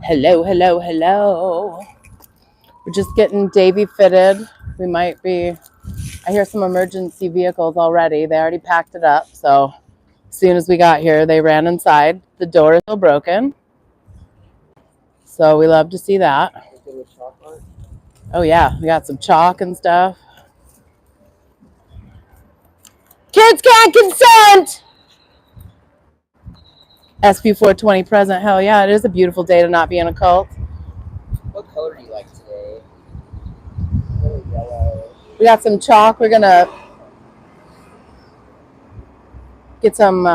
Hello, hello, hello. We're just getting Davey fitted. We might be, I hear some emergency vehicles already. They already packed it up. So as soon as we got here, they ran inside. The door is still broken. So we love to see that. Oh, yeah. We got some chalk and stuff. Kids can't consent! SB 420 present. Hell yeah, it is a beautiful day to not be in a cult. What color do you like today? Yellow. We got some chalk. We're going to get some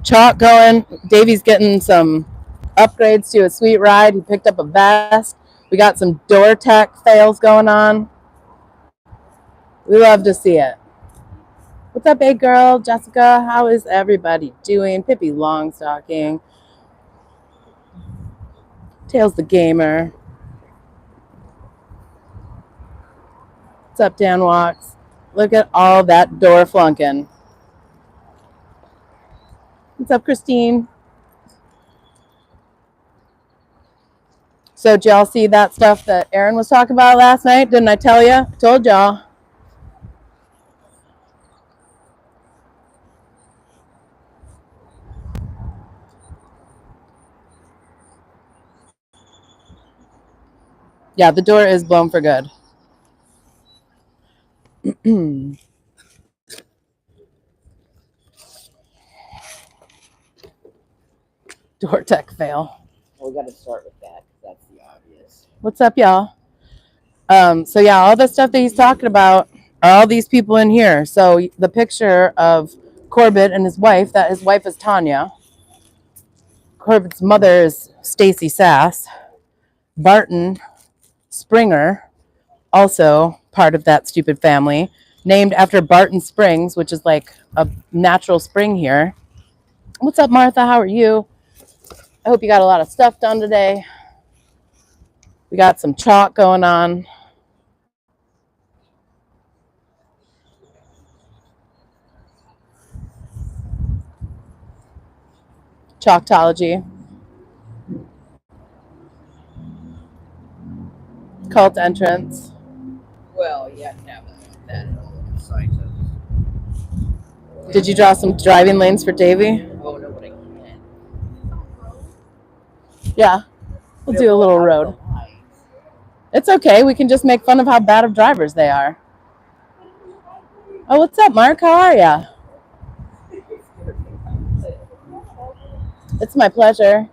chalk going. Davey's getting some upgrades to a sweet ride. He picked up a vest. We got some door tech fails going on. We love to see it. What's up, big girl? Jessica, how is everybody doing? Pippi Longstocking. Tails the gamer. What's up, Dan Walks? Look at all that door flunking. What's up, Christine? So did y'all see that stuff that Aaron was talking about last night? Didn't I tell you? I told y'all. Yeah, the door is blown for good. Door tech fail. Well, we got to start with that because that's the obvious. What's up, y'all? So yeah, all the stuff that he's talking about are all these people in here. So the picture of Corbett and his wife, that his wife is Tanya. Corbett's mother is Stacy Sass. Barton Springer, also part of that stupid family, named after Barton Springs, which is like a natural spring here. What's up, Martha? How are you? I hope you got a lot of stuff done today. We got some chalk going on. Chalktology. Cult entrance. Well, you have to have that side of. Did you draw some driving lanes for Davey? Oh, no, but I can't. Yeah. We'll do a little road. It's okay. We can just make fun of how bad of drivers they are. Oh, what's up, Mark? How are ya? It's my pleasure.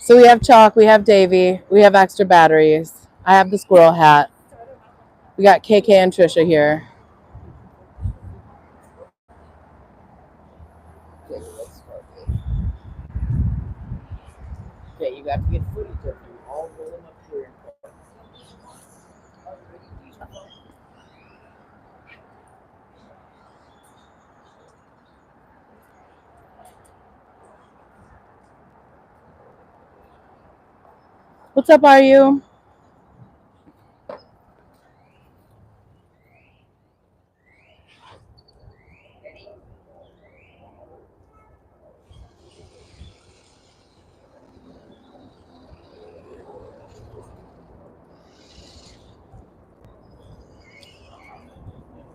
So we have chalk, we have Davey, we have extra batteries. I have the squirrel hat. We got KK and Trisha here. Okay, let's start with. Okay, you got to get footage of you all rolling up here. What's up, are you?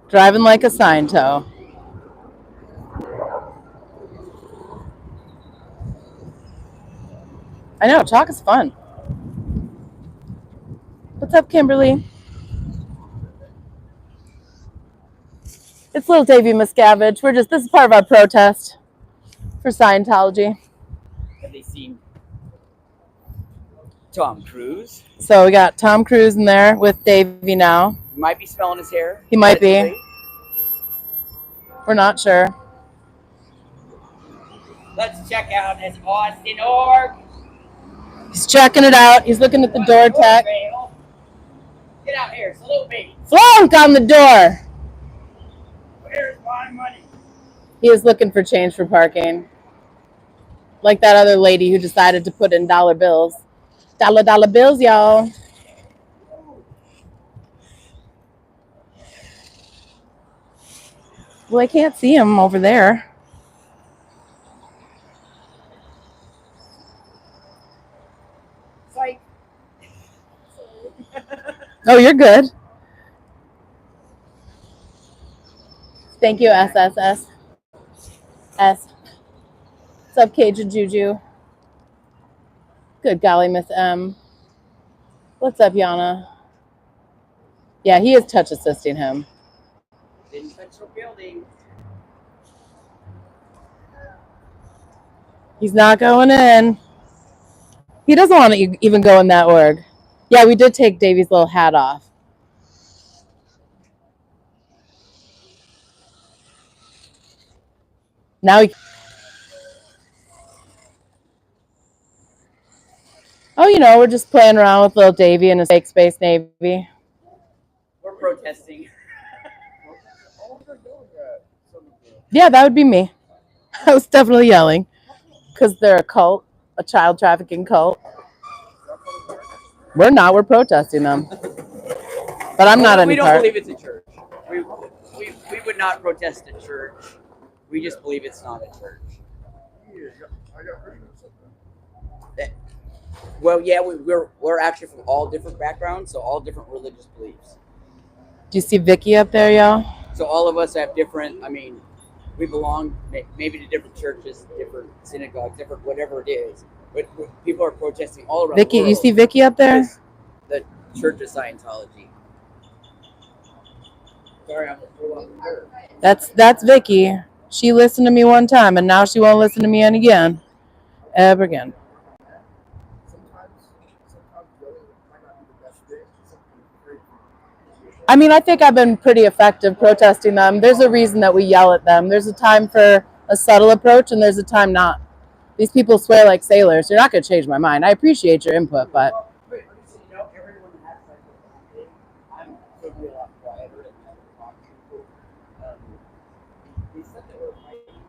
Driving like a sign toe. I know, chalk is fun. What's up, Kimberly? It's little Davey Miscavige. This is part of our protest for Scientology. Have they seen Tom Cruise? So we got Tom Cruise in there with Davey now. He might be smelling his hair. He might be. We're not sure. Let's check out this Austin org. He's checking it out. He's looking at the door tech. Get out here, salute me. Flunk on the door. Where's my money? He is looking for change for parking. Like that other lady who decided to put in dollar bills. Dollar bills, y'all. Well, I can't see him over there. Oh, you're good. Thank you, SSS. S. What's up, Cajun Juju? Good golly, Miss M. What's up, Yana? Yeah, he is touch assisting him. Didn't touch the building. He's not going in. He doesn't want to even go in that org. Yeah, we did take Davey's little hat off. Now he. Oh, you know, we're just playing around with little Davey and his fake Space Navy. We're protesting. Yeah, that would be me. I was definitely yelling because they're a cult, a child trafficking cult. We're not. We're protesting them. But I'm not any We don't part. believe it's a church. We would not protest a church. We just believe it's not a church. Well, yeah, we're actually from all different backgrounds, so all different religious beliefs. Do you see Vicky up there, y'all? So all of us have different. I mean, we belong maybe to different churches, different synagogues, different whatever it is. But people are protesting all around Vicky, the world. you see Vicky up there? The Church of Scientology. Sorry, I'm That's Vicky. She listened to me one time, and now she won't listen to me again, ever again. I mean, I think I've been pretty effective protesting them. There's a reason that we yell at them. There's a time for a subtle approach, and there's a time not. These people swear like sailors. You're not going to change my mind. I appreciate your input, but I'm probably a lot quieter and never talk to people. They said they were fighting.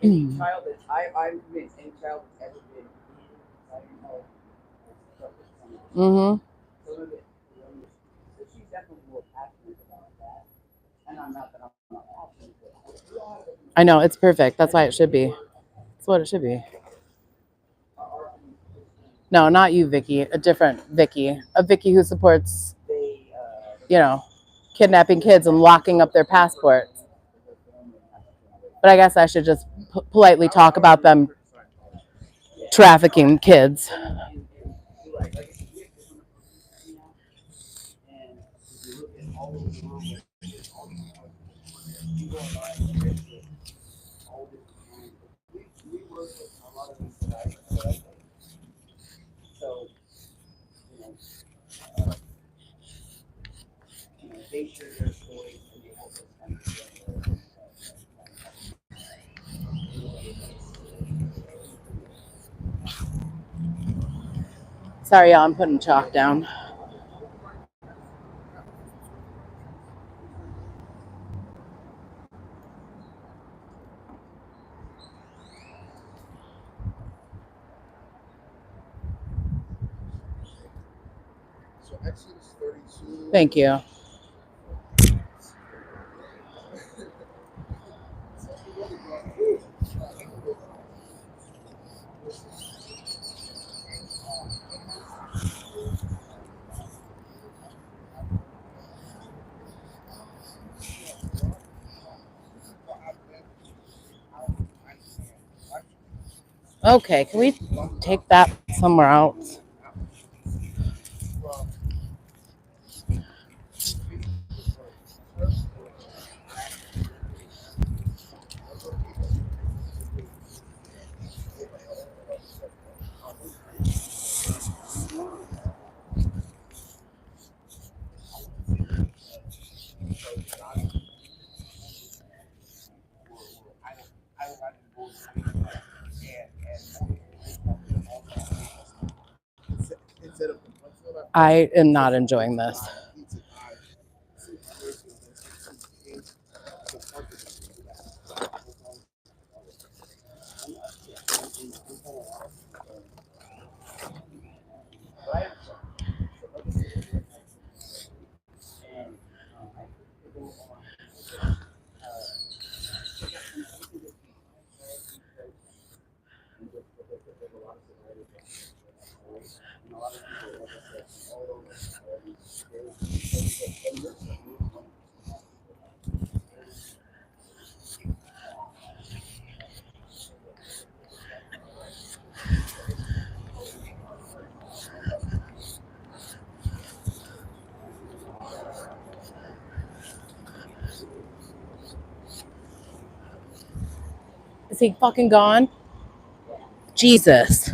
Any child that I'm convinced any child that's ever been mm-hmm. So she's definitely more passionate about that. And I'm not that I'm not passionate, but I know it's perfect. That's why it should be. That's what it should be. No, not you, Vicky. A different Vicky. A Vicky who supports, you know, kidnapping kids and locking up their passports. But I guess I should just politely talk about them trafficking kids. they share their stories and they help us understand. Sorry, y'all, I'm putting chalk down. Thank you. Okay, can we take that somewhere else? I am not enjoying this. Is he fucking gone? Jesus.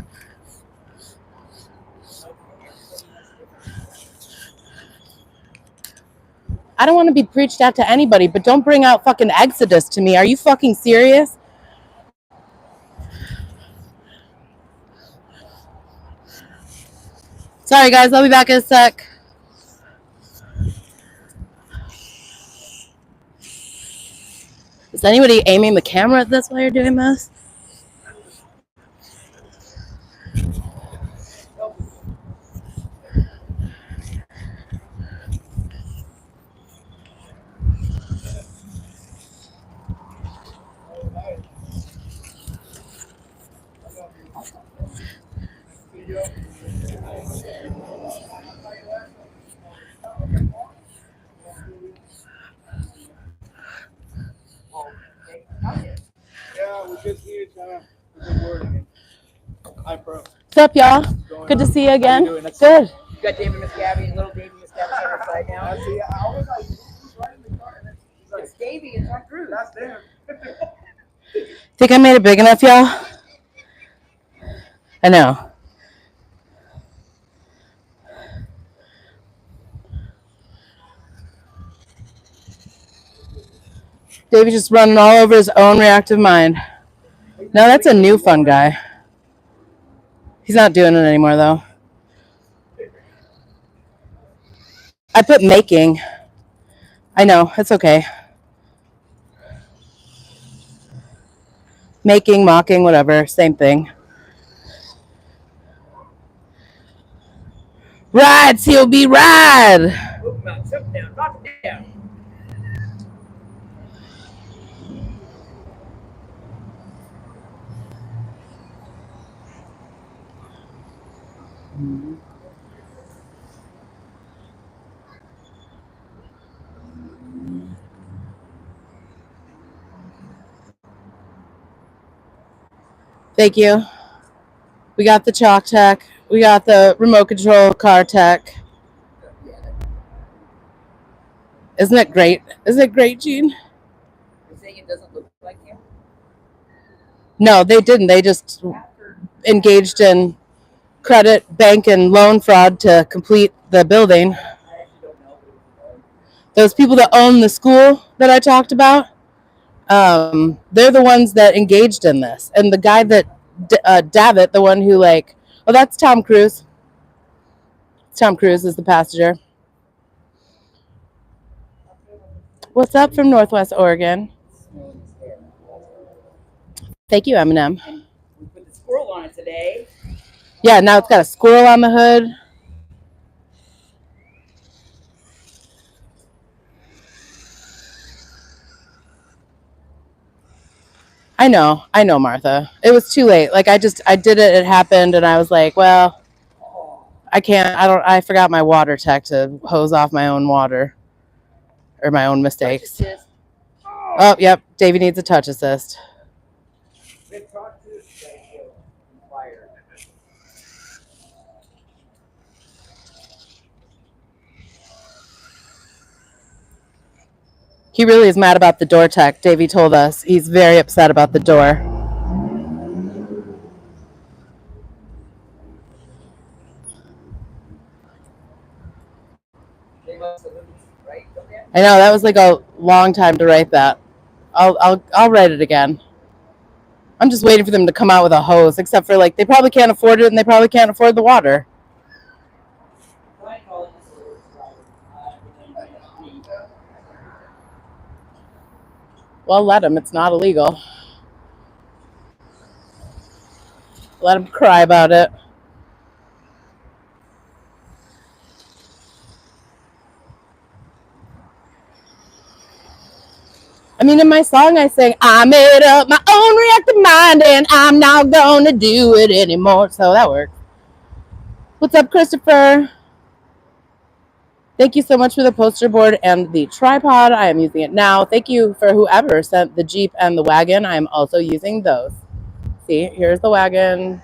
I don't want to be preached at to anybody, but don't bring out fucking Exodus to me. Are you fucking serious? Sorry, guys. I'll be back in a sec. Is anybody aiming the camera at this while you're doing this? Yeah, we're just here trying to get word again. Hi, bro. What's up, y'all? Good to see you again. Good. You got Davey Miscavige, little Davey Miscavige on our side now. I see. I was like, who's riding the car? And he's like, It's Davey and Tom Cruise. that's them. Think I made it big enough, y'all? I know. Davy's just running all over his own reactive mind. No, that's a new fun guy. He's not doing it anymore, though. I put making. I know, it's okay. Making, mocking, whatever, same thing. Rides, he'll be ride. Move him out, sit down, knock him down. Thank you. We got the chalk tech. We got the remote control car tech. Isn't it great? Isn't it great, Gene? You're saying it doesn't look like him? No, they didn't. They just engaged in credit, bank, and loan fraud to complete the building. I actually don't know. Those people that own the school that I talked about, they're the ones that engaged in this. And the guy that, Davey, the one who oh, that's Tom Cruise. Tom Cruise is the passenger. What's up from Northwest Oregon? Thank you, Eminem. We put the squirrel on it today. Yeah, now it's got a squirrel on the hood. I know, Martha. It was too late. I did it, it happened, and I was like, well, I forgot my water tech to hose off my own water. Or my own mistakes. Oh, yep, Davey needs a touch assist. He really is mad about the door tech. Davey told us he's very upset about the door. I know, that was like a long time to write that. I'll write it again. I'm just waiting for them to come out with a hose, except for they probably can't afford it and they probably can't afford the water. Well, let them. It's not illegal. Let them cry about it. I mean, in my song, I sing, I made up my own reactive mind and I'm not going to do it anymore. So that works. What's up, Christopher? Thank you so much for the poster board and the tripod. I am using it now. Thank you for whoever sent the Jeep and the wagon. I am also using those. See, here's the wagon.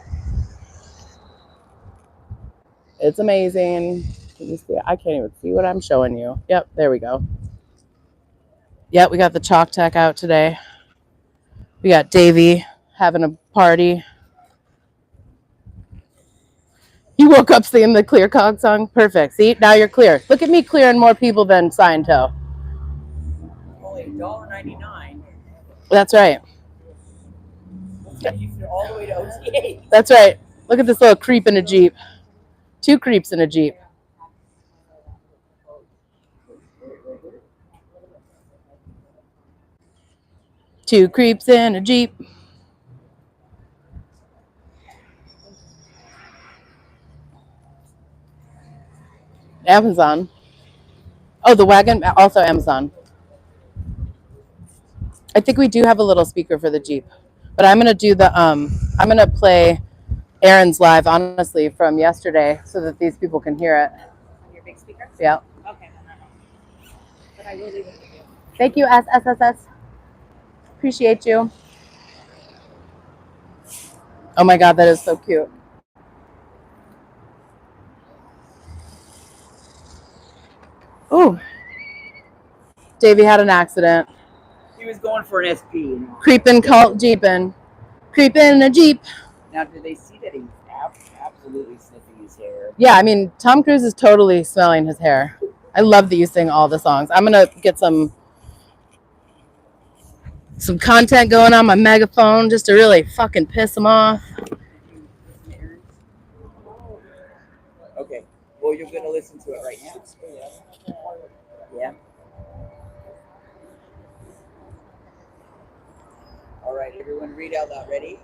It's amazing. Can you see it? I can't even see what I'm showing you. Yep, there we go. Yep, we got the Chalk Tech out today. We got Davey having a party. You woke up singing the Clear Cog song? Perfect. See, now you're clear. Look at me clearing more people than Sign Toe. Only $1.99. That's right. We'll take you all the way to OTA. That's right. Look at this little creep in a Jeep. 2 creeps in a Jeep. Two creeps in a Jeep. Amazon. Oh, the wagon, also Amazon. I think we do have a little speaker for the Jeep. But I'm gonna do the I'm gonna play Aaron's live, honestly, from yesterday so that these people can hear it. On your big speaker? Yeah. Okay, then I don't. But I will leave it with you. Thank you, SSSS. Appreciate you. Oh my God, that is so cute. Ooh. Davey had an accident. He was going for an SP. Creeping, cult jeeping. Creeping in a Jeep. Now, did they see that he was absolutely sniffing his hair? Yeah, I mean, Tom Cruise is totally smelling his hair. I love that you sing all the songs. I'm gonna get some content going on my megaphone just to really fucking piss him off. Okay. Well, you're going to listen to it right now. Yeah. All right, everyone, read out loud. Ready?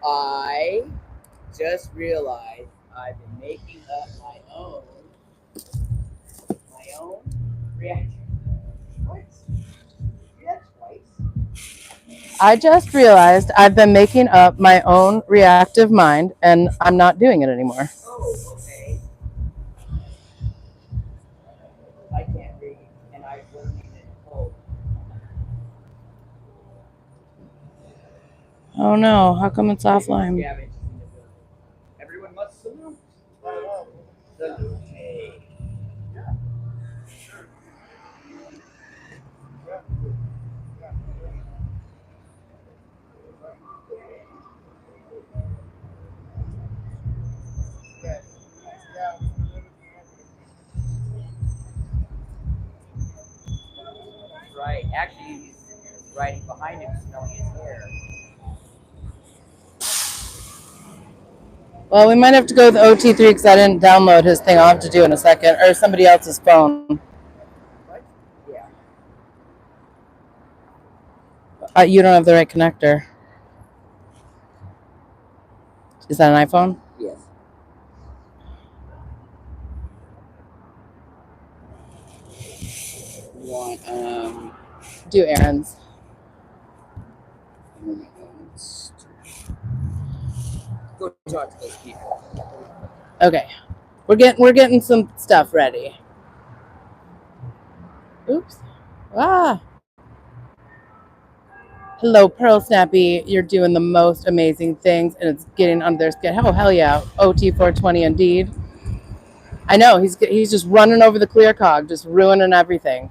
I just realized I've been making up my own reaction. Twice. Yeah, twice. I just realized I've been making up my own reactive mind and I'm not doing it anymore. Oh, okay. I can't read, and I wasn't even told. Oh no, how come it's offline? Everyone must salute. Salute. Right. Actually, he's riding behind him, smelling his hair. Well, we might have to go with OT3 because I didn't download his thing. I'll have to do it in a second. Or somebody else's phone. What? Yeah. You don't have the right connector. Is that an iPhone? Yes. You want Do Aaron's. Go talk to those people. Okay. We're getting some stuff ready. Oops. Ah. Hello, Pearl Snappy. You're doing the most amazing things and it's getting under their skin. Oh, hell yeah. OT420 indeed. I know, he's just running over the clear cog, just ruining everything.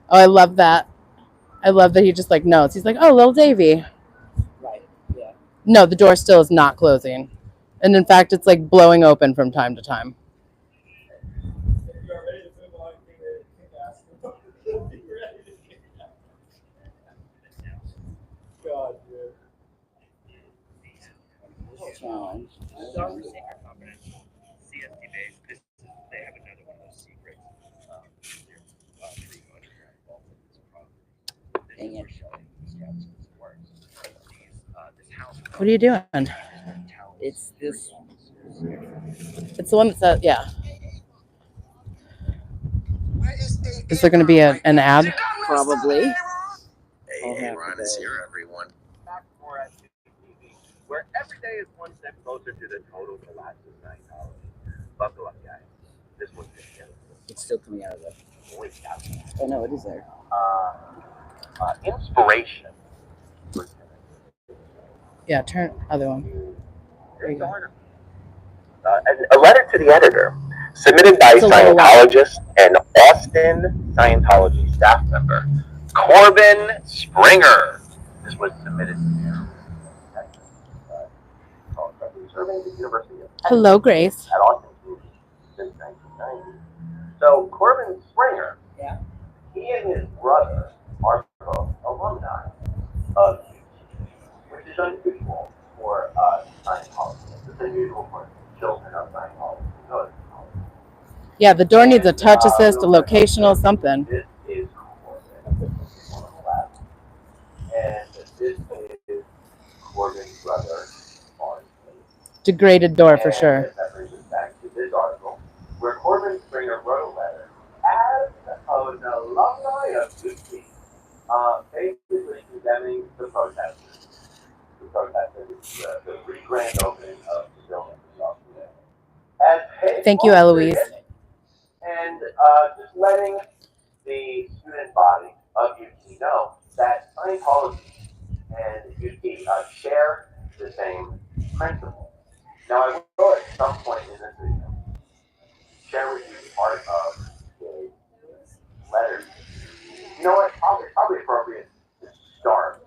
Oh, I love that. I love that he just like knows. He's like, oh, little Davey. Right. Yeah. No, the door still is not closing. And in fact, it's like blowing open from time to time. God, dude. Challenge. Dang it. What are you doing? It's this. It's the one that says, yeah. Is there going to be an ad? Probably. Hey, Ron is here, everyone. where every day is one step closer to the total collapse of Scientology. Buckle up, guys. This one's going to get It's still coming out of the. linked out. Oh no, it is there. Inspiration. Yeah, turn other one. There you go. A letter to the editor, submitted by It's a little loud. Scientologist and Austin Scientology staff member, Corbin Springer. This was submitted to serving the University of Texas Hello, Grace. at Austin since 1990. So Corbin Springer, Yeah. he and his brother are both alumni of UT, which is unusual for Scientology. It's unusual for children of Scientology to go to college. Yeah, the door needs a touch assist, a locational, something. This is Corbin on the left, and this is Corbin's brother on the Degraded door for sure. that brings us back to this article, where Corbin Springer wrote a letter as an alumni of UT, basically condemning the protesters. The re-grand opening of the building itself today. As Thank you, Eloise. and just letting the student body of UT know that Scientology and UT share the same principle. Now, I will at some point in this video share with you part of the letter. You know what? It's probably appropriate to start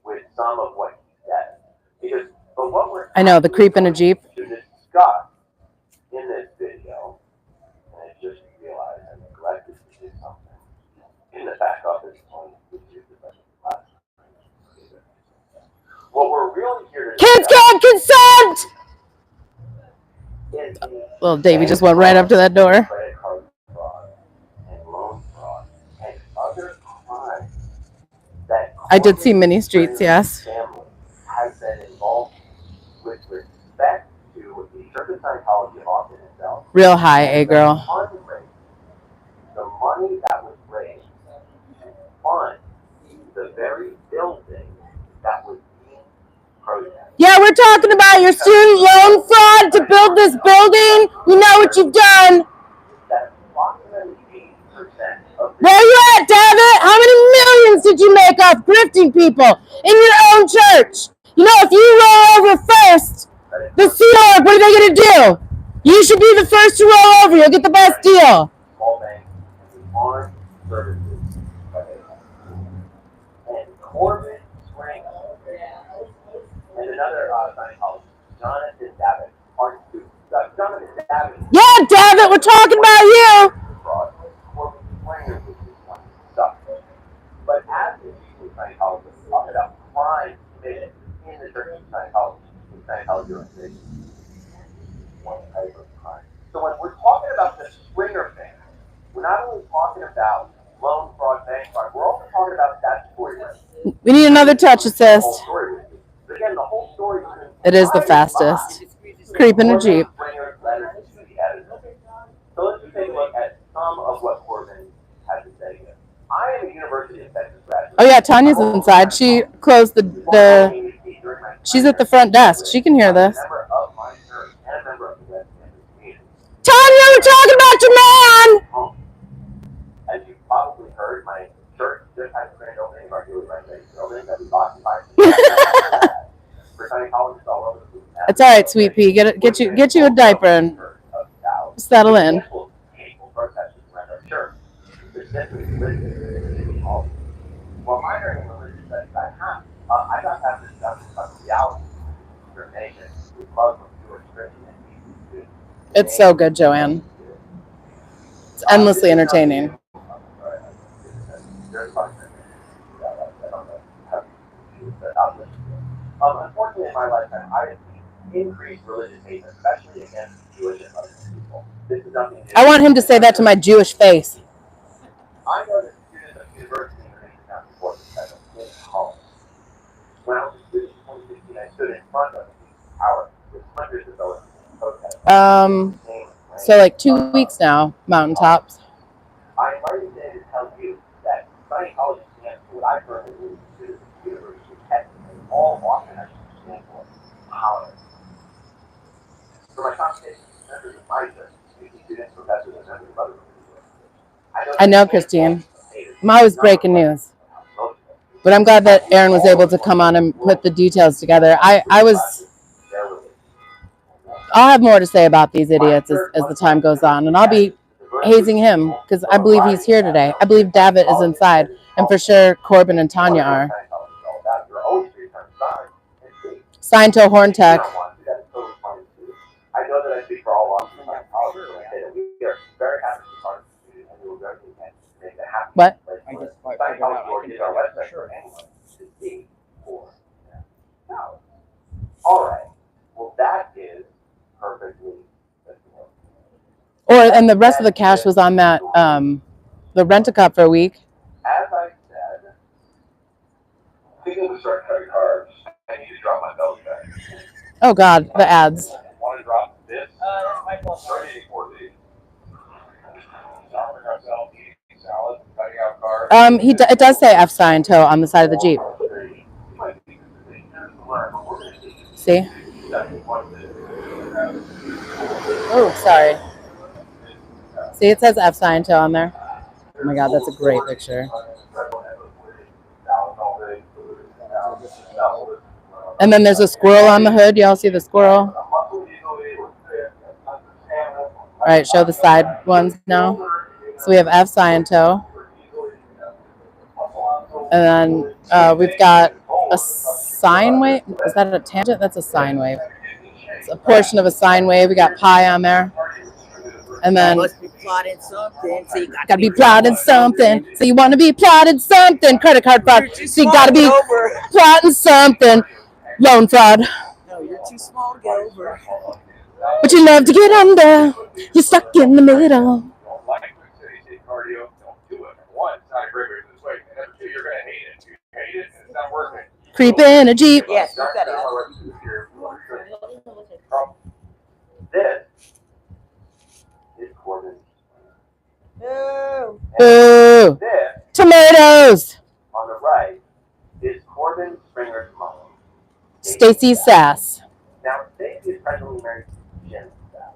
with some of what he said. Because, but what we're I know, the creep in a Jeep. to discuss in this video, and I just realized I neglected to do something in the back office on YouTube. What we're really here to Kids can't consent! Well, Davey just went right up to that door. credit card fraud and loan fraud and other crimes that I did see mini streets, yes. family has been involved with respect to the Church of Scientology of Austin itself. Real high, girl. The money that was raised to fund the very building that was being protested. Yeah, we're talking about your student loan fraud to build this building. We know what you've done. That approximately 80% of Where you at, Davey? How many millions did you make off grifting people in your own church? You know, if you roll over first, the Sea Org, what are they going to do? You should be the first to roll over. You'll get the best deal. small banks and the armed services and Corbin Spring and another Scientologist, Jonathan Davey, are two. Jonathan Davey. Yeah, Davey, we're talking about you. Corbin Springer, which is one stuff. But as the chief of Scientology, talk about crime committed in the Church of Scientology, in Scientology organization, one type of crime. So when we're talking about the Springer family, we're not only talking about loan fraud, bank fraud, we're also talking about statutory rape. We need another touch assist. But again, the whole story It is the fastest. Creep in a Jeep. So let's just take a look at some of what Corbin has to say here. I am a University of Texas graduate. Oh yeah, Tanya's inside. She closed the. She's at the front desk. She can hear this. Tanya, we're talking about your man. As you probably heard, my church just had a grand opening of our newly renovated building that we've occupied for Scientologists all over the place. It's all right, sweet pea. Get you a diaper and settle in. Well, minor in religious studies, I got past this stuff about reality, discrimination, with Muslim, Jewish, Christian, and Hebrew. It's so good, Joanne. It's endlessly entertaining. Unfortunately, in my lifetime, I have seen increased religious hate, especially against Jewish and other people. This is nothing new. I want him to say that to my Jewish face. I know that students of university have support this in college. When I was a student in 2016, I stood in front of the tower with hundreds of those protesters. So like 2 weeks now, mountaintops. I invited you today to tell you that Scientology stands for what I firmly believe is the University of Texas and all Austin actually stand for For my conversation, members of my church, students, professors, and members of other religions. I know, Christine. I'm always breaking news. But I'm glad that Aaron was able to come on and put the details together. I'll have more to say about these idiots as the time goes on, and I'll be hazing him because I believe he's here today. I believe Davey is inside, and for sure Corbin and Tanya are. Sciento Horntech. I know that I speak for all of us when I say that we are very happy to be part of the community and we will do everything we can to make it happen. What? I just figured out I can our tell you website for sure. for anyone to see for. No. All right. Well, that is perfectly. And the rest of the cash was on that the rent-a-cop for a week. As I said, thinking we start cutting carbs, I need to drop my belly back. Oh God, the ads. Want to drop this? That's my fault. Starting for the stopping ourselves, eating salad, cutting out carbs. It does say F Sciento on the side of the Jeep. See? Oh, sorry. See, it says F Sciento on there. Oh my God, that's a great picture. And then there's a squirrel on the hood. Y'all see the squirrel? All right, show the side ones now. So we have F Sciento. And then we've got a sine wave. Is that a tangent? That's a sine wave. It's a portion of a sine wave. We got pi on there. And then Must be plotting something. So you gotta be plotting something. So you want to be plotting something. Credit card fraud. So you gotta be plotting something. Loan fraud. No, you're too small to get over. But you love to get under. You're stuck in the middle. Cardio, don't do it. One, it's not a great way to lose weight. And number two, you're going to hate it. You hate it, and it's not working. Creep in a Jeep. Yes, you said it. This is Corbin. No. Boo. This, Tomatoes. on the right, is Corbin Springer's mom. Stacy Sass. Now, Stacy is presently married to Jim Sass.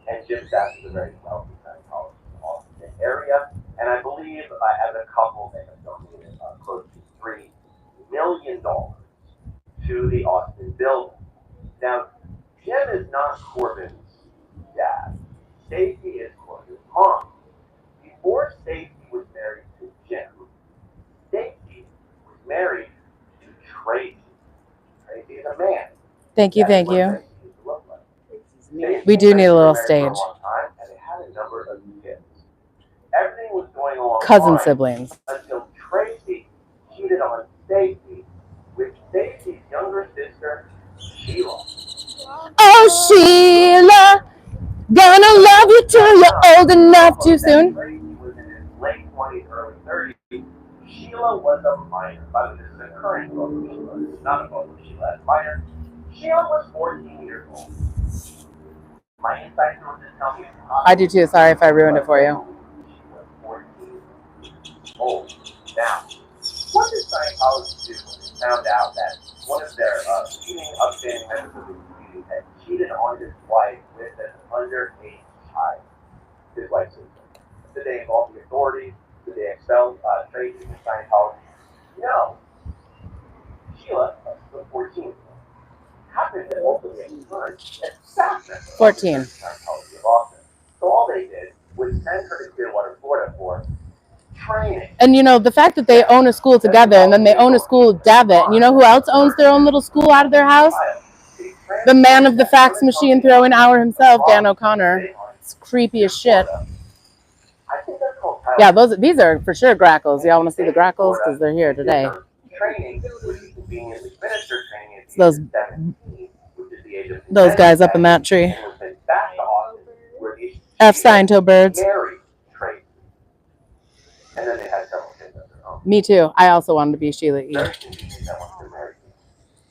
And Jim Sass is a very wealthy psychologist in the Austin area. And I believe as a couple, they have donated close to $3 million to the Austin building. Now, Jim is not Corbin's dad. Stacy is Corbin's mom. Before Stacy was married to Jim, Stacy was married to Tracy. Tracy is a man. Thank you, That's thank what you. Tracy used to look like. We do need a little Stayed married stage. for a long time, and they had a number of kids. Everything was going along Cousin fine siblings. until Tracy cheated on Stacy with Stacy's younger sister, Sheila. Oh, Sheila, gonna love you till you're old enough. Too soon? Tracy was in his late 20s, early 30s. Sheila was a minor. By the way, this is a current photo of Sheila. This is not a photo of Sheila as a minor. Sheila was 14 years old. My inside sources tell me I do too. Sorry if I ruined it for you. She was 14 years old. Now, what did Scientologists do when they found out that one of their leading upstanding members of the community had cheated on his wife with an underage child? His wife's sister. Did they involve the authorities? Did they expel Tracy from Scientology? No. Sheila, the 14, happened to also be a staff member 14. of Scientology of Austin. So all they did was send her to Clearwater, Florida for training. And you know, the fact that they own a school together and then they own a school with Davey. And you know who else owns their own little school out of their house? The man of the fax machine throwing hour himself, Dan O'Connor. It's creepy as shit. I think that's called Yeah, these are for sure grackles. Y'all want to see the grackles? Because they're here today. training, which is conveniently administered training at the Those- age of 17, which is the age of Those guys up in that tree. and was sent back to Austin, where the F Sciento birds. married Tracy. And then they had several kids of their own. Me too. I also wanted to be Sheila E. Very convenient that once they're married,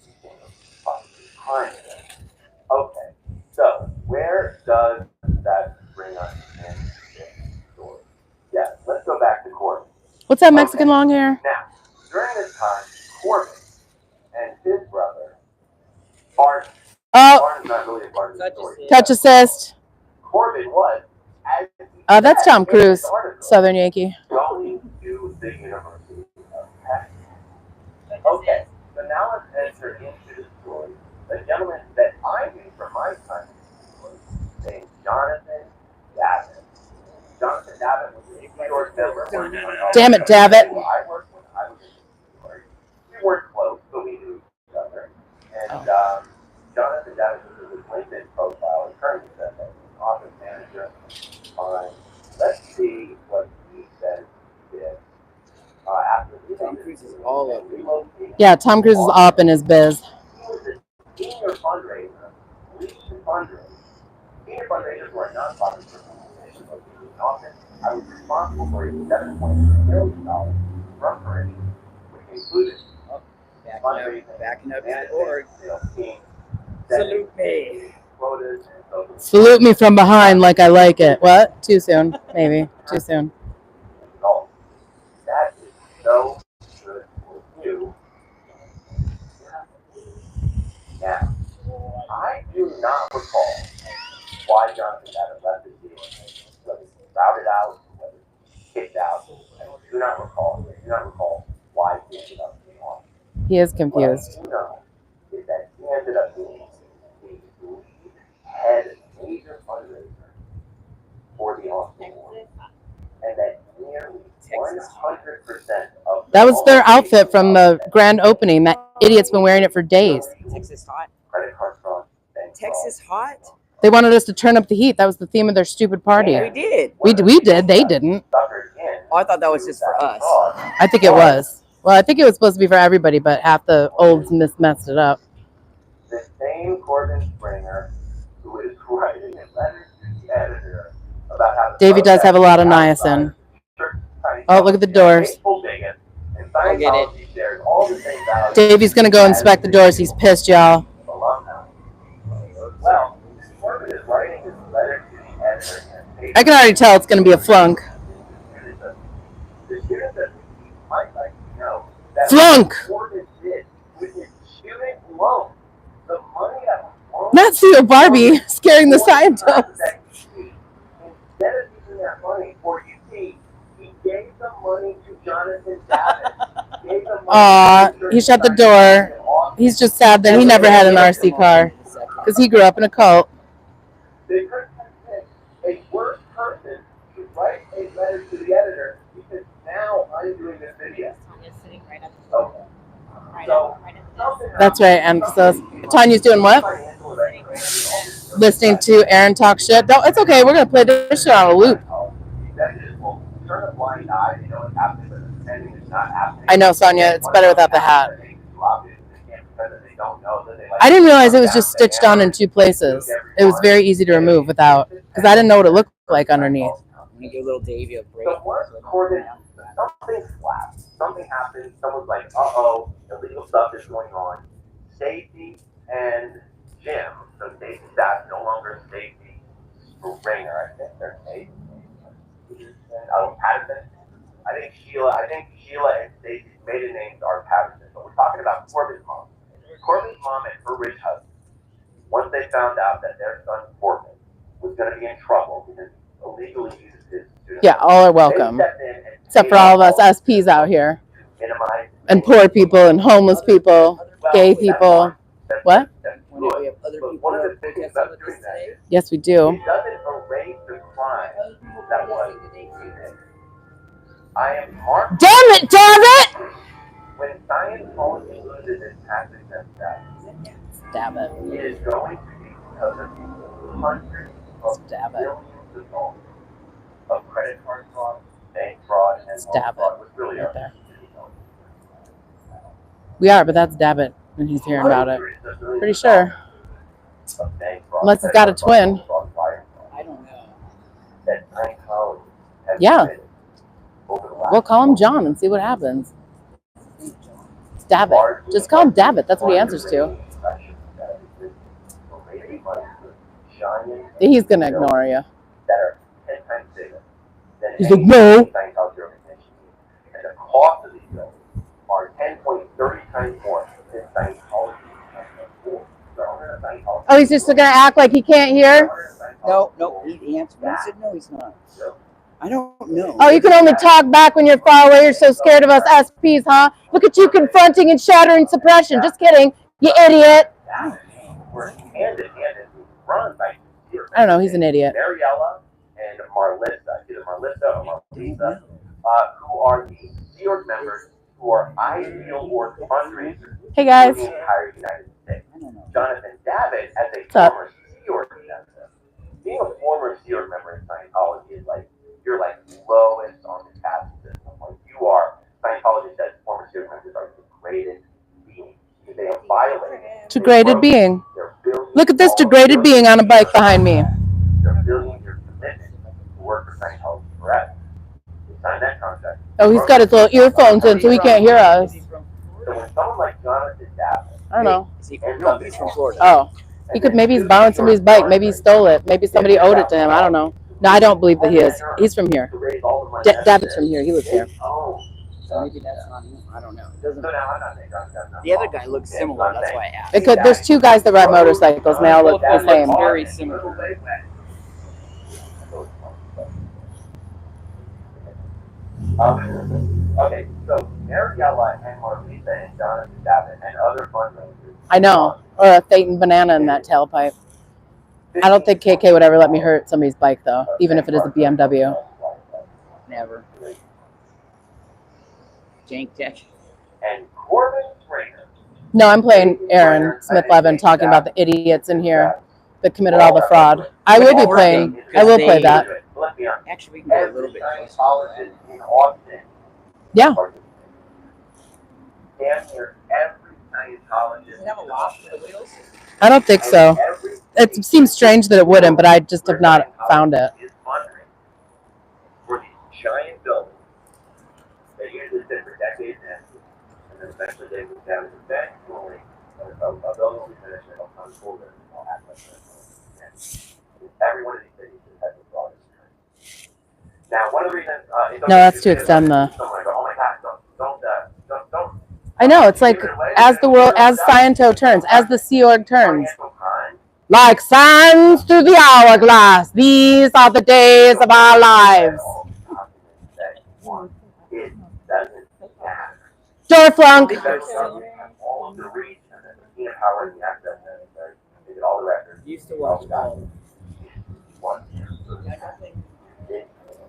you became a possibly crime then. Okay, so where does that bring us in this story? Yeah, let's go back to Corbin. What's that Mexican long hair? Now, during this time, Corbin and his brother, Barton, Oh, Barton's not really a part of Touch assist. Corbin was, as That's Tom Cruise, Southern Yankee. going to the University of Texas. Okay, so now let's enter into the story. The gentleman that I knew from my time was named Jonathan Davey. Jonathan Davey was a New York member. Damn it, Davey. I worked when I was in New York. We weren't close, but we knew each other. And Jonathan Davey was his LinkedIn profile. He currently says that he's an office manager. Let's see what he says he did. After Tom Cruise is all of it. Yeah, Tom Cruise is up in his biz. He was a senior fundraiser, lead fundraiser. Senior fundraisers were a nonprofit organization located in Austin. I was responsible for a $7.2 million fundraiser, which included backing up his org. sales team, Salute me. quotas, and social Salute me from behind like I like it. What? Too soon. Maybe. Too soon. results. That is so good for you. Now, I do not recall why Jonathan Davey left the deal, whether he was routed out, whether he was kicked out. I do not recall. I do not recall why he ended up being on. He is confused. What I do know is that he ended up being the lead head major fundraiser for the Austin War, and that nearly 100% of That was their outfit from the grand opening. That idiot's been wearing it for days. Texas hot. credit card fraud, bank Texas hot. They wanted us to turn up the heat. That was the theme of their stupid party. We did. We did. They didn't. suffered in Oh, I thought that was just for us. fraud. I think it was. Well, I think it was supposed to be for everybody, but half the olds messed it up. The same Corbin Springer who is writing a letter to the editor about how the Davey does have a lot of niacin. Oh, look at the doors. I'll get it. Davey's going to go inspect the doors. He's pissed, y'all. Well, Corbin is writing his letter to the editor. I can already tell it's going to be a flunk. The student says, I'd like to know that Flunk! Corbin did with his student loan, the money that was loaned Not CEO Barbie scaring the scientists. Instead of using that money for UT, he gave the money to Jonathan Davey. Aw, he shut the door. He's just sad that he never had an RC car because he grew up in a cult. They could have picked a worse person to write a letter to the editor because now I'm doing this video. Tanya's sitting right at the Okay. So, something That's right. And so Tanya's doing what? Listening to Aaron talk shit. No, it's okay. We're going to play this shit on a loop. Executives will turn a blind eye, they know what's happening, but pretending it's not happening. I know, Sonia. It's better without the hat. I didn't realize it was just stitched on in two places. It was very easy to remove without, because I didn't know what it looked like underneath. I'm gonna give little Davey a break. So once Corbin, something slapped, something happened, someone's like, uh-oh, illegal stuff is going on. Stacey and Jim, so Stacey's dad, no longer Stacey Springer, I think their name. Patterson. I think Sheila and Stacey's maiden names are Patterson, but we're talking about Corbin's mom. Corbin's mom and her rich husband, once they found out that their son Corbin was going to be in trouble because he illegally used his student Yeah, all are welcome. Except for all of us SPs out here. And poor people and homeless people, gay people. What? We have other people who are protesting with us today. Yes, we do. It doesn't erase the crime that was committed. I am harmed. Damn it, David! When Scientology loses its tax exempt status, Stab it. it is going to be because of hundreds of Stab it. billions of dollars of credit card fraud, bank fraud, and Stab fraud, it. which really Right are. there. We are, but that's Dabbit, and he's hearing about it. Pretty sure. Unless it's got a twin. I don't know. That Scientology has Yeah. committed over the last We'll call him John and see what happens. Dabbit. Just call him Dabbit. That's what he answers to. He's going to ignore you. He's like, no. And the cost of these bills are 10.30 times more than Scientology has before. So I'm going to Scientology Oh, he's just gonna act like he can't hear? No, he answered me. I said, no, he's not. I don't know. Oh, you can only talk back when you're far away. You're so scared of us SPs, huh? Look at you confronting and shattering suppression. Just kidding, you idiot. I don't know, he's an idiot. Mariella and Marlissa, either Marlissa or Marlisa, who are the Sea Org members who are ideal org fundraisers Hey guys. in the entire United States. Jonathan Davey, as a What's up? former Sea Org member, being a former Sea Org member in Scientology is like, you're like lowest on the caste system. Like you are, Scientology says former Sea Org members are degraded beings. They have violated. Degraded being. Look at this degraded being on a bike behind me. They're building your commitment to work for Scientology forever. You sign that contract. Oh, he's got his little earphones in so he can't hear us. So when someone like Jonathan Davey, I don't know. No, he's from Florida. Oh, he could, maybe he's borrowing somebody's bike. Maybe he stole it. Maybe somebody owed it to him. I don't know. No, I don't believe that he is. He's from here. David's from here. He lives here. So maybe that's not him. I don't know. It doesn't. So now I'm not saying Jonathan Davey. The other guy looks similar. That's why I asked. It could. There's two guys that ride motorcycles, and they all look the same. Very similar. Okay, so Mariella and Marlisa and Jonathan Davey and other fundraisers. I know. Or a Thetan banana in that tailpipe. I don't think KK would ever let me hurt somebody's bike, though, even if it is a BMW. Never. Jank Tech. And Corbin Trainer. No, I'm playing Aaron Smith-Levin talking about the idiots in here that committed all the fraud. I will be playing. I will play that. Actually, we can go a little bit closer. In Austin. Yeah. Damn near every Scientologist. Does it have a lock for the wheels? I don't think so. It seems strange that it wouldn't, but I just have not found it. Is fundraising for these giant buildings. They usually sit for decades and then eventually they move down to the bank. Normally, a building will be finished and it'll come forward and it'll act like that. Every one of these cities has a fraud. Now, one of the reasons. No, that's to extend the. Oh my God! Don't. I know, it's like as the world, as Sciento turns, as the Sea Org turns. Like sands through the hourglass, these are the days of our lives. Door flunk. Used to watch all.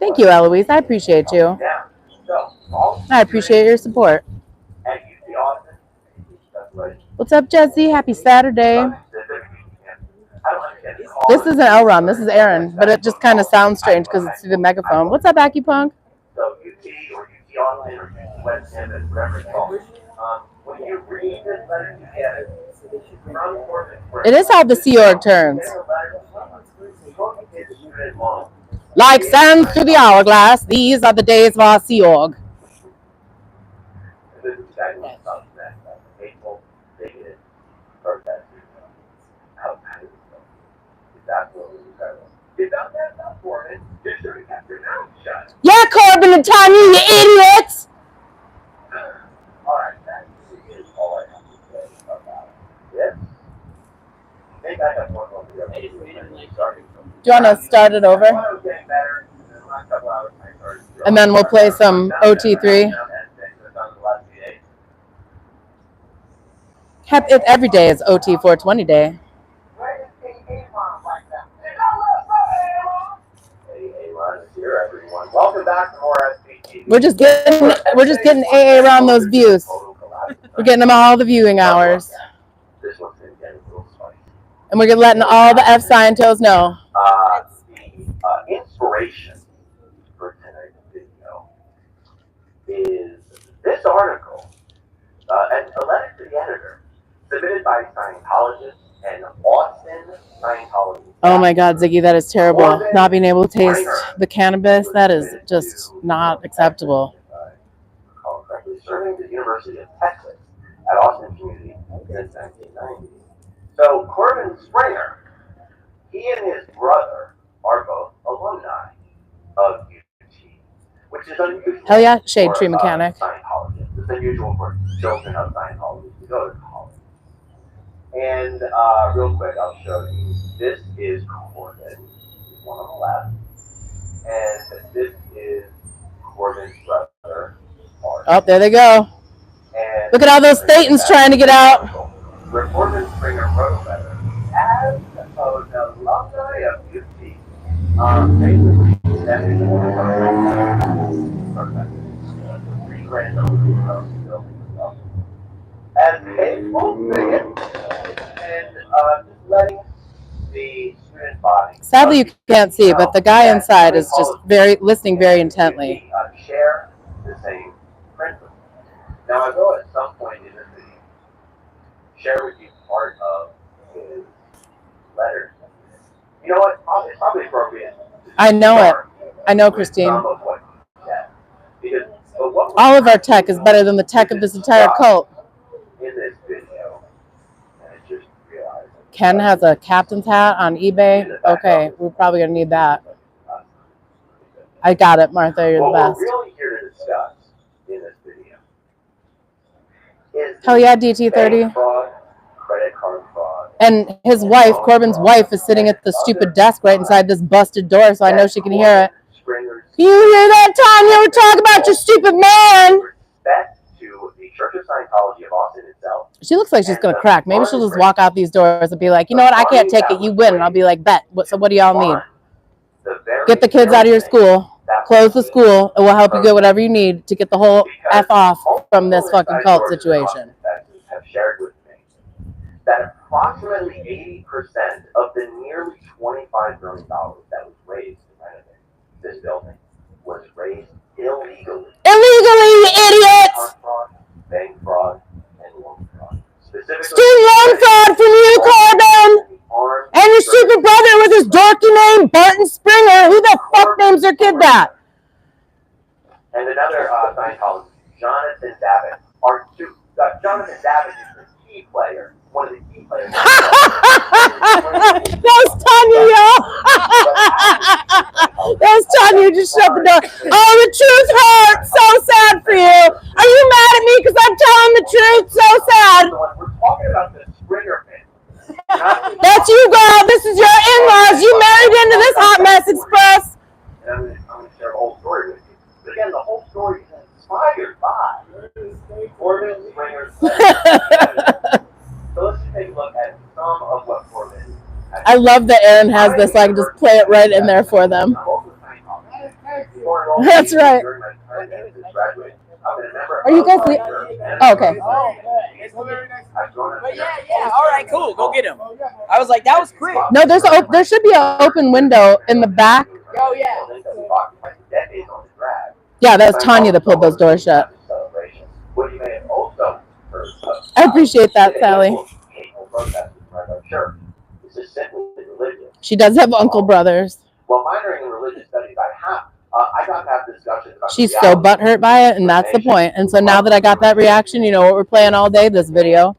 Thank you, Eloise. I appreciate you. I appreciate your support. What's up, Jesse? Happy Saturday. This isn't Elron. This is Aaron, but it just kind of sounds strange because it's through the megaphone. What's up, Acupunk? It is how the Sea Org turns. Like sands through the hourglass, these are the days of our Sea Org. Yeah, Corbin and Tanya, you idiots! Do you want to start it over? And then we'll play some OT3. Every day is OT 420 day. Welcome back to more SPT. We're just getting AA around those views. We're getting them all the viewing hours. This one's going to get a little spicy. And we're letting all the F Scientos know. The inspiration for tonight's video is this article, a letter to the editor, submitted by Scientologists and Austin Scientology. Oh my God, Ziggy, that is terrible. Not being able to taste the cannabis, that is just not acceptable. Recall correctly, serving the University of Texas at Austin Community since 1990. So Corbin Springer, he and his brother are both alumni of UT, which is unusual. Hell yeah, Shade Tree Mechanic. Scientologists. It's unusual for children of Scientologists to go to college. And real quick, I'll show you. This is Corbin, one on the left, and this is Corbin's brother, Mark. Oh, there they go. And Look at all those Thetans trying to get out. Where Corbin Springer wrote a letter as an alumni of UT. Basically, that is one of our three grandsons of the building itself. As faithful and just letting the student body. Sadly, you can't see, but the guy inside is just listening very intently. Share the same principle. Now, I will at some point in this video share with you part of his letters. You know what? It's probably appropriate. I know it. I know, Christine. All of our tech is better than the tech of this entire cult. In this video, and I just realized Ken has a captain's hat on eBay. Okay, we're probably going to need that. I got it, Martha. You're the best. What we're really here to discuss in this video is Hell yeah, DT30. fraud, credit card fraud. And his wife, Corbin's wife, is sitting at the stupid desk right inside this busted door, so I know she can hear it. You hear that, Tanya? We're talking about your stupid man. Respect to the Church of Scientology of Austin itself. She looks like she's going to crack. Maybe she'll just walk out these doors and be like, you know what? I can't take it. You win. And I'll be like, bet. So what do y'all need? Get the kids out of your school. Close the school. And we'll help you get whatever you need to get the whole F off from this fucking cult situation. Have shared with me that approximately 80% of the nearly $25 million that was raised to renovate this building was raised illegally. Illegally, you idiots! Fraud, bank fraud, and loan fraud. Student loan fraud from you, Corbin! And your stupid brother with his dorky name, Barton Springer. Who the fuck names their kid that? And another Scientologist, Jonathan Davey. Jonathan Davey is the key player, one of the key players. That's Tanya, y'all. That's Tanya. Just shut the door. Oh, the truth hurts. So sad for you. Are you mad at me because I'm telling the truth? So sad. We're talking about the Springer family. That's you, girl. This is your in-laws. You married into this hot mess express. And I'm going to share the whole story with you. But again, the whole story is inspired by Corbin Springer's letter. So let's just take a look at some of what Corbin has. I love that Aaron has this, so I can just play it right in there for them. That's right. Are you guys oh, okay. But yeah. All right, cool. Go get him. I was like, that was quick. No, there should be an open window in the back. Oh yeah. Yeah, that was Tanya that pulled those doors shut. I appreciate that, Sally. She does have uncle brothers. Well, minoring in religious studies, I got to have discussions about. She's so butthurt by it, and that's the point. And so now that I got that reaction, you know what we're playing all day, this video.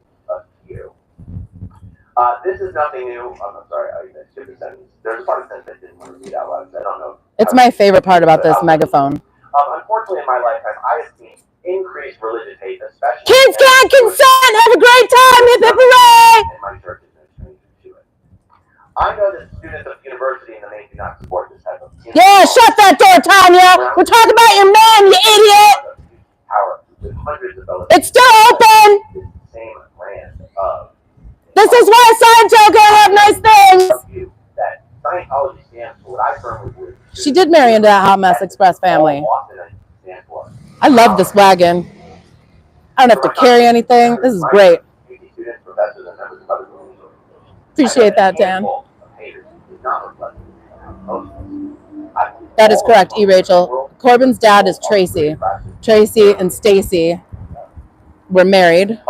This is nothing new. I'm sorry, I stupid sentence. There's a part of the sentence I didn't want to read out loud. I don't know. It's my favorite part about this megaphone. Unfortunately, in my lifetime, I have seen increased religious hate, especially. Kids can't consent. Have a great time. Hip hip hooray! And my church is no stranger to it. I know that students of university in the main do not support this type of. Yeah, shut that door, Tanya. We're talking about your man, you idiot. Power with hundreds of dollars. It's still open. Same brand of. This is why Scientology can have nice things. That Scientology stands for what I firmly believe. She did marry into that Hot Mess Express family. I love this wagon. I don't have to carry anything. This is great. Appreciate that, Dan. That is correct, E. Rachel. Corbin's dad is Tracy. Tracy and Stacy were married.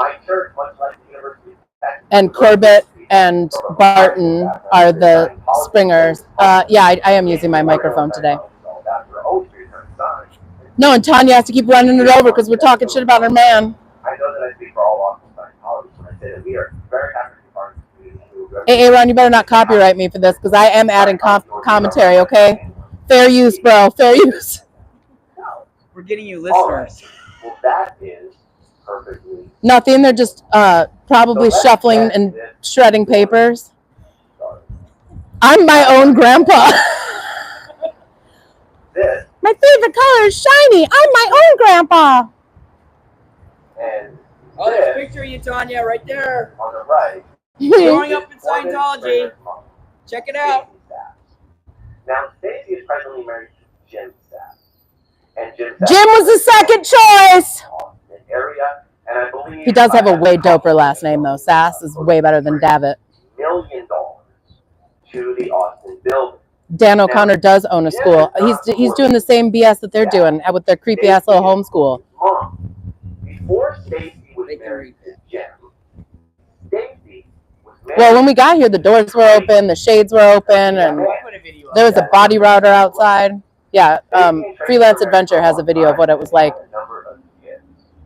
And Corbett and Barton are the Springers. Yeah, I am using my microphone today. No, and Tanya has to keep running it over because we're talking shit about her man. I know that I speak for all Austin Scientologists when I say that we are very happy to be part of the community. Hey, Aaron, you better not copyright me for this because I am adding commentary, okay? Fair use, bro. Fair use. We're getting you listeners. Well, that is perfectly. Nothing. They're just probably shuffling and shredding papers. I'm my own grandpa. This My favorite color is shiny. I'm my own grandpa. and Oh, there's a this picture of you, Tanya, right there. on the right. Growing up in is Corbin Scientology. Springer's mom, Check it out. Stacey Sass. Now, Stacey is presently married to Jim Sass. And Jim Sass Jim was the second choice. Austin area, and I believe He does have a way doper last name, though. Sass is way better than Davit. $1 million to the Austin building. Dan O'Connor does own a school. He's doing the same BS that they're doing with their creepy ass little homeschool. Mom, before Stacey was married to Jim, Stacey was married. Well, when we got here, the doors were open, the shades were open, and there was a body router outside. Yeah, Freelance Adventure has a video of what it was like.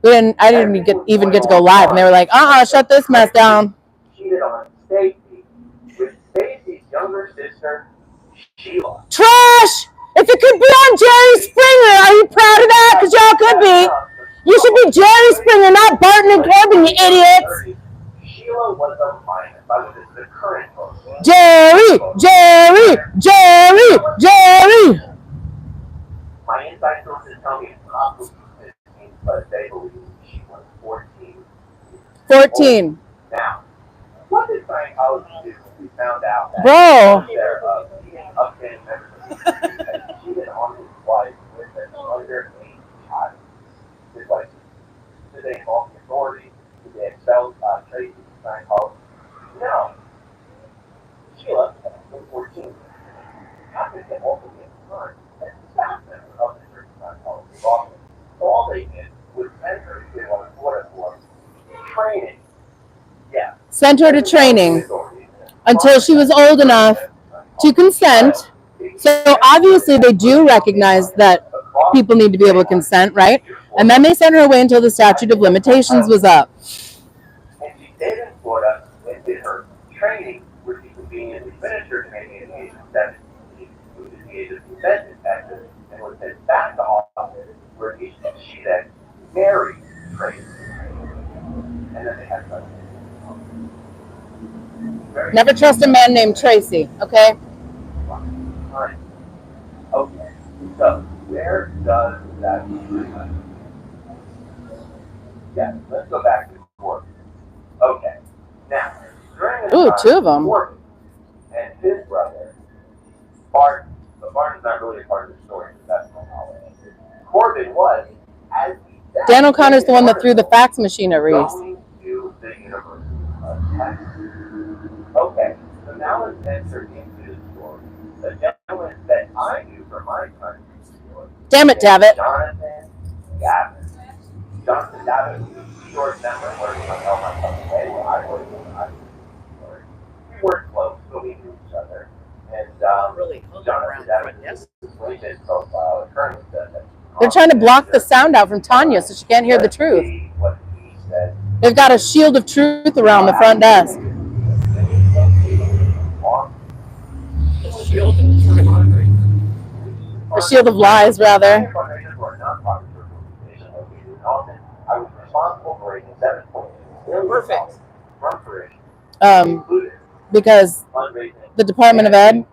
I didn't even get to go live, and they were like, shut this mess down. Cheated on Stacey with Stacey's younger sister, Sheila. Trash! If it could be on Jerry Springer, are you proud of that? Because y'all could be. You should be Jerry Springer, not Barton and Corbin, you idiots. Sheila was a minor, but this is the current post. Jerry! My inside sources tell me it's not 15, but they believe she was 14. 14. Now, what did Scientology do when we found out that Bro. there upstanding members of the had cheated on his wife with an underage child? His wife, did they involve the authorities? Did they expel Tracy from Scientology? No. Sheila was 14. How could they also be concerned as a staff member of the Church of Scientology office? So all they did was send her to what it was training. Yeah. Sent her to training until she was old enough to consent. So obviously they do recognize that people need to be able to consent, right? And then they sent her away until the statute of limitations was up. And she stayed in Florida and did her training, where she conveniently finished her training at the age of 17, which is the age of consent in Texas, and was sent back to office, where she then married Tracy. And then they had son. Never trust a man named Tracy, okay? Right. Okay, so where does that bring us? Yeah, let's go back to Corbin. Okay, now, during the time, two of them. Corbin and his brother, Barton, but Barton's not really a part of the story, but that's my knowledge. Corbin was, as he said, Dan O'Connor's the one that threw the fax machine at Reese. going to the University of Texas. Okay, so now let's enter into the story. The gentleman that I knew from my time in the story. Damn it, Davit. Jonathan Gavin. Jonathan Gavin was a short member working on Tell Myself Today, where I worked on we worked close, so we knew each other. And Really Jonathan Gavin, his LinkedIn profile currently says that They're trying to block the sound out from Tanya so she can't hear the truth. what he said. They've got a shield of truth around the front desk. A shield of lies, rather. Perfect. Because the Department of Ed,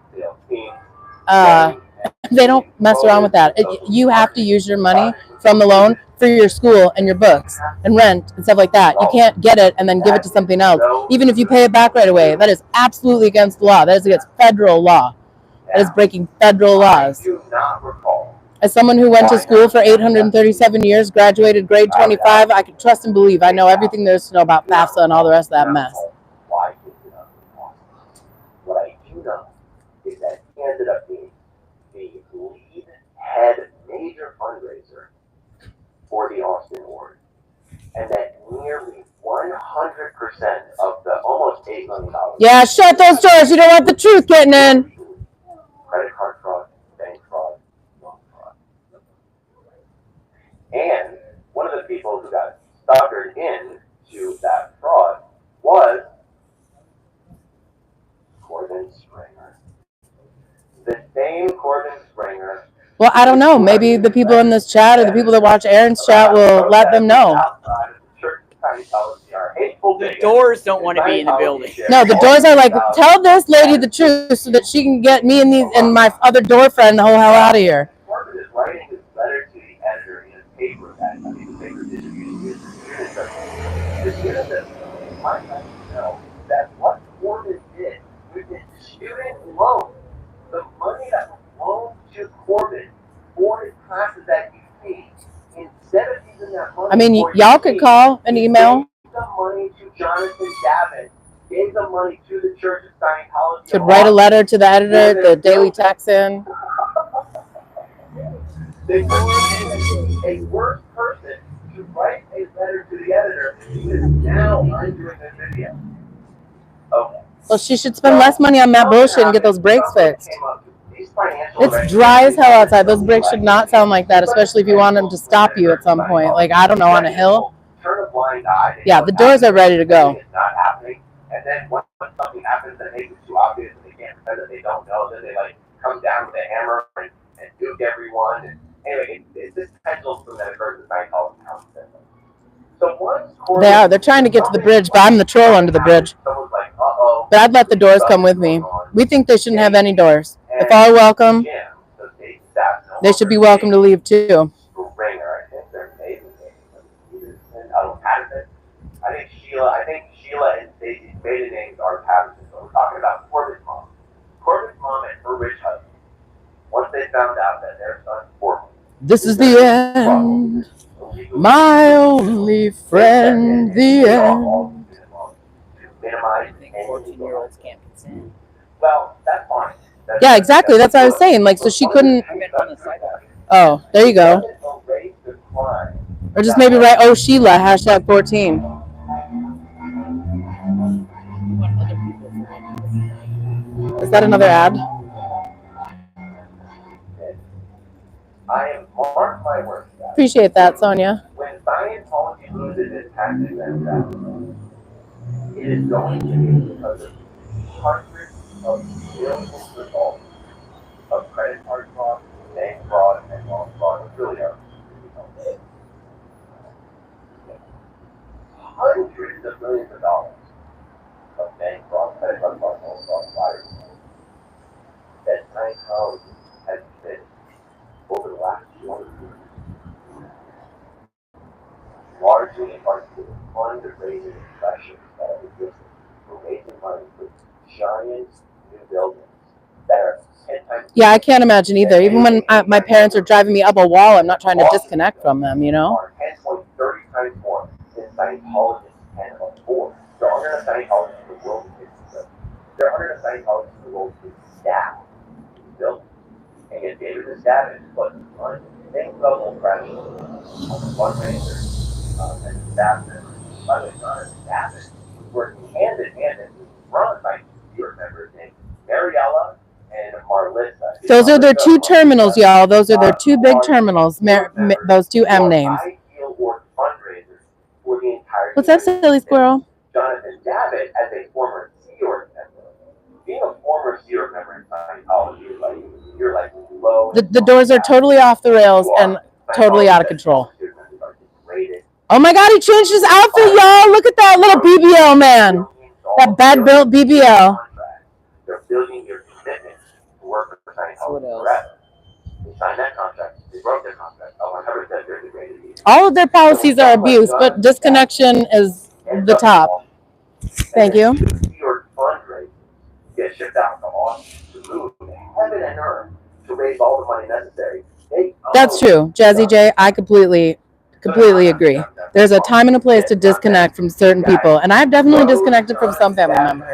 they don't mess around with that. You have to use your money from the loan for your school and your books and rent and stuff like that. You can't get it and then give it to something else, even if you pay it back right away. That is absolutely against the law. That is against federal law. That is breaking federal laws. As someone who went to school for 837 years, graduated grade 25, I can trust and believe I know everything there is to know about FAFSA and all the rest of that mess. What I do know is that he ended up being the lead head major fundraiser for the Austin Ward, and that nearly 100% of the almost $8 million. Yeah, shut those doors. You don't want the truth getting in. Credit card fraud, bank fraud, loan fraud. And one of the people who got suckered into that fraud was Corbin Springer. The same Corbin Springer. Well, I don't know. Maybe the people in this chat or the people that watch Aaron's chat will let them know. Scientology are hateful The bigots. doors don't want to be in the building. No, the doors are like, tell this lady the truth so that she can get me and my other door friend the whole hell out of here. Corbett is writing this letter to the editor in a paper that the paper distributed to the unit. I'd like to know that what Corbett did with his student loan, the money that was loaned to Corbett for his classes at UT, instead of using that money, I mean, y'all could call and email. Gave the money to Jonathan Davey, gave the money to the Church of Scientology. Could write a letter to the editor, the Daily Texan. They were a worse person to write a letter to the editor who is now undoing this video. Okay. Well, she should spend less money on that bullshit and get those brakes fixed. It's dry as hell outside. Those brakes should not sound like that, especially if you want them to stop you at some point. Like, I don't know, on a hill. Yeah, the doors are ready to go. It's not happening. And then when something happens that makes it too obvious and they can't pretend that they don't know, then they like come down with a hammer and duke everyone. And anyway, it's this pendulum that occurs in Scientology. So once They're trying to get to the bridge, but I'm the troll under the bridge. someone's like, uh-oh. But I'd let the doors come with me. We think they shouldn't have any doors. If all are welcome, they should be welcome to leave too. Ringer, I think they're amazing. Patterson. I think Sheila and Stacey's maiden names are Patterson. So we're talking about Corbett's mom. Corbett's mom and her rich husband. Once they found out that their son Corbett. This is the end. My only friend, the end. I think 14-year-olds can't consent. Well, that's fine. Yeah, exactly. That's what I was saying. Like, so she couldn't. I meant on the sidewalk. Oh, there you go. Or just maybe write, oh, Sheila, hashtag 14. You want other people to Is that another ad? I am mark my words. Appreciate that, Sonia. When Scientology loses its tax exempt status, it is going to be because of hundreds of millions of dollars of credit card fraud, bank fraud, and loan fraud, which really are hundreds of millions of dollars of bank fraud, credit card fraud, loan fraud, wire fraud that Scientology has been over the last 20 years. Largely in part to the fundraising pressures that have existed for raising money for giant new buildings that are 10 times. Yeah, I can't imagine either. Even when my parents are driving me up a wall, I'm not trying to disconnect from them, you know? Are 10.30 times more than Scientologists can afford. There are enough Scientologists in the world to staff these buildings. And get David the Savage, but unthinkable pressure on the fundraisers and the staff members. By the way, John and Savage were hand in hand and run by two members named Mariella and Marlissa. Those are their two terminals, y'all. Those are their two big terminals. Those two M names. What's that, silly squirrel? Jonathan David, as a former Sea Org member, being a former Sea Org member in Scientology is like, you're like low. The doors are totally off the rails and totally out of control. Oh my God, he changed his outfit, y'all. Look at that little BBL man. That bad built BBL. They're building your commitment to work for So what Scientology else? forever. They signed that contract. They broke their contract. Oh, I never said they're degraded. All of their policies are abuse, but disconnection is the top. Thank you. Your fundraisers get shipped out to Austin to move heaven and earth to raise all the money necessary. That's true. Jazzy J, I completely agree. There's a time and a place to disconnect from certain people, and I've definitely disconnected from some family members.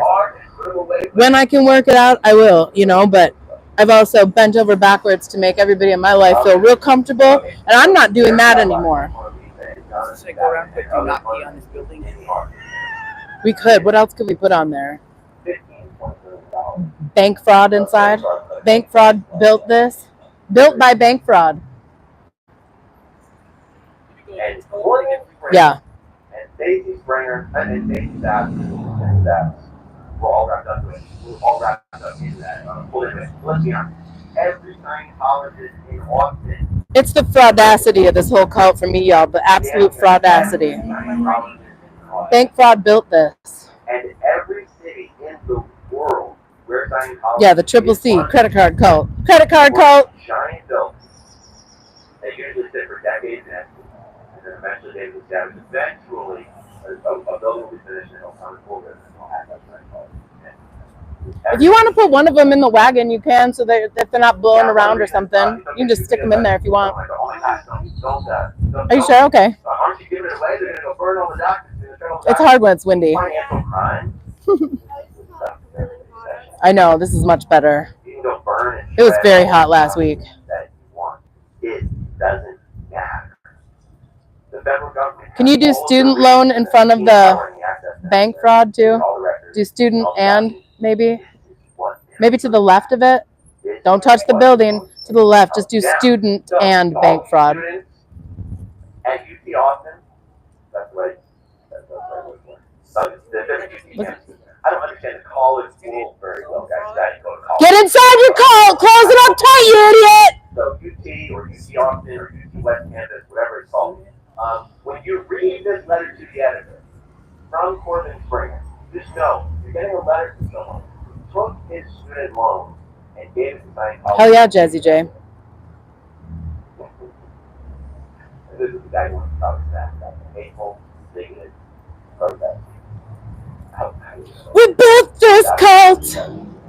When I can work it out, I will, you know, but I've also bent over backwards to make everybody in my life feel real comfortable, and I'm not doing that anymore. Should I go around and put do not pee on this building? We could. What else could we put on there? Bank fraud inside. Bank fraud built this. Built by bank fraud. Yeah. And Stacey Springer and Stacey Savage were all wrapped up with. We're all wrapped up in that. Let's be honest. Every Scientologist in Austin. It's the fraudacity of this whole cult for me, y'all. The absolute fraudacity. bank fraud built this. And every city in the world where Scientology Yeah, the triple is C, funded, credit card cult. Credit card were cult. giant buildings. They usually sit for decades and then eventually they will establish. Eventually, a building will be finished and it'll come full business and it'll have that Scientology. If you want to put one of them in the wagon, you can, so that if they're not blowing around or something. You can just stick them in there if you want. Are you sure? Okay. Aren't you giving it away? They're going to go burn all the doctors. It's hard when it's windy. Financial crime. I know, this is much better. You can go burn and It was very hot last week. that you want. It doesn't matter. The federal government Can you do student loan in front of the bank fraud too? Do student and maybe to the left of it. Don't touch the building. To the left, just do student and bank fraud. And UT Austin, that's right. That's right. I don't understand the college rules very well, guys. That you go to college. Get inside your cult. Close it up tight, you idiot. So UT or UT Austin or UT West Campus, whatever it's called. When you read this letter to the editor from Corbin Springer, just know you're getting a letter from someone who took his student loan and gave it to Scientology. Hell yeah, Jazzy J. This is the guy who wants to talk about that hateful, bigoted protest. We built this cult.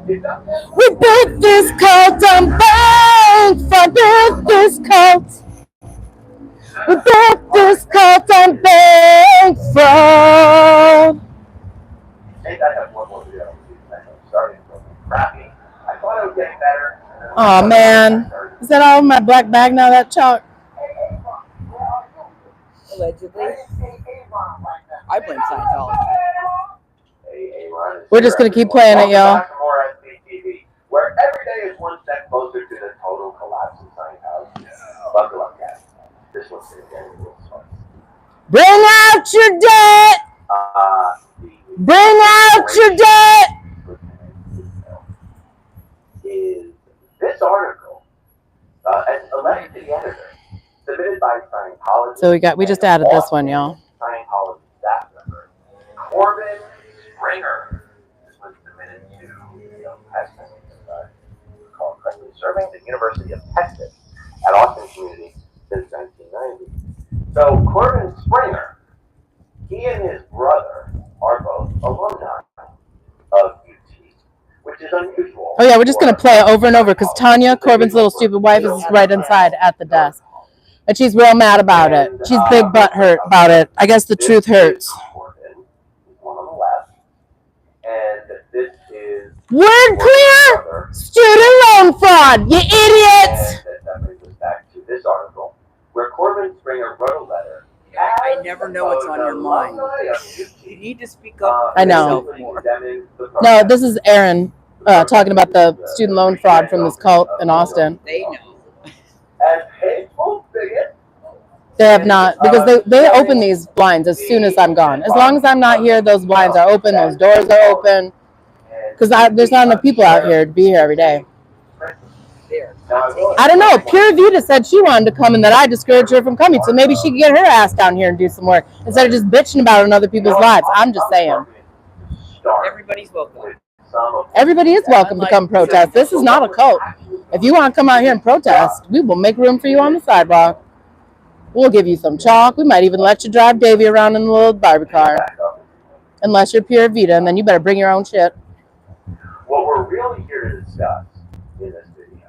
We built this cult on bank fraud. Built this cult. We built this cult on bank fraud. Maybe I have one more video. Starting from crappy. I thought it was getting better. Oh man, is that all in my black bag now? That chalk. Allegedly. I blame Scientology. We're just gonna keep playing it, y'all. Where every day is one step closer to the total collapse of Scientology. Buckle up, guys. This one's gonna get a little fun. Bring out your debt. Bring out your debt. Is this article, a letter to the editor, submitted by Scientology. So we just added this one, y'all. Scientology staff member Corbin Springer. This was submitted to has been called correctly, serving the University of Texas at Austin Community since 1990. So Corbin Springer, he and his brother are both alumni of UT, which is unusual. Oh yeah, we're just gonna play it over and over because Tanya, Corbin's little stupid wife, is right inside at the desk, and she's real mad about it. She's big butt hurt about it. I guess the truth hurts. Corbin, one on the left, and this is Word clear? Student loan fraud, you idiots! And that brings us back to this article, where Corbin Springer wrote a letter. I never know what's on your mind. You need to speak up. I know. For yourself more. No, this is Aaron talking about the student loan fraud from this cult in Austin. They know. And hateful bigot. They have not, because they open these blinds as soon as I'm gone. As long as I'm not here, those blinds are open, those doors are open. Because there's not enough people out here to be here every day. There. I don't know. Pure Vita said she wanted to come and that I discouraged her from coming. So maybe she could get her ass down here and do some work instead of just bitching about it in other people's lives. I'm just saying. Everybody's welcome. Everybody is welcome to come protest. This is not a cult. If you want to come out here and protest, we will make room for you on the sidewalk. We'll give you some chalk. We might even let you drive Davey around in the little Barbie car. Unless you're Pure Vita, and then you better bring your own shit. What we're really here to discuss in this video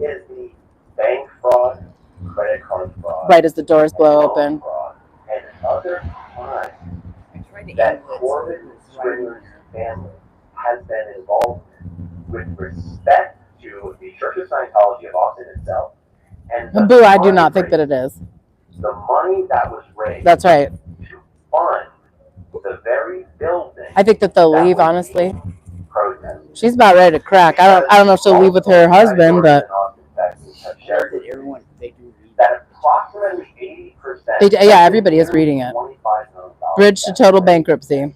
is the bank fraud, credit card fraud, Right as the doors blow open. fraud, and other crimes I tried to that handle it. Corbin Springer's family has been involved in with respect to the Church of Scientology of Austin itself. And the Boo, I do money not think that raised- it is. the money that was raised That's right. to fund the very building I think that they'll leave, honestly. protest. She's about ready to crack. I don't know if she'll leave with her husband, but Shared that everyone they do read. that approximately 80%. yeah, everybody is reading it. $25 million Bridge to total bankruptcy.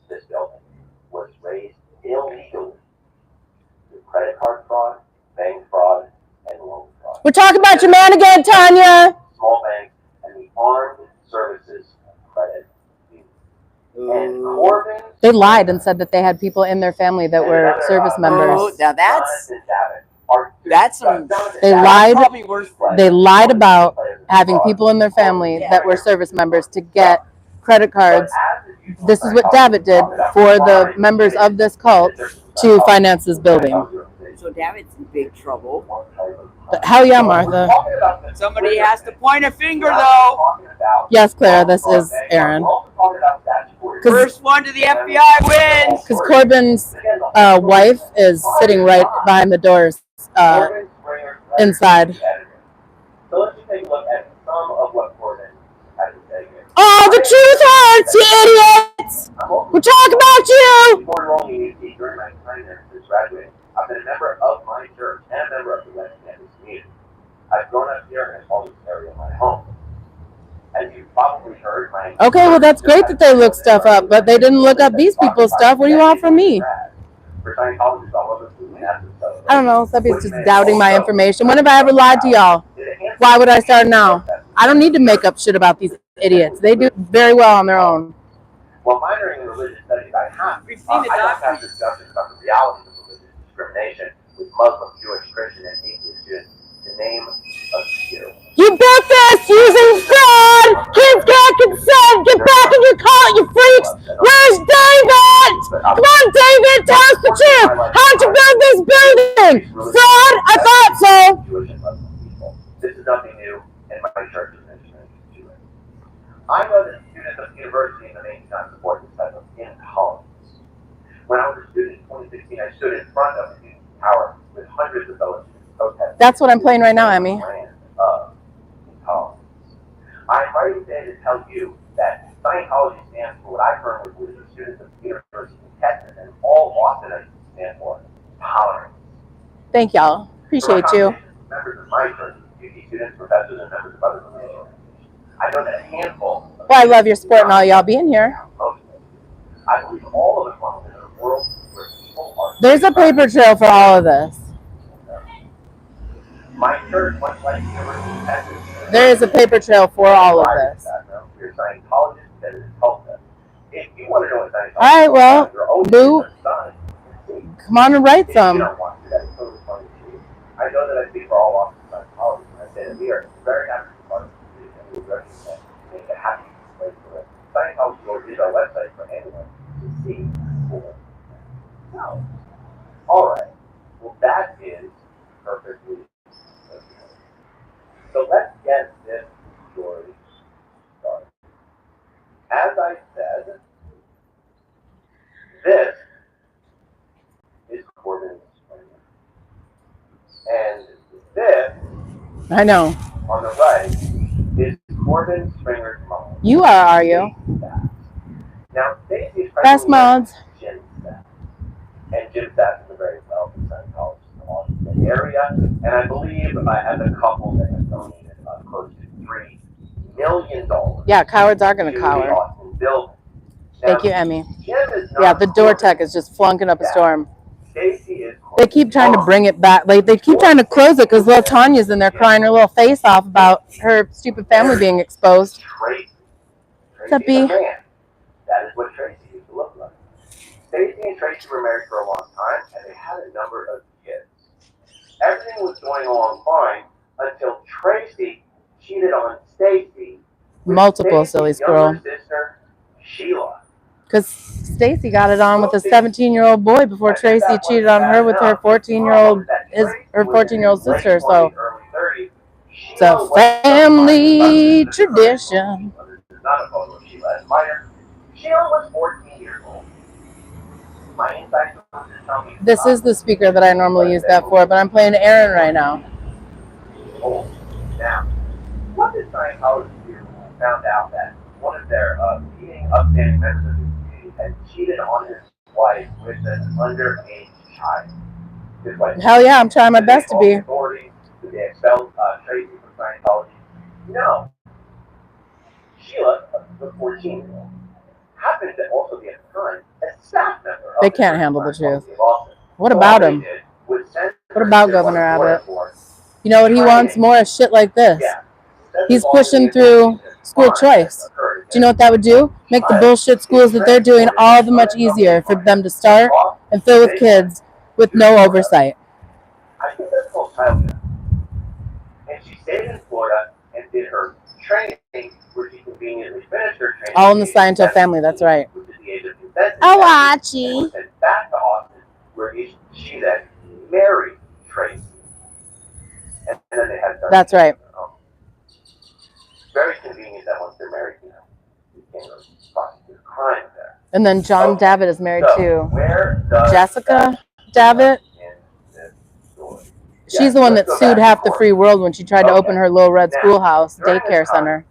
This building was raised illegally through credit card fraud, bank fraud, and loan fraud. We're talking about your man again, Tanya. Small banks and the Armed Services Credit And Corbin. They lied and said that they had people in their family that were service members. Oh, now that's some. They that's lied. Probably worse. They lied about having people in their family that were service members to get credit cards. This is what Davey did for the members of this cult to finance this building. So David's in big trouble. Hell yeah, Martha. Somebody has to point a finger, though. Yes, Clara, this is Aaron. First one to the FBI wins. Because Corbin's wife is sitting right behind the doors inside. So let's just take a look at some of what Corbin has to say here. Oh, the truth hurts, you idiots! We're talking about you! Before enrolling in UT during my time there since graduating, I've been a member of my church and a member of the West Campus community. I've grown up here and I call this area my home. As you've probably heard, my Okay, well, that's great that they look stuff up, but they didn't look up these people's stuff. What do you want from me? For Scientologists all over the I don't know. Somebody's just doubting my information. When have I ever lied to y'all? Why would I start now? I don't need to make up shit about these idiots. They do very well on their own. While minoring in religious studies, I have discussions about the realities of religious discrimination with Muslim, Jewish, Christian, and atheist students, to name a few. You built this using fraud! Kids can't consent! Get back in your car, you freaks! Where's David? Come on, David, tell us the truth! How'd you build this building? Fraud? I thought so! Jewish and Muslim people. This is nothing new, and my church is mentioned to it. I know that students of the university in the main not support this type of intolerance. When I was a student in 2016, I stood in front of the student tower with hundreds of fellow students protesting. That's what I'm playing right now, Emmy. I'm writing today to tell you that Scientology stands for what I currently believe the students of the University of Texas and all Boston stand for: tolerance. Thank y'all. Appreciate you. Members of my church, UT students, professors, and members of other religions. I know that a handful. Well, I love your support and all y'all being here. I believe all of us want to live in a world where people are. There's a paper trail for all of this. My church, much like the University of Texas. There is a paper trail for all of this. We're Scientologists that is helped us. If you want to know what Scientology is, All right, well, Lou, come on and write some. You don't want to, that is totally fine with you. I know that I speak for all of Scientologists when I say that we are very happy to be part of the community and we're very excited to make a happy place for it. Scientology is our website for anyone to see more. No. All right. Well, that is perfectly. So let's get this story started. As I said, this is Corbin's plan. And this, I know. on the right, is Corbin Springer's mom. You are you? Now, Stacey's Best mods. Jim Staff. And Jim Staff is a very wealthy Scientologist in the Washington area. And I believe I have a couple that have donated close to $3 million. Yeah, cowards are going to cower. Thank you, Emmy. Yeah, the door tech is just flunking up a storm. They keep trying to bring it back. Like, they keep trying to close it because little Tanya's in there crying her little face off about her stupid family being exposed. What's up, B? That is what Tracy used to look like. Stacey and Tracy were married for a long time, and they had a number of kids. Everything was going along fine until Tracy cheated on Stacey. Multiple silly squirrel. Sister, Sheila. Because Stacey got it on with a 17-year-old boy before Tracy cheated on her with her 14-year-old sister. So it's a family tradition. Not a photo of Sheila as minor. Sheila was 14 years old. My inside sources tell me This is the speaker that I normally use that for, but I'm playing Aaron right now. old. Now, what did Scientology do when they found out that one of their leading upstanding members of the community had cheated on his wife with an underage child? His wife. Hell yeah, I'm trying my best to be. Authorities, did they expel Tracy from Scientology? No. Sheila, the 14-year-old, happened to also be at the time a staff member. They can't handle the truth. What about him? What about Governor Abbott? You know what he wants? More of shit like this. He's pushing through school choice. Do you know what that would do? Make the bullshit schools that they're doing all the much easier for them to start and fill with kids with no oversight. I think that's called childcare. And she stayed in Florida and did her training, where she conveniently finished her training. All in the Scientist family, that's right. Which is the age of consent. Oh, And Archie. was sent back to Austin, where she then married Tracy. And then they had. That's right. Very convenient that once they're married, you can't really prosecute a crime there. And then John Davitt is married to Where does Jessica Davitt. She's the one that sued half the free world when she tried to open her Little Red Schoolhouse daycare center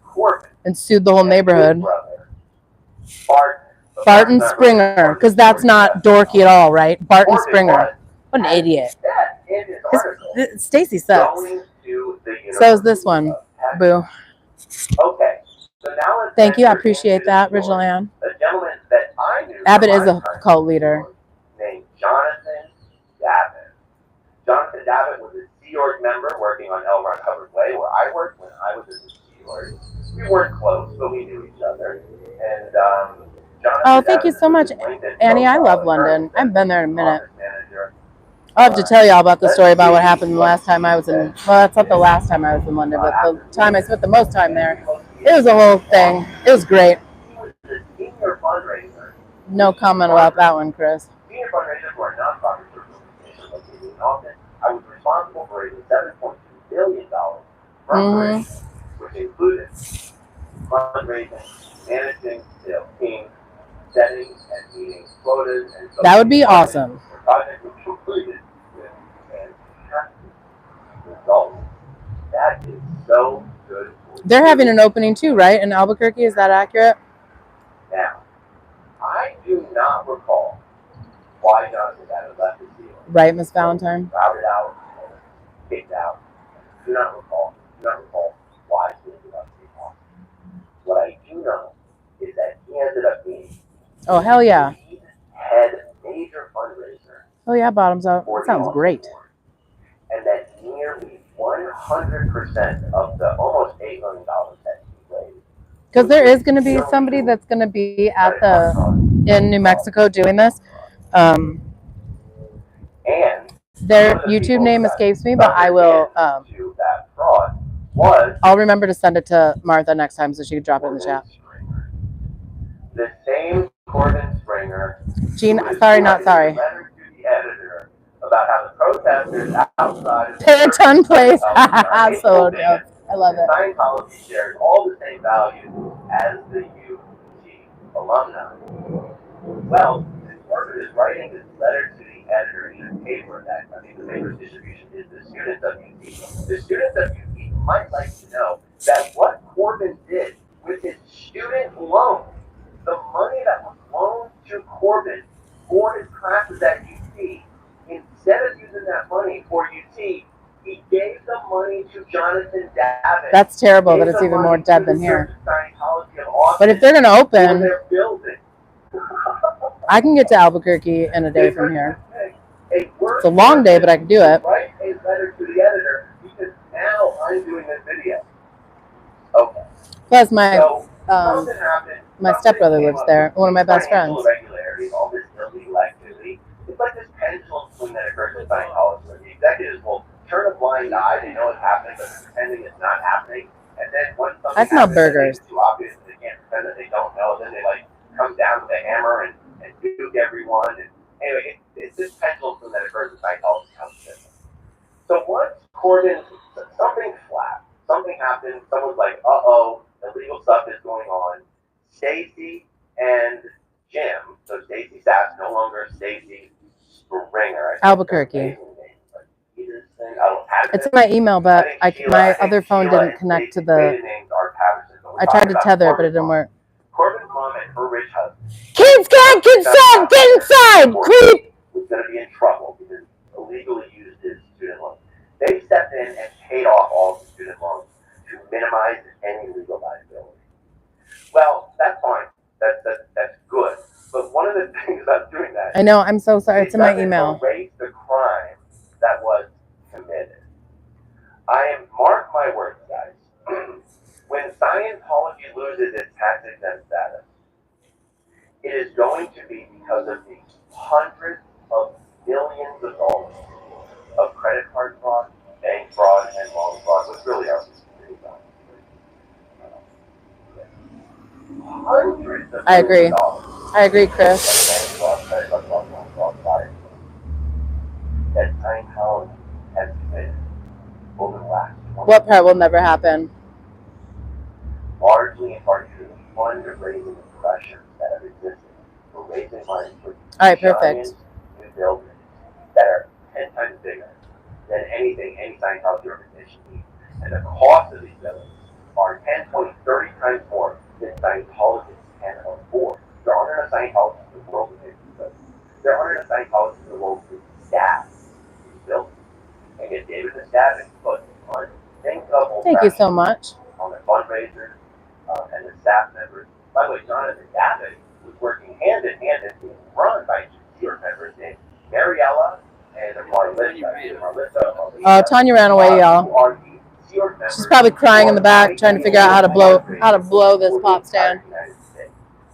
and sued the whole neighborhood. Barton Springer, because that's not dorky at all, right? Barton Springer. What an idiot. Stacy sucks. So is this one. Boo. Okay. So now Thank you. I appreciate that, Original Ann. A gentleman that I knew Abbott is a cult leader. Named Jonathan Davitt. Jonathan Davitt was a Sea Org member working on L. Ron Hubbard Way, where I worked when I was in the Sea Org. We weren't close, but we knew each other. And oh, thank you so much, Annie. I love London. I haven't been there in a minute. I'll have to tell y'all about the story about what happened the last time I was in, well, that's not the last time I was in London, but the time I spent the most time there. It was a whole thing. It was great. No comment about that one, Chris. Senior fundraiser for a nonprofit organization located in Austin. I was responsible for raising $7.2 billion fundraising, which included fundraising, managing sales teams, setting and meeting quotas, and so that would be awesome. The project was completed with fantastic results. That is so good. They're having an opening too, right? In Albuquerque, is that accurate? Now, I do not recall why Jonathan Davitt left the deal. Right, Miss Valentine? Routed out, kicked out. Do not recall why he ended up being off. What I do know is that he ended up being oh, hell yeah. the head major fundraiser. Oh yeah, bottoms up. That sounds great. And that nearly 100% of the almost $8 million that he raised. Because there is going to be somebody that's going to be at in New Mexico doing this. And their YouTube name escapes me, but I will. I'll remember to send it to Martha next time so she can drop it in the chat. The same Corbin Springer. Gene, sorry, not sorry. Letter to the editor about how the protesters outside of Paraton Place. So dope. I love it. Scientology shares all the same values as the UT alumni. Well, since Corbin is writing this letter to the editor in a paper that, I think the paper's distribution is the students of UT. The students of UT might like to know that what Corbin did with his student loan, the money that was loaned to Corbin for his classes at UT, instead of using that money for UT, he gave the money to Jonathan Davitt. That's terrible that it's even more dead than here. But if they're going to open, I can get to Albuquerque in a day from here. It's a long day, but I can do it. Write a letter to the editor because now I'm doing this video. Okay. Plus, my stepbrother lives there. One of my best friends. All this illegal activity. It's like this pendulum swing that occurs in Scientology where the executives will turn a blind eye. They know it's happening, but they're pretending it's not happening. And then when something I smell happens, burgers. it's too obvious they can't pretend that they don't know. Then they come down with a hammer and nuke everyone. And anyway, it's this pendulum swing that occurs in Scientology. So once Corbin, something flapped, something happened. Someone's like, "Uh-oh, illegal stuff is going on." Stacy and Jim, so Stacy Sass, no longer Stacy Springer. Albuquerque. It's in my email, but my other phone didn't connect to the. I tried to tether it, but it didn't work. Corbin's mom and her rich husband. Kids can't get inside! Get inside! Creep! Was going to be in trouble because illegally used his student loans. They stepped in and paid off all the student loans to minimize any legal liability. Well, that's fine. That's good. But one of the things about doing that, I know. I'm so sorry. It's in my email. Erase the crime that was committed. I am, mark my words, guys. when Scientology loses its tax exempt status, it is going to be because of the hundreds of billions of dollars of credit card fraud, bank fraud, and loan fraud, which really are hundreds of I agree. billions of dollars. I agree, Chris. That Scientology has committed over the last 20 What part will never happen? largely in part due to the fundraising pressures that have existed for raising money for All right, perfect. giant new buildings that are 10 times bigger than anything any Scientology organization needs. And the cost of these buildings are 10, 20, 30 times more than Scientologists can afford. There aren't enough Scientologists in the world to pay for these buildings. There aren't enough Scientologists in the world to staff these buildings. And yet David the staff put unthinkable Thank you so much. on the fundraisers and the staff members. By the way, Jonathan Davey was working hand in hand and being run by two board members named Mariella and Marlissa. Tanya ran away, y'all. She's probably crying in the back, trying to figure out how to blow this pop stand.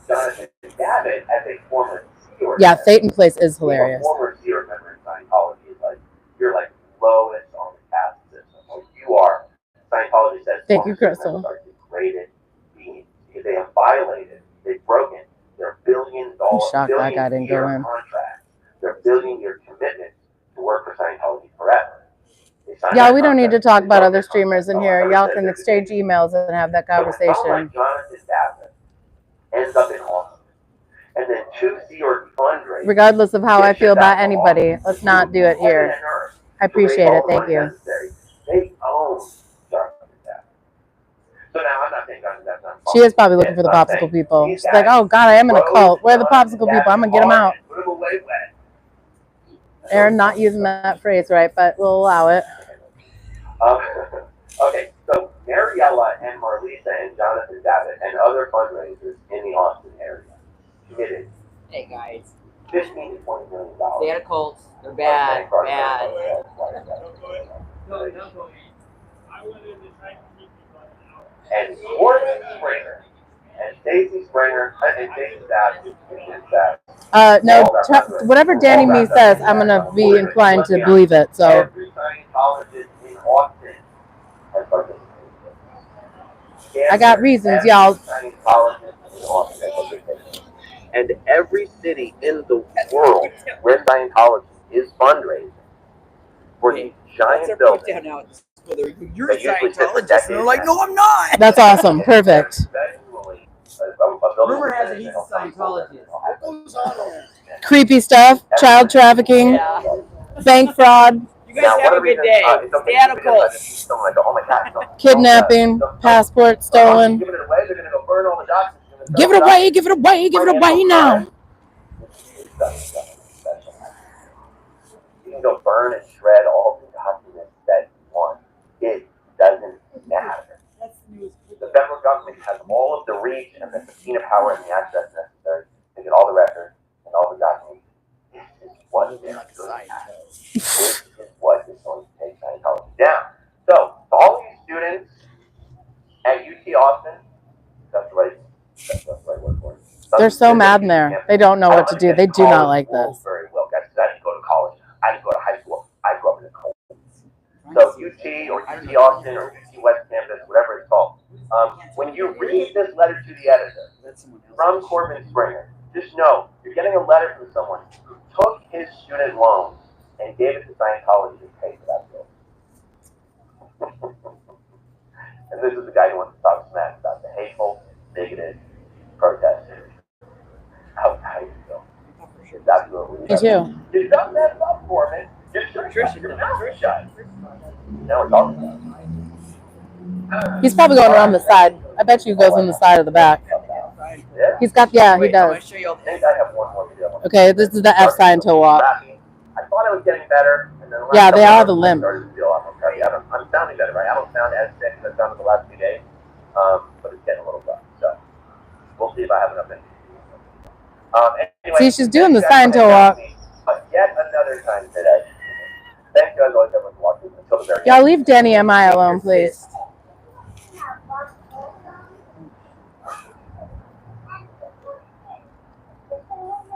Jonathan Davey, as a former Sears Yeah, Phaeton Place is hilarious. former Sears member in Scientology is like, you're like lowest on the caste system. Like you are, Scientology says, Thank you, Crystal. are degraded beings because they have violated, they've broken their billion-dollar, I'm shocked that guy didn't go in. contract, their billion-year commitment to work for Scientology forever. Yeah, we don't need to talk about other streamers in here. Y'all can exchange emails and have that conversation. Jonathan Davin ends up in Austin, and then two Sears fundraisers. Regardless of how I feel about anybody, let's not do it here. I appreciate it. Thank you. They own Jonathan Davin. So now I'm not saying Jonathan Davin's not. She is probably looking for the popsicle people. She's like, oh God, I am in a cult. Where are the popsicle people? I'm gonna get them out. Aaron not using that phrase right, but we'll allow it. Okay, so Mariella and Marlisa and Jonathan Davin and other fundraisers in the Austin area committed Hey guys, $15 to $20 million. they had a cult. They're bad, bad. And Corbin Springer and Stacey Springer and Stacey Staff. No, whatever Danny Me says, I'm gonna be inclined to believe it. So Every Scientologist in Austin has participated. I got reasons, y'all. And every city in the world where Scientology is fundraising for these giant buildings. Down now. You're a That usually takes a Scientologist. decade And they're like, no, I'm not. That's awesome. Perfect. Rumor has it he's a Scientologist. What goes on there? Creepy stuff, child trafficking, Yeah. bank fraud, You guys have a good day. Stay out of cults. kidnapping, passport stolen. Give it away, they're going to go burn all the documents. Give it away, give it away, give it away now. You can go burn and shred all the documents that you want. It doesn't matter. The federal government has all of the reach and the subpoena power and the access necessary to get all the records and all the documents. This is what is good at. This is what is going to take Scientology down. So, to all these students at UT Austin, that's the right word for it. They're so mad in there. They don't know what to do. They do not like this. Very well, guys. I didn't go to college. I didn't go to high school. I grew up in the college. So UT or UT Austin or UT West Campus, whatever it's called. When you read this letter to the editor from Corbin Springer, just know you're getting a letter from someone who took his student loans and gave it to Scientology to pay for that bill. And this is the guy who wants to talk smack about the hateful, bigoted protesters. How tight you go. That's what we Me too. You don't mess up, Corbin. Just shut your mouth shut. Now we're talking about it. He's probably going around the side. I bet you he goes on the side of the back. Yeah. He's got, yeah, he Wait, I'm does. gonna show you. I think I have one more video. Okay, this is the F sign to walk. I thought I was getting better. And then the last Yeah, they couple all of have a months, limp. I started to feel, I'm sounding better, right? I don't sound as sick as I sounded the last few days, but it's getting a little rough. So we'll see if I have enough energy. Anyway, See, she's doing the sign to walk. Yet another time today. Thank you, as always, everyone, for watching until the very end. Y'all leave Danny MI alone, please.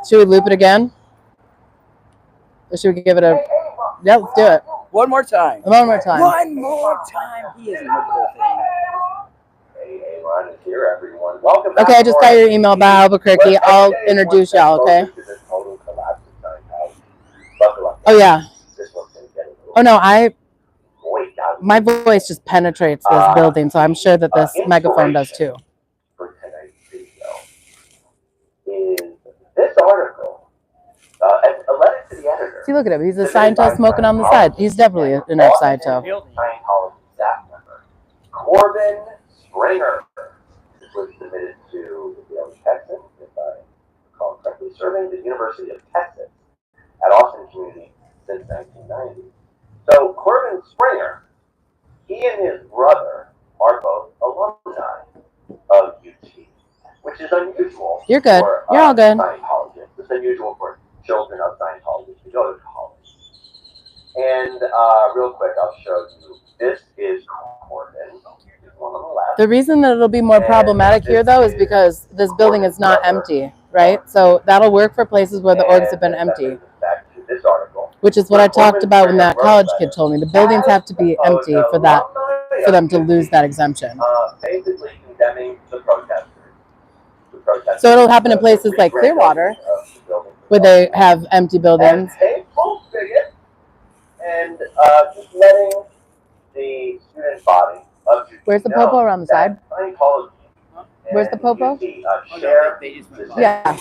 Should we loop it again? Or should we give it a... Yeah, let's do it. One more time. One more time. One more time. He isn't heard the whole thing. Hey, Ron is here, everyone. Welcome back. Okay, I just got your email about Albuquerque. I'll introduce y'all, okay? Oh, yeah. Oh, no, my voice just penetrates this building, so I'm sure that this megaphone does too. For tonight's video is this article, a letter to the editor. See, look at him. He's a Scientist smoking on the side. He's definitely an ex-Scientist. Scientology staff member Corbin Springer. This was submitted to the Daily Texan, if I recall correctly, serving the University of Texas at Austin Community since 1990. So Corbin Springer, he and his brother are both alumni of UT, which is unusual. You're good. For, You're all good. Scientologists. It's unusual for children of Scientologists to go to college. And real quick, I'll show you. This is Corbin. One on the left. The reason that it'll be more problematic here, though, is because this building is not empty, right? So that'll work for places where the orgs have been empty. Back to this article. Which is what I talked about when that college kid told me. The buildings have to be empty for them to lose that exemption. Basically condemning the protesters. So it'll happen in places like Clearwater, where they have empty buildings. And just letting the student body of UT Where's the popo around the side? Scientology. Where's the popo? Share they just went by. Yeah.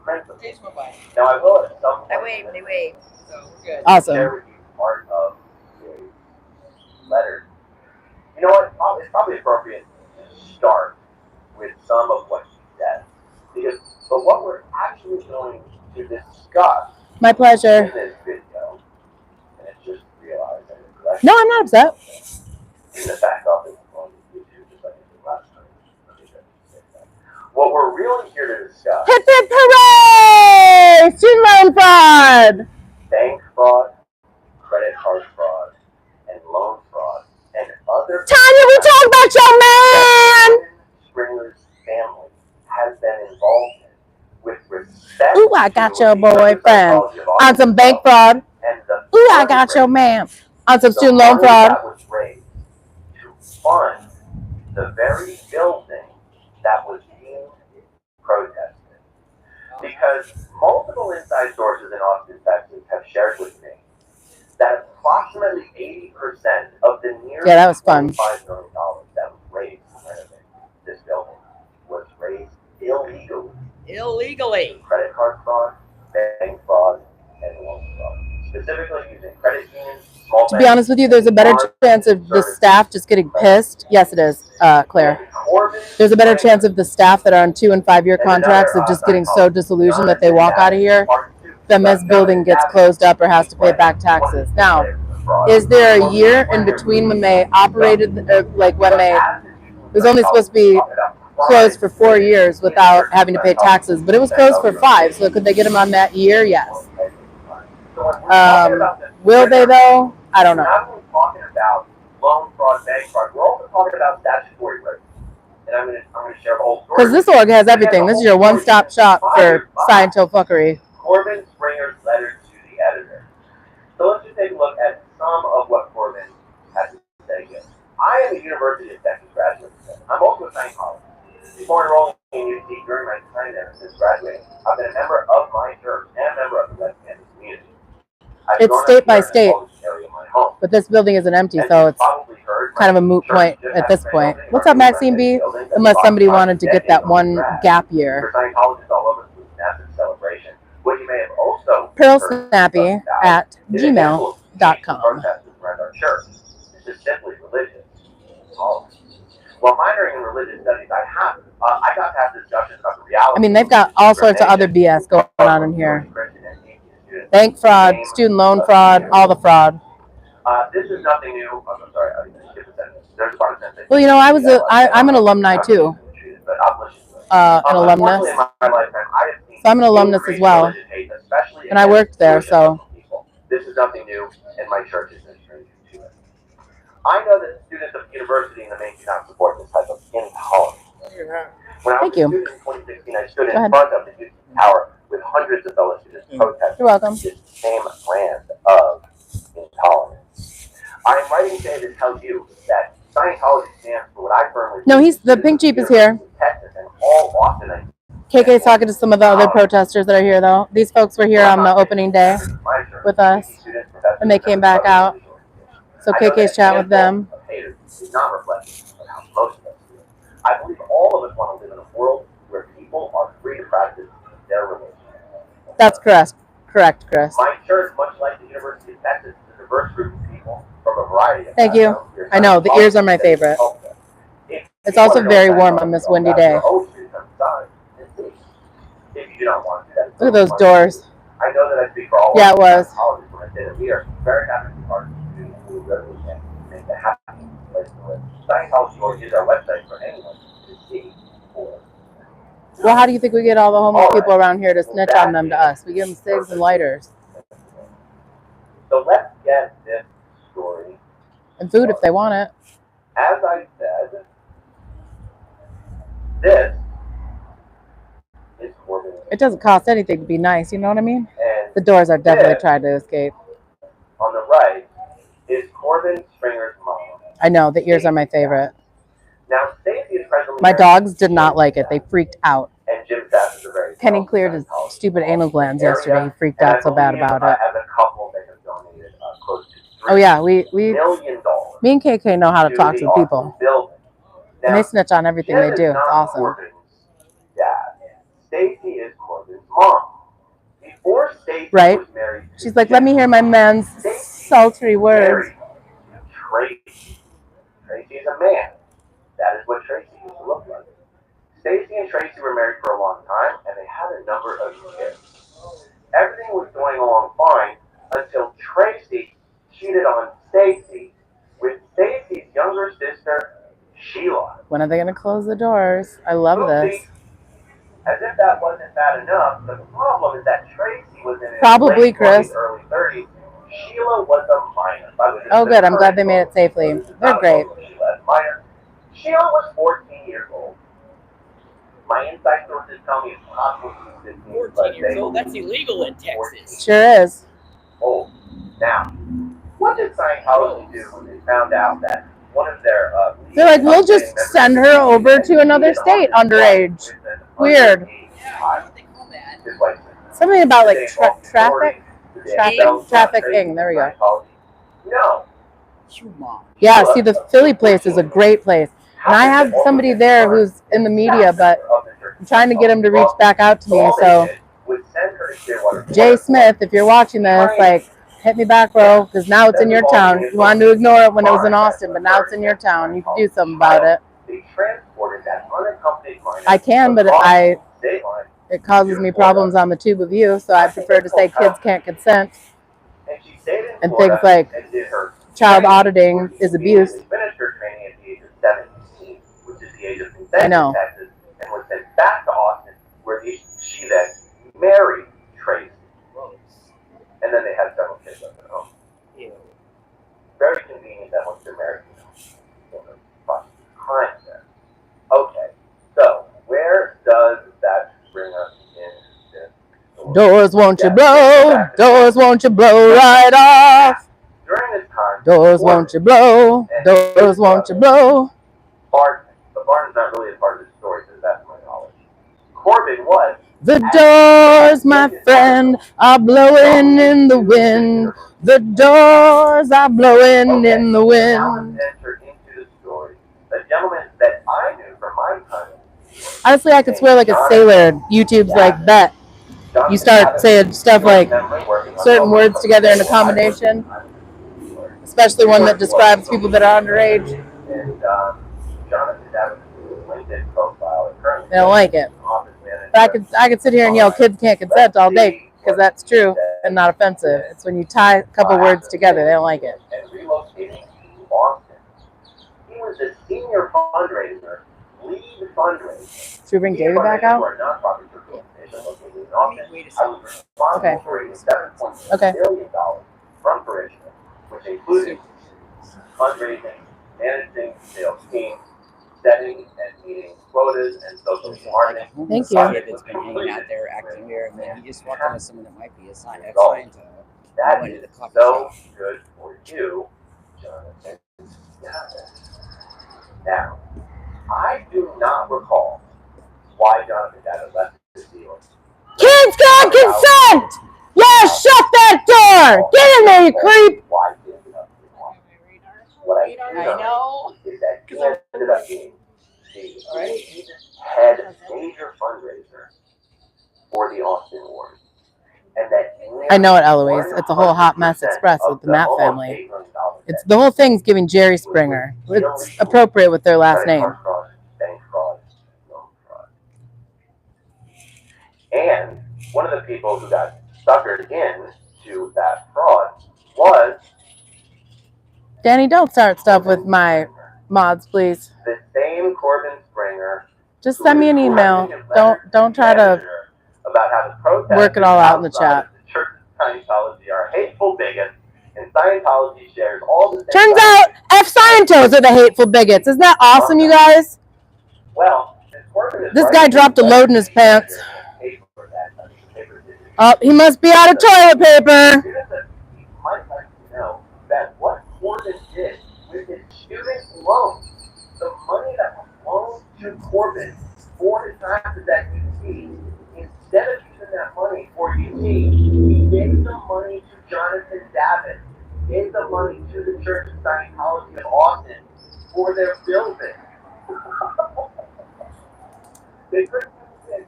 principles. They just went by. Now I will at some point. They waved. So we're good. Awesome. Share with you part of the letter. You know what? It's probably appropriate to start with some of what he said, but what we're actually going to discuss My pleasure. in this video, and it's just realized that it's correct. No, I'm not upset. In the back office on YouTube, just like I did last time. What we're really here to discuss: Hip hip hooray! Student loan fraud! bank fraud, credit card fraud, and loan fraud, and other. Tanya, we talk about your man! Springer's family has been involved in with respect. Ooh, I got to your the boyfriend psychology of on some bank fraud. and the Ooh, I got your man on some student loan fraud. That was raised to fund the very building that was being protested. Because multiple inside sources in Austin, Texas have shared with me that approximately 80% of the nearly Yeah, that was fun. $25 million that was raised to renovate this building was raised illegally. Illegally. Credit card fraud, bank fraud, and loan fraud. Specifically using credit unions, small To be honest with you, there's a better chance of the staff just getting pissed. Yes, it is, Claire. There's a better chance of the staff that are on 2- and 5-year contracts of just getting so disillusioned that they walk out of here, then this building gets closed up or has to pay back taxes. Now, is there a year in between when they operated, like when they, it was only supposed to be closed for 4 years without having to pay taxes, but it was closed for 5, so could they get them on that year? Yes. Will they though? I don't know. We're not only talking about loan fraud, bank fraud. We're also talking about statutory rape. And I'm gonna share the whole story. Because this org has everything. This is your one-stop shop for scientific fuckery. Corbin Springer's letter to the editor. So let's just take a look at some of what Corbin has to say here. I am a University of Texas graduate. I'm also a Scientologist. Before enrolling in UT during my time there since graduating, I've been a member of my church and a member of the West Campus community. It's state by state, but this building isn't empty, so it's kind of a moot point at this point. What's up, Maxine B? Unless somebody wanted to get that one gap year. Pearl Snappy at gmail.com. It's simply religious. While minoring in religious studies, I got to have discussions about the reality. I mean, they've got all sorts of other BS going on in here. Bank fraud, student loan fraud, all the fraud. This is nothing new. I'm sorry, I skipped a sentence. There's part of the sentence. Well, you know, I'm an alumni too. An alumnus. So I'm an alumnus as well. And I worked there, so. This is nothing new, and my church is no stranger to it. I know that students of the university in the main do not support this type of intolerance. When I was a student in 2016, I stood in front of the UT Tower with hundreds of fellow students protesting You're welcome. this same brand of intolerance. I am writing today to tell you that Scientology stands for what I firmly No, believe the pink Jeep is here. Texas and all Austin. KK's talking to some of the other protesters that are here, though. These folks were here on the opening day with us, and they came back out. So KK's chatting with them. Is not reflective of how most of us feel. I believe all of us want to live in a world where people are free to practice their religion. That's correct. Correct, Chris. My church, much like the University of Texas, is a diverse group of people from a variety of Thank you. I know, the ears are my favorite. It's also very warm on this windy day. If you do not want to do that, Look at those doors. I know that I speak for all Yeah, it was. Scientologists when I say that we are very happy to be part of the community who really can make a happy place to live. Scientology is our website for anyone to see for. Well, how do you think we get all the homeless people around here to snitch on them to us? We give them cigs and lighters. So let's get this story. And food if they want it. As I said, this is Corbin. It doesn't cost anything to be nice, you know what I mean? And The doors are definitely trying to escape. on the right is Corbin Springer's mom. I know, the ears are my favorite. Now, Stacey is presently My married dogs to did not Jim like it. Staff, They freaked out. and Jim Staff is a very Kenny strong cleared his Scientologist stupid anal glands area, yesterday. He freaked and out I so bad believe, about it. As a couple, they have donated close to Oh yeah, $3 million me and KK know how to talk to the the people. building. And Now, they snitch on everything Jim they do. is It's not awesome. Corbin's dad. Stacey is Corbin's mom. Before Stacey Right? was married to She's like, Jim, let me hear my man's sultry words. married Tracy. Tracy is a man. That is what Tracy used to look like. Stacey and Tracy were married for a long time, and they had a number of kids. Everything was going along fine until Tracy cheated on Stacey with Stacey's younger sister, Sheila. When are they going to close the doors? I love this. Oopsie. As if that wasn't bad enough, the problem is that Tracy was in his Probably, late Chris. 20s, early 30s. Sheila was a minor. Oh, good. I'm glad they made it safely. They're great. Sheila was 14 years old. My inside sources tell me it's possible she was 15. 14 years old? That's illegal in Texas. Sure is. Oh, now, what did Scientology do when they found out that one of their They're like, we'll just send her over to another state underage. Weird. Yeah, I don't think all that. Something about like trafficking. There we go. No. You mom. Yeah, see, the Philly place is a great place. And I have somebody there who's in the media, but I'm trying to get him to reach back out to me. So, Jay Smith, if you're watching this, like, hit me back, bro, because now it's in your town. You wanted to ignore it when it was in Austin, but now it's in your town. You can do something about it. I can, but it causes me problems on the tube of you, so I prefer to say kids can't consent. And things like child auditing is abuse. I know. And was sent back to Austin, where she then married Tracy. And then they had several kids of their own. Ew. Very convenient that once they're married, crime there. Okay, so where does that bring us in this story? Doors won't you blow, doors won't you blow right off. During this time, Doors won't you blow, doors won't you blow. But Barton's not really a part of the story, to the best of my knowledge. Corbin was. The doors, my friend, are blowing in the wind. The doors are blowing in the Now wind. let's enter into the story. The gentleman that I knew from my time. Honestly, I could swear like a sailor. YouTube's like, bet. You start saying stuff like certain words together in a combination, especially one that describes people that are underage. And Jonathan Davis' LinkedIn profile. They don't like it. But I could sit here and yell kids can't consent all day because that's true and not offensive. It's when you tie a couple words together, they don't like it. And relocating to Austin. He was the senior fundraiser, lead fundraiser. Should we bring Davey back out? Okay. Okay. $7.4 million from parishioners, which included fundraising, managing sales teams, setting and meeting quotas, and social marketing. Thank you. Kid that's been hanging out there acting weird. and then he just walked in with someone that might be a ex-Scientologist. That Went to is the coffee so shop. good for you, Jonathan. Now, I do not recall why Jonathan Davey left the deal. Kids got consent! Yeah, shut that door! Get in there, you creep! Why he ended up being off. What I do I know know. is that he ended up being the head major fundraiser for the Austin Wars. And that I know it, Eloise. It's a whole hot mess express with the Matt family. It's the whole thing's giving Jerry Springer. It's appropriate with their last name. Bank fraud, loan fraud. And one of the people who got suckered into that fraud was Danny, don't start stuff with my mods, please. the same Corbin Springer. Just send me an email. Don't try to about how the protesters work it all out in the outside chat. of the Church of Scientology are hateful bigots, and Scientology shares all the same Turns out F-Scientos are the hateful bigots. Isn't that awesome, you guys? Well, since Corbin is This right, guy dropped a load in his pants. Oh, he must be out of toilet paper. You might like to know that what Corbin did with his student loans, the money that was loaned to Corbin for his classes at UT, instead of using that money for UT, he gave the money to Jonathan Davey, gave the money to the Church of Scientology of Austin for their building. They couldn't have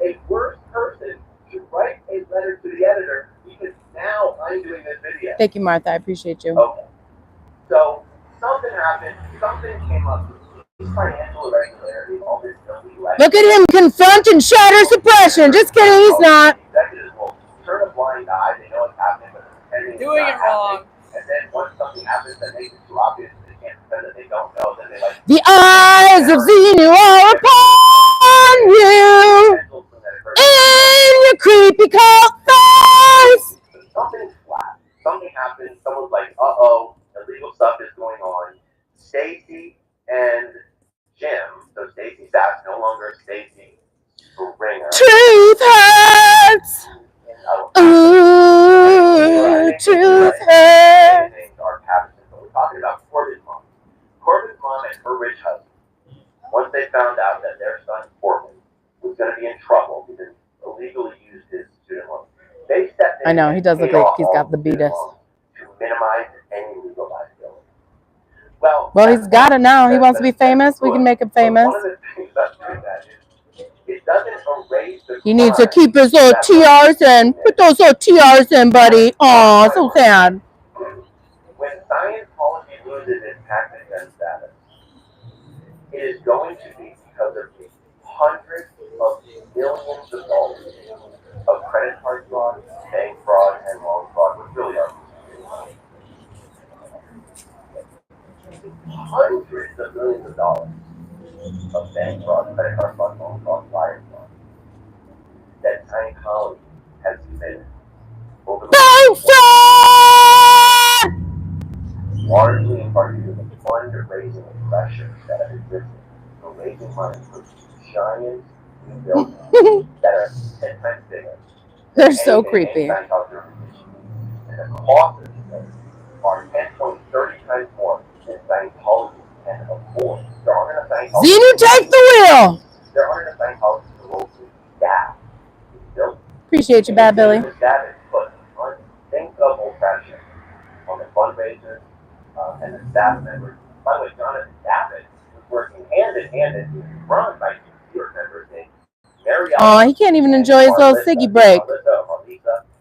a worse person to write a letter to the editor because now I'm doing this video. Thank you, Martha. I appreciate you. Okay. So something happened. Something came up. These financial irregularities, all this Look at him confront and shatter suppression. Just kidding, he's not. Executives will turn a blind eye. They know it's happening, but they're Doing it wrong. And then once something happens that makes it too obvious, they can't defend it. They don't know. Then they like. The eyes of Xenu are upon you in your creepy cult face. Something's flat. Something happened. Someone's like, uh-oh, illegal stuff is going on. Stacy and Jim, so Stacy Sapp's no longer Stacy Springer. Truth hurts. Ooh, truth hurts. We're talking about Corbin's mom. Corbin's mom and her rich husband, once they found out that their son Corbin was going to be in trouble because he illegally used his student loan, they stepped in. I know, he does look like he's got the beatus. To minimize any legal liability. Well, he's got it now. He wants to be famous. We can make him famous. One of the things about doing that is it doesn't erase the He needs to keep his little TRs in. Put those little TRs in, buddy. Aw, so sad. When Scientology loses its tax exempt status, it is going to be because of the hundreds of millions of dollars of credit card fraud, bank fraud, and loan fraud, which really are hundreds of millions of dollars of bank fraud, credit card fraud, loan fraud, wire fraud that Scientology has committed over the Bank fraud! largely in part due to the fundraising pressure that has existed for raising money for giant new buildings that are 10 times bigger. They're so creepy. And the costs of these buildings are 10.30 times more than Scientology can afford. There aren't enough Scientology. Xenu, take the wheel! There aren't enough Scientology to locally staff these buildings. Appreciate you, Bad Billy. That is put unthinkable pressure on the fundraisers and the staff members. By the way, Jonathan Davey was working hand in hand and run by two board members named Mary. Aw, he can't even enjoy his little ciggy break.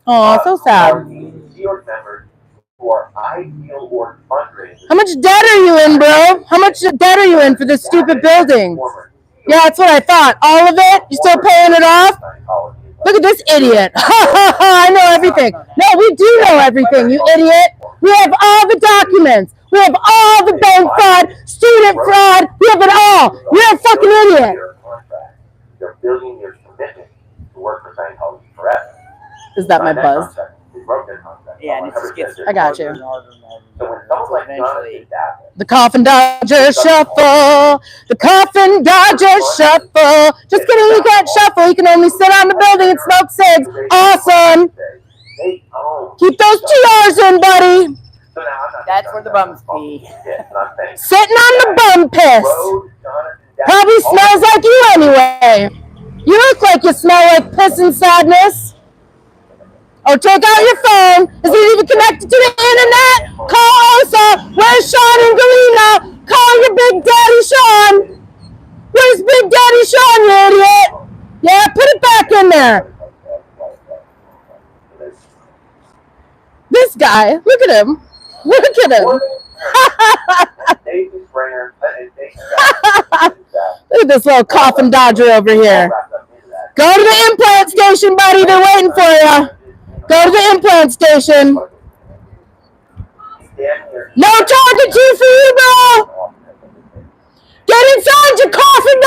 Aw, so sad. Board members who are ideal or fundraisers. How much debt are you in, bro? How much debt are you in for this stupid building? Yeah, that's what I thought. All of it? You still paying it off? Look at this idiot. I know everything. No, we do know everything, you idiot. We have all the documents. We have all the bank fraud, student fraud. We have it all. You're a fucking idiot. You're building your commitment to work for Scientology forever. Is that my buzz? Yeah, and it just gets I got you. harder and harder and harder. So when someone like Jonathan eventually, Davis, The Coffin Dodger Shuffle. The Coffin Dodger Shuffle. Just kidding, he can't shuffle. He can only sit on the building and smoke cigs. Awesome. they own Keep those TRs in, buddy. So now I'm not that's where the bums pee. Yeah, I'm saying. Sitting on the bum piss. Road Jonathan Davis Probably smells like you anyway. You look like you smell like piss and sadness. Oh, take out your phone. Is it even connected to the internet? Call Osa. Where's Sean and Galena? Call your Big Daddy Sean. Where's Big Daddy Sean, you idiot? Yeah, put it back in there. This guy, look at him. Look at him. Davey Springer, Look at this little coffin dodger over here. Go to the implant station, buddy. They're waiting for you. Go to the implant station. No target two for you, bro. Get inside your coffin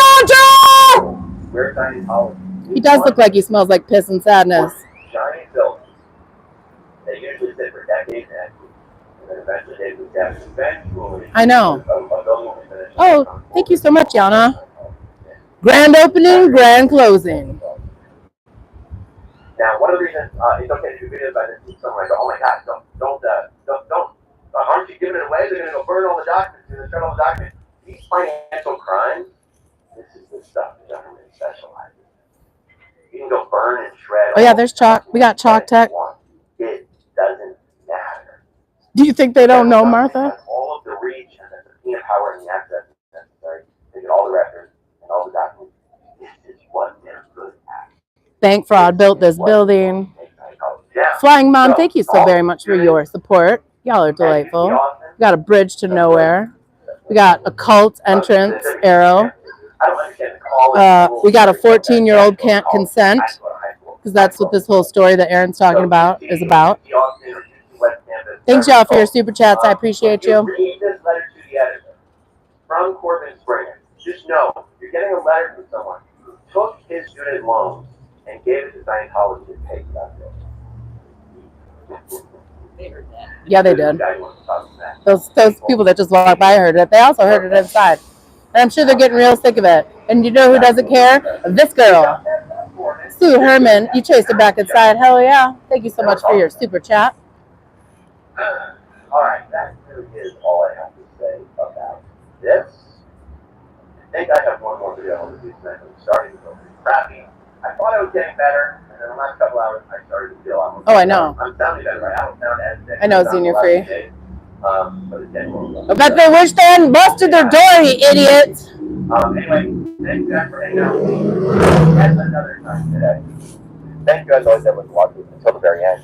dodger. He does look like he smells like piss and sadness. Giant buildings. They usually sit for decades and then eventually they would eventually. I know. A building will be finished. Oh, thank you so much, Yana. Grand opening, grand closing. Now, one of the reasons it's okay to do videos like this, someone might go, oh my God, don't, aren't you giving it away? They're going to go burn all the documents, they're going to shred all the documents. These financial crimes, this is the stuff the government specializes in. You can go burn and shred. Oh yeah, there's chalk. We got chalk tech. It doesn't matter. Do you think they don't know, Martha? All of the reach and the subpoena power and the access necessary to get all the records and all the documents. This is what they're good at. Bank fraud built this building. Flying Mom, thank you so very much for your support. Y'all are delightful. We got a bridge to nowhere. We got a cult entrance arrow. We got a 14-year-old can't consent, because that's what this whole story that Aaron's talking about is about. Thanks, y'all, for your super chats. I appreciate you. Read this letter to the editor from Corbin Springer. Just know you're getting a letter from someone who took his student loans and gave it to Scientology to pay for that bill. They heard that. Yeah, they did. Those people that just walked by heard it. They also heard it inside. And I'm sure they're getting real sick of it. And you know who doesn't care? This girl. Sue Herman, you chased it back inside. Hell yeah. Thank you so much for your super chat. All right, that really is all I have to say about this. I think I have one more video on the news tonight. I'm starting to feel pretty crappy. I thought I was getting better, and then the last couple hours I started to feel almost. Oh, I know. I'm sounding better, right? I don't sound as sick. I know, Senior Free. But it's getting worse. I bet they wish they hadn't busted their door, you idiots. Anyway, thank you guys for hanging out with me. That's another time today. Thank you guys always ever for watching until the very end.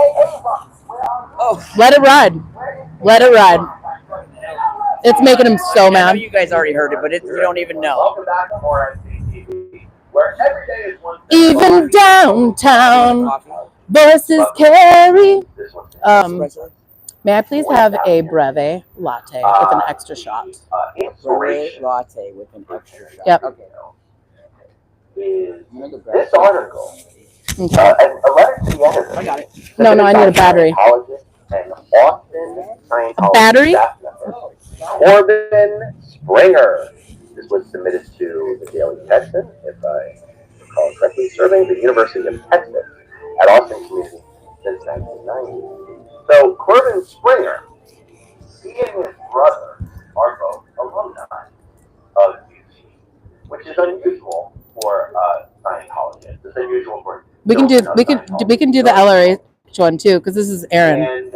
Oh, Let it ride. Let it ride. It's making him so I know mad. you guys already heard it, but you don't even know. Welcome back to RSC where every day is one thing. Even downtown, voices carry. May I please have a breve latte with an extra shot? Brave latte with an extra shot. Yep. Okay. Is this article Okay. a letter to the editor? I got it. No, I need a battery. And Austin A battery? Corbin Springer. This was submitted to the Daily Texan, if I recall correctly, serving the University of Texas at Austin Community since 1990. So Corbin Springer, he and his brother are both alumni of UT, which is unusual for Scientologists. It's unusual for We can do the LRH one too, because this is Aaron. And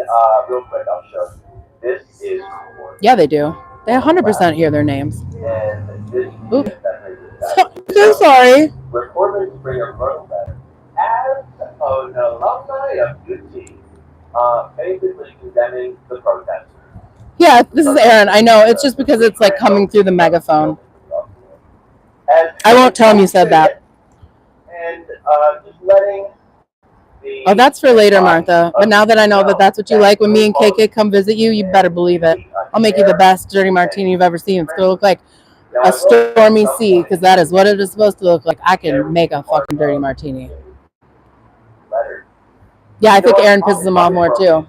real quick, I'll show you. This is Corbin. Yeah, they do. They 100% hear their names. And this Oop. is So sorry. where Corbin Springer wrote that as an alumni of UT, basically condemning the protesters. Yeah, this is Aaron. I know. It's just because it's like coming through the megaphone. I won't tell him you said that. And just letting the Oh, that's for later, Martha. But now that I know that that's what you like, when me and KK come visit you, you better believe it. I'll make you the best dirty martini you've ever seen. It's going to look like a stormy sea, because that is what it is supposed to look like. I can make a fucking dirty martini. letter Yeah, I think Aaron pisses him off more too.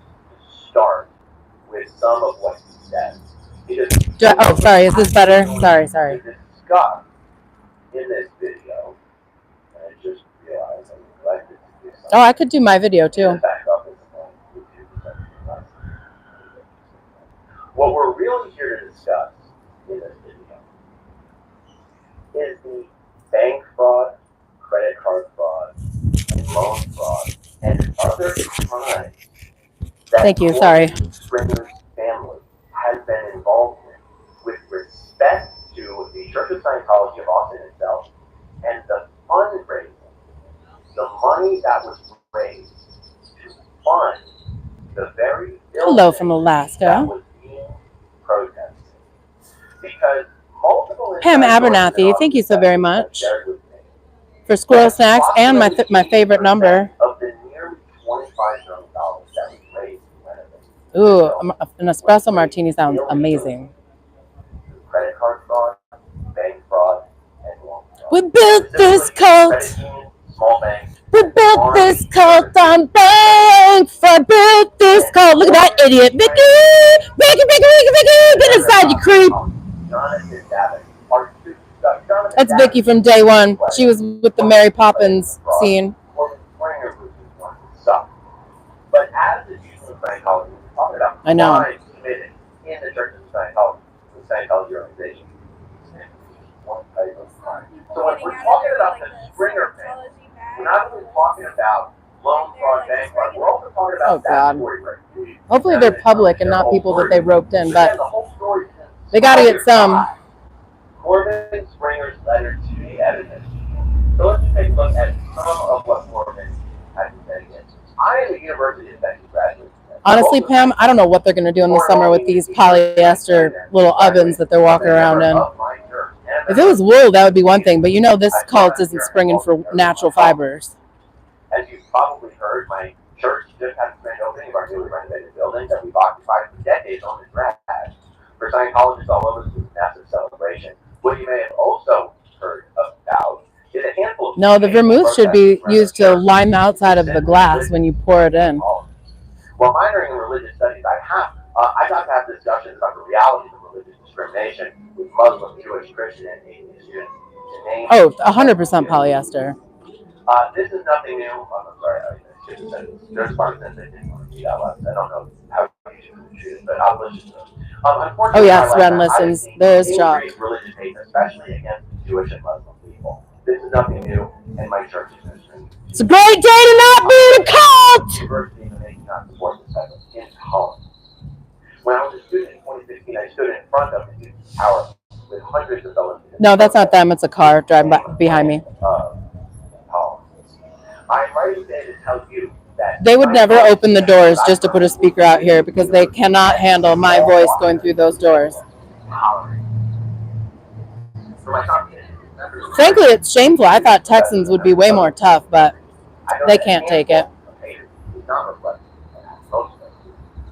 Start with some of what he said. Oh, sorry. Is this better? Sorry. To discuss in this video, and I just realized I neglected to do something. Oh, I could do my video too. What we're really here to discuss in this video is the bank fraud, credit card fraud, and loan fraud, and other crimes that Thank you. Sorry. Springer's family has been involved in with respect to the Church of Scientology of Austin itself and the fundraising, the money that was raised to fund the very Hello from Alaska. that was being protested. Because multiple Pam Abernathy, thank you so very much for squirrel snacks and my favorite number. Of the nearly $25 million that was raised to renovate. Ooh, an espresso martini sounds amazing. Credit card fraud, bank fraud, and loan fraud. We built this cult. Small banks. We built this cult on bank fraud. Built this cult. Look at that idiot, Vicky. Vicky, get inside, you creep. That's Vicky from day one. She was with the Mary Poppins scene. But as the Jesus of Scientology was talking about, I know. crimes committed in the Church of Scientology, the Scientology organization, one type of crime. So when we're talking about the Springer family, we're not only talking about loan fraud, bank fraud, we're also talking about statutory rape. Hopefully they're public and not people that they roped in, but they got to get some. Corbin Springer's letter to the editor. So let's take a look at some of what Corbin has to say again. I am a University of Texas graduate. Honestly, Pam, I don't know what they're going to do in the summer with these polyester little ovens that they're walking around in. If it was wool, that would be one thing, but you know this cult isn't springing for natural fibers. As you've probably heard, my church just had a grand opening of our newly renovated building that we've occupied for decades on the trash. For Scientologists all over, this is a massive celebration. What you may have also heard about is a handful of... No, the vermouth should be used to line the outside of the glass when you pour it in. While minoring in religious studies, I got to have discussions about the realities of religious discrimination with Muslim, Jewish, Christian, and atheist students. Oh, 100% polyester. This is nothing new. I'm sorry, I should have said this. There's part of this that didn't want to be out loud. I don't know how you should choose it, but I'll listen to it. Oh yes, Ren listens. There is shock. Religious hate, especially against Jewish and Muslim people. This is nothing new, and my church is ministering. It's a great day to not be in a cult! University and they cannot support this type of intolerance. When I was a student in 2016, I stood in front of the tower with hundreds of dollars. No, that's not them. It's a car driving behind me. I'm writing today to tell you that they would never open the doors just to put a speaker out here because they cannot handle my voice going through those doors. Frankly, it's shameful. I thought Texans would be way more tough, but they can't take it.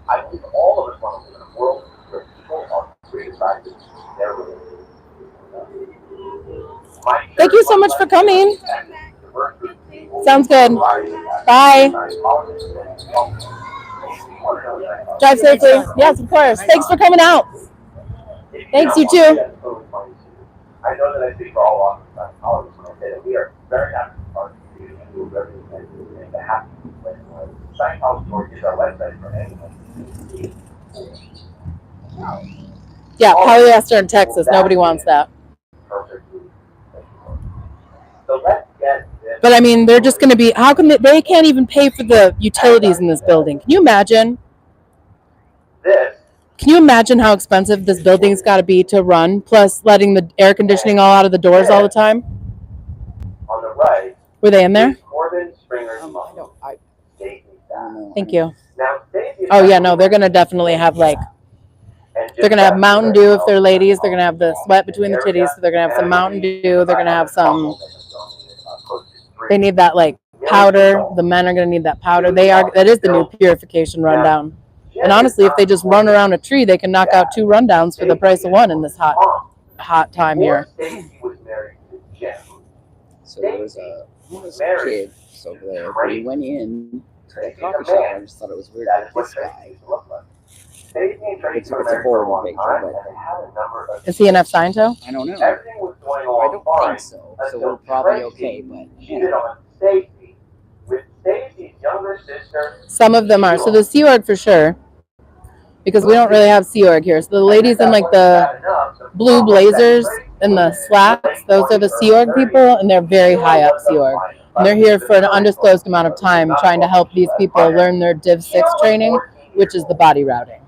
I believe all of us want to live in a world where people are free to practice their religion. Thank you so much for coming. Sounds good. Bye. Drive safely. Yes, of course. Thanks for coming out. Thanks, you too. I know that I speak for all of us when I say that we are very happy to part of the community and do everything and to have to play Scientology is our website for anyone. Yeah, polyester in Texas. Nobody wants that. So let's get this. But I mean, they're just going to be, how can they can't even pay for the utilities in this building. Can you imagine? Can you imagine how expensive this building's got to be to run, plus letting the air conditioning all out of the doors all the time? On the right. Were they in there? Corbin Springer's mom. Thank you. Now, oh yeah, no, they're going to definitely have they're going to have Mountain Dew if they're ladies. They're going to have the sweat between the titties. So they're going to have some Mountain Dew. They're going to have some, they need that powder. The men are going to need that powder. That is the new purification rundown. And honestly, if they just run around a tree, they can knock out 2 rundowns for the price of 1 in this hot time here. So there was a kid over there. He went in to the coffee shop. I just thought it was weird that this guy, it's a horrible picture, but Is he enough Sciento? I don't know. I don't think so. So we're probably okay, but yeah. With Stacy's younger sister. Some of them are. So the Sea Org for sure, because we don't really have Sea Org here. So the ladies in like the blue blazers and the slacks, those are the Sea Org people, and they're very high up Sea Org. And they're here for an undisclosed amount of time trying to help these people learn their Div 6 training, which is the body routing.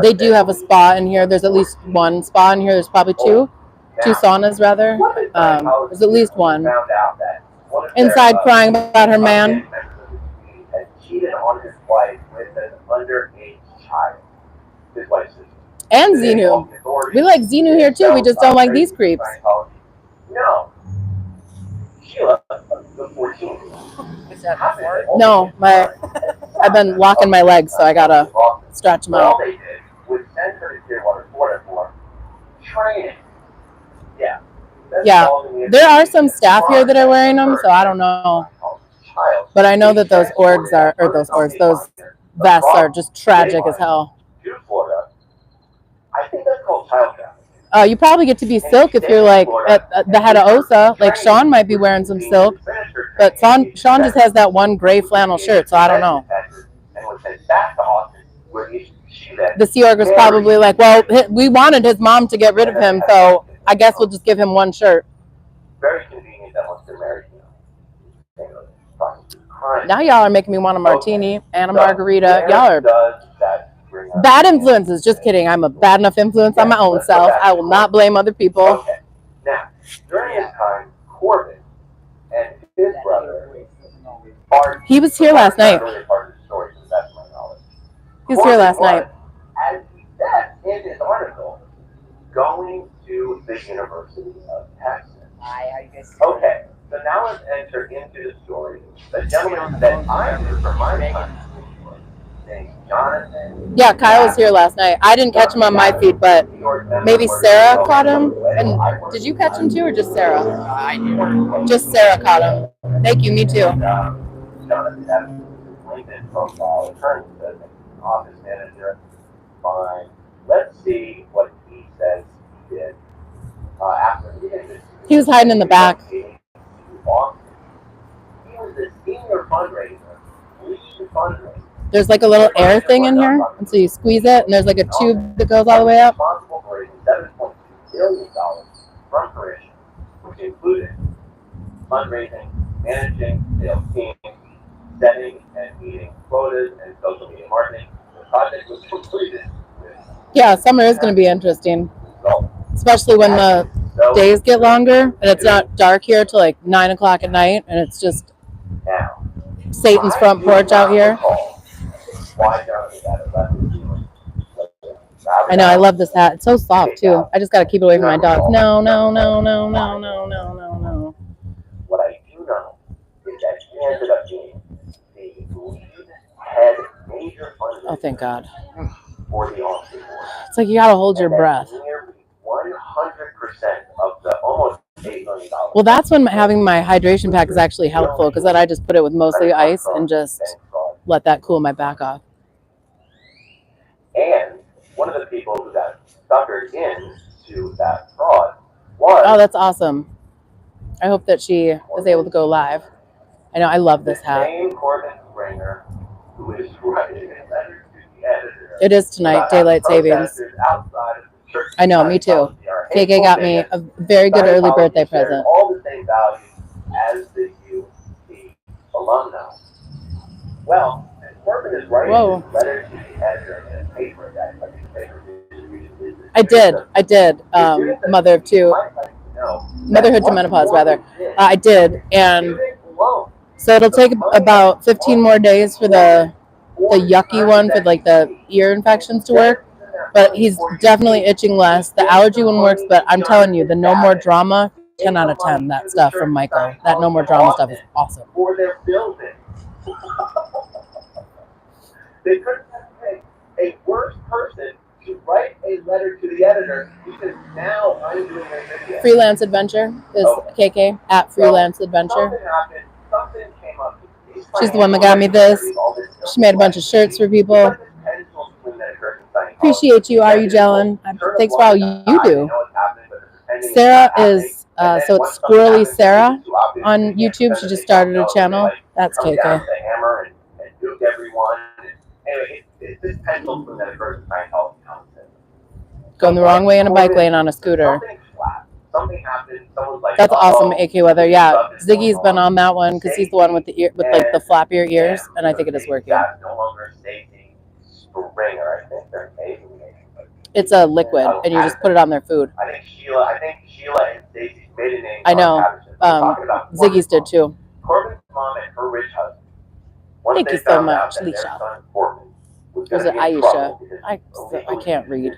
They do have a spa in here. There's at least one spa in here. There's probably two saunas rather. There's at least one. Inside crying about her man. And Xenu. We like Xenu here too. We just don't like these creeps. No. Sheila, the 14th. Is that before? No, I've been locking my legs, so I gotta stretch them out. All they did was send her to Clearwater, Florida for training. Yeah. Yeah, there are some staff here that are wearing them, so I don't know. But I know that those those vests are just tragic as hell. To Florida. I think that's called child trafficking. You probably get to be silk if you're like at the head of OSA. Like Sean might be wearing some silk, but Sean just has that one gray flannel shirt, so I don't know. The Sea Org was probably like, well, we wanted his mom to get rid of him, so I guess we'll just give him one shirt. Very convenient that once they're married, Now y'all are making me want a martini and a margarita. Y'all are bad influences. Just kidding. I'm a bad enough influence on my own self. I will not blame other people. Okay. Now, during his time, Corbin and his brother are... He was here last night. He was here last night. As he said in his article, going to the University of Texas. Hi, how you guys doing? Okay, so now let's enter into the story. The gentleman that I knew from my time named Jonathan. Yeah, Kyle was here last night. I didn't catch him on my feed, but maybe Sarah caught him. And did you catch him too, or just Sarah? I did. Just Sarah caught him. Thank you, me too. Jonathan has LinkedIn profile, attorney, office manager. Fine. Let's see what he says he did after he did this. He was hiding in the back. He was the senior fundraiser, lead fundraiser. There's like a little air thing in here, and so you squeeze it, and there's like a tube that goes all the way up. Responsible for raising $7.2 billion from Parisian, which included fundraising, managing sales teams, setting and meeting quotas, and social media marketing. The project was completed with Yeah, summer is going to be interesting, results. especially when the days get longer and it's not dark here till like 9 o'clock at night, and it's just Now, Satan's front porch out here. why Jonathan got arrested. I know, I love this hat. It's so soft too. I just got to keep it away from my dogs. No, no, no, no, no, no, no, no, no. What I do know is that he ended up being the lead head major fundraiser Oh, thank God. for the Austin Board. It's like you got to hold your breath. Nearly 100% of the almost $8 million. Well, that's when having my hydration pack is actually helpful, because then I just put it with mostly ice and just let that cool my back off. And one of the people who got suckered into that fraud was Oh, that's awesome. I hope that she was able to go live. I know, I love this the hat. same Corbin Springer who is writing a letter to the editor. It is tonight, daylight savings. I know, me too. KK got me a very good early birthday present. All the same values as the UC alumni. Well, Corbin is writing Whoa. this letter to the editor in a paper that I did. Mother of two, motherhood to menopause rather. I did, and so it'll take about 15 more days for the yucky one for like the ear infections to work. But he's definitely itching less. The allergy one works, but I'm telling you, the no more drama, 10 out of 10. That stuff from Michael, that no more drama stuff is awesome. For their building. They couldn't pick a worse person to write a letter to the editor because now I'm doing a video. Freelance Adventure is KK at Freelance Adventure. Something happened something came up. She's the one that got me this. She made a bunch of shirts for people. Appreciate you, Are You Jellin? Thanks for all you do. Sarah is, so it's Squirrely Sarah on YouTube. She just started a channel. That's KK. Going the wrong way in a bike lane on a scooter. That's awesome, AK Weather. Yeah, Ziggy's been on that one because he's the one with the ear, with like the flappier ears, and I think it is working. It's a liquid, and you just put it on their food. I think Sheila and Stacey's maiden name. I know. Ziggy's did too. Corbin's mom and her rich husband. Thank you so much, Leisha. Or is it Aisha? I can't read.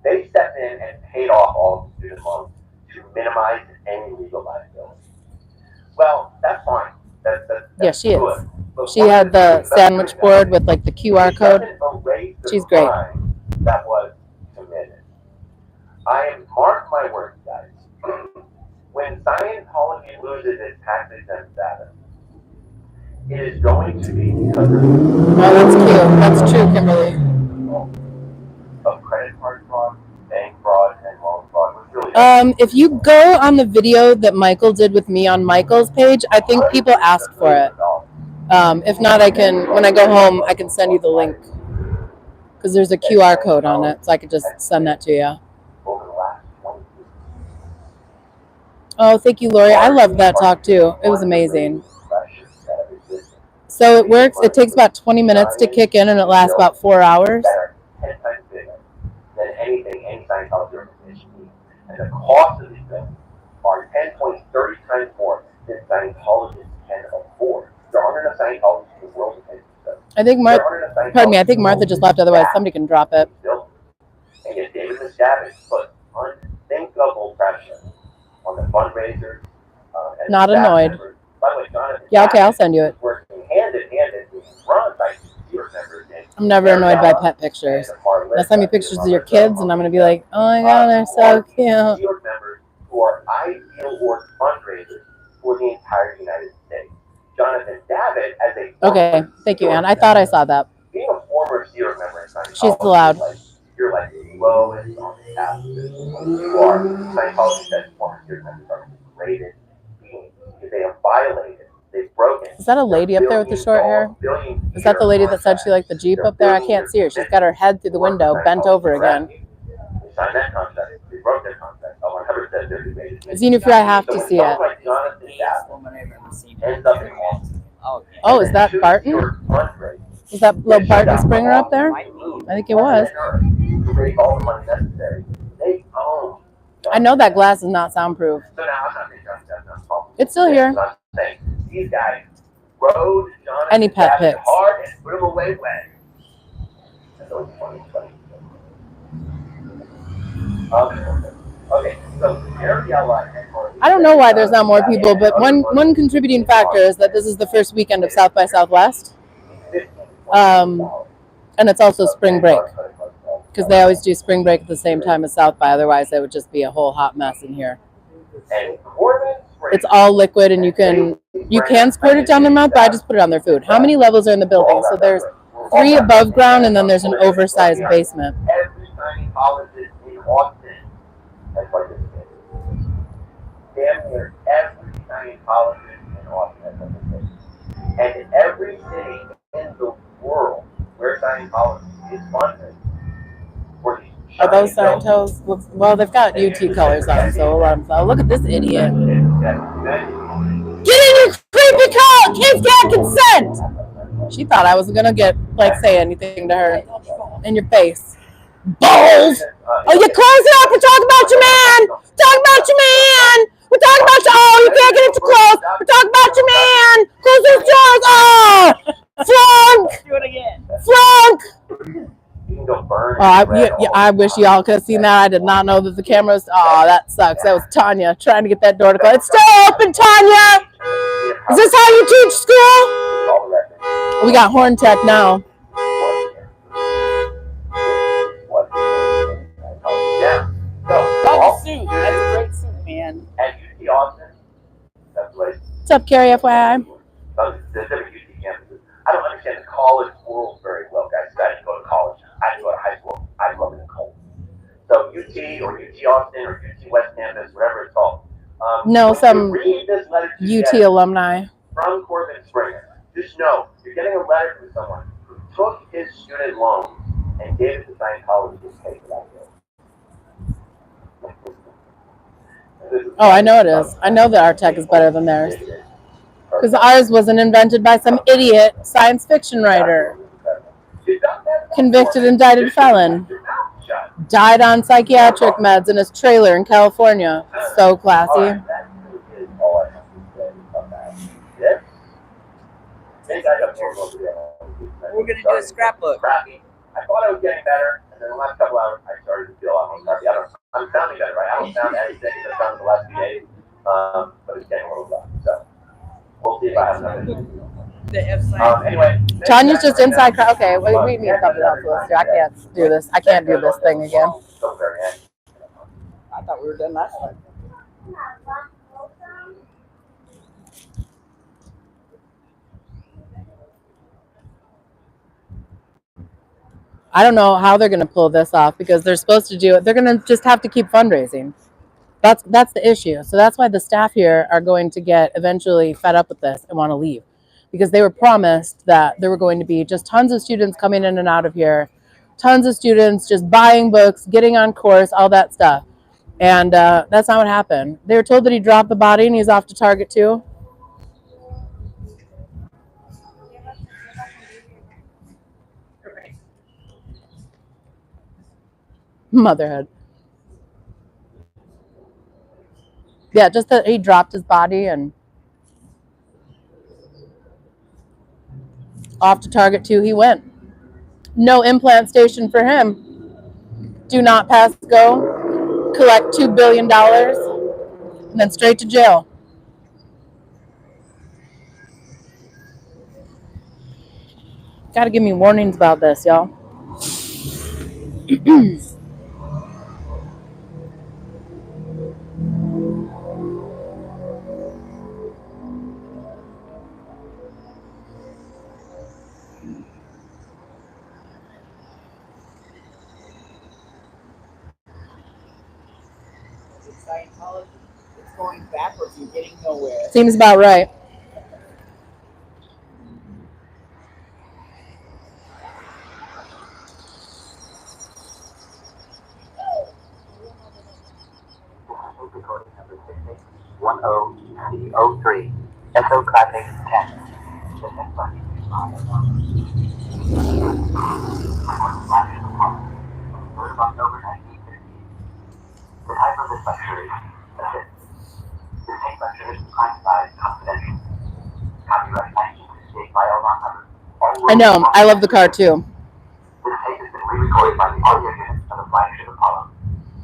They stepped in and paid off all of the student loans to minimize any legal liability. Well, that's fine. That's yeah, she good. is. She had the sandwich board with like the QR code. She's great. That was committed. I am, mark my words, guys. When Scientology loses its tax exempt status, it is going to be because oh, that's cute. That's true, Kimberly. Of credit card fraud, bank fraud, and loan fraud. Really if you go on the video that Michael did with me on Michael's page, I think people asked for it. If not, I can, when I go home, I can send you the link. Because there's a QR code on it, so I could just send that to you. Oh, thank you, Lori. I loved that talk, too. It was amazing. So it works. It takes about 20 minutes to kick in, and it lasts about 4 hours. Than anything any Scientology organization needs. And the cost of these things are 10.30 times more than Scientologists can afford. There aren't enough Scientologists in the world to pay for this. I think I think Martha just left, otherwise somebody can drop it. And yet David Miscavige put unthinkable pressure on the fundraisers. Not annoyed. Members. By the way, Jonathan, yeah, okay, I'll send you it. Working hand in hand and being run by secure members. I'm never annoyed by pet pictures. They'll send me pictures of your kids, and I'm going to be like, oh my god, they're so cute. Members who are ideal or fundraisers for the entire United States. Jonathan Davey, as a okay, thank you, Anne. I thought I saw that. Being a former Seer member in Scientology, she's allowed. You're like lowest on the app. You are Scientology that former Seer members are degraded beings because they have violated. They've broken. Is that a lady up there with the short hair? Is that the lady that said she liked the Jeep up there? I can't see her. She's got her head through the window, bent over again. They signed that contract. They broke their contract. I never said they're degraded. Xenophobia, I have to see it. Oh, is that Barton? Is that little Barton Springer up there? I think it was. I know that glass is not soundproof. It's still here. These guys rode Jonathan any pet pics hard and put him away wet. That's always funny. Okay, so I don't know why there's not more people, but one contributing factor is that this is the first weekend of South by Southwest. And it's also spring break. Because they always do spring break at the same time as South by, otherwise it would just be a whole hot mess in here. It's all liquid, and you can squirt it down their mouth, but I just put it on their food. How many levels are in the building? So there's 3 above ground, and then there's an oversized basement. Every gynecologist in Austin has participated. Damn near every gynecologist in Austin has participated. And every city in the world where Scientology is funded. Are those Scientos? Well, they've got UT colors on, so we'll let them know. Look at this idiot. Get in your creepy car! Kids got consent! She thought I wasn't going to say anything to her. In your face. Balls! Oh, you close it up! We're talking about your man! Talking about your man! We're talking about your... Oh, you can't get it too close! We're talking about your man! Close those doors! Oh! Flunk! Do it again. Flunk! I wish y'all could have seen that. I did not know that the cameras. Oh, that sucks. That was Tanya trying to get that door to close. It's still open, Tanya. Is this how you teach school? We got horn tech now. Yeah. Love the suit. That's a great suit, man. And UT Austin, that's what What's up, Carrie, FYI? The different UT campuses. I don't understand the college world very well, guys. I didn't go to college. I didn't go to high school. I grew up in the cold. So UT or UT Austin or UT West Campus, whatever it's called. No, some read this letter UT alumni. from Corbin Springer. Just know you're getting a letter from someone who took his student loan and gave it to Scientology to pay for that bill. Oh, I know it is. I know that our tech is better than theirs. Because ours wasn't invented by some idiot science fiction writer. Convicted, indicted felon. Died on psychiatric meds in his trailer in California. So classy. We're gonna do a scrapbook. I thought I was getting better, and then the last couple hours I started to feel almost crappy. I'm sounding better, right? I don't sound as sick as I sounded the last few days, but it's getting a little rough. So we'll see if I have another. The F sign. Anyway, Tanya's just inside. Okay, we need something else to listen to. I can't do this. I can't do this thing again. I thought we were done last time. I don't know how they're going to pull this off because they're supposed to do it. They're going to just have to keep fundraising. That's the issue. So that's why the staff here are going to get eventually fed up with this and want to leave, because they were promised that there were going to be just tons of students coming in and out of here, tons of students just buying books, getting on course, all that stuff. And that's not what happened. They were told that he dropped the body and he's off to Target too. Motherhood. Yeah, just that he dropped his body and off to Target 2 he went. No implant station for him. Do not pass go. Collect $2 billion. And then straight to jail. Gotta give me warnings about this, y'all. Scientology. It's going backwards and getting nowhere. Seems about right. Recording number 68103. Echo clapping 10. October 1950. The type of this lecture is assist. This tape lecture is classified confidential. Copyright 1968 by L. I know. I love the car too. This tape has been re-recorded by the audio unit of the flagship Apollo,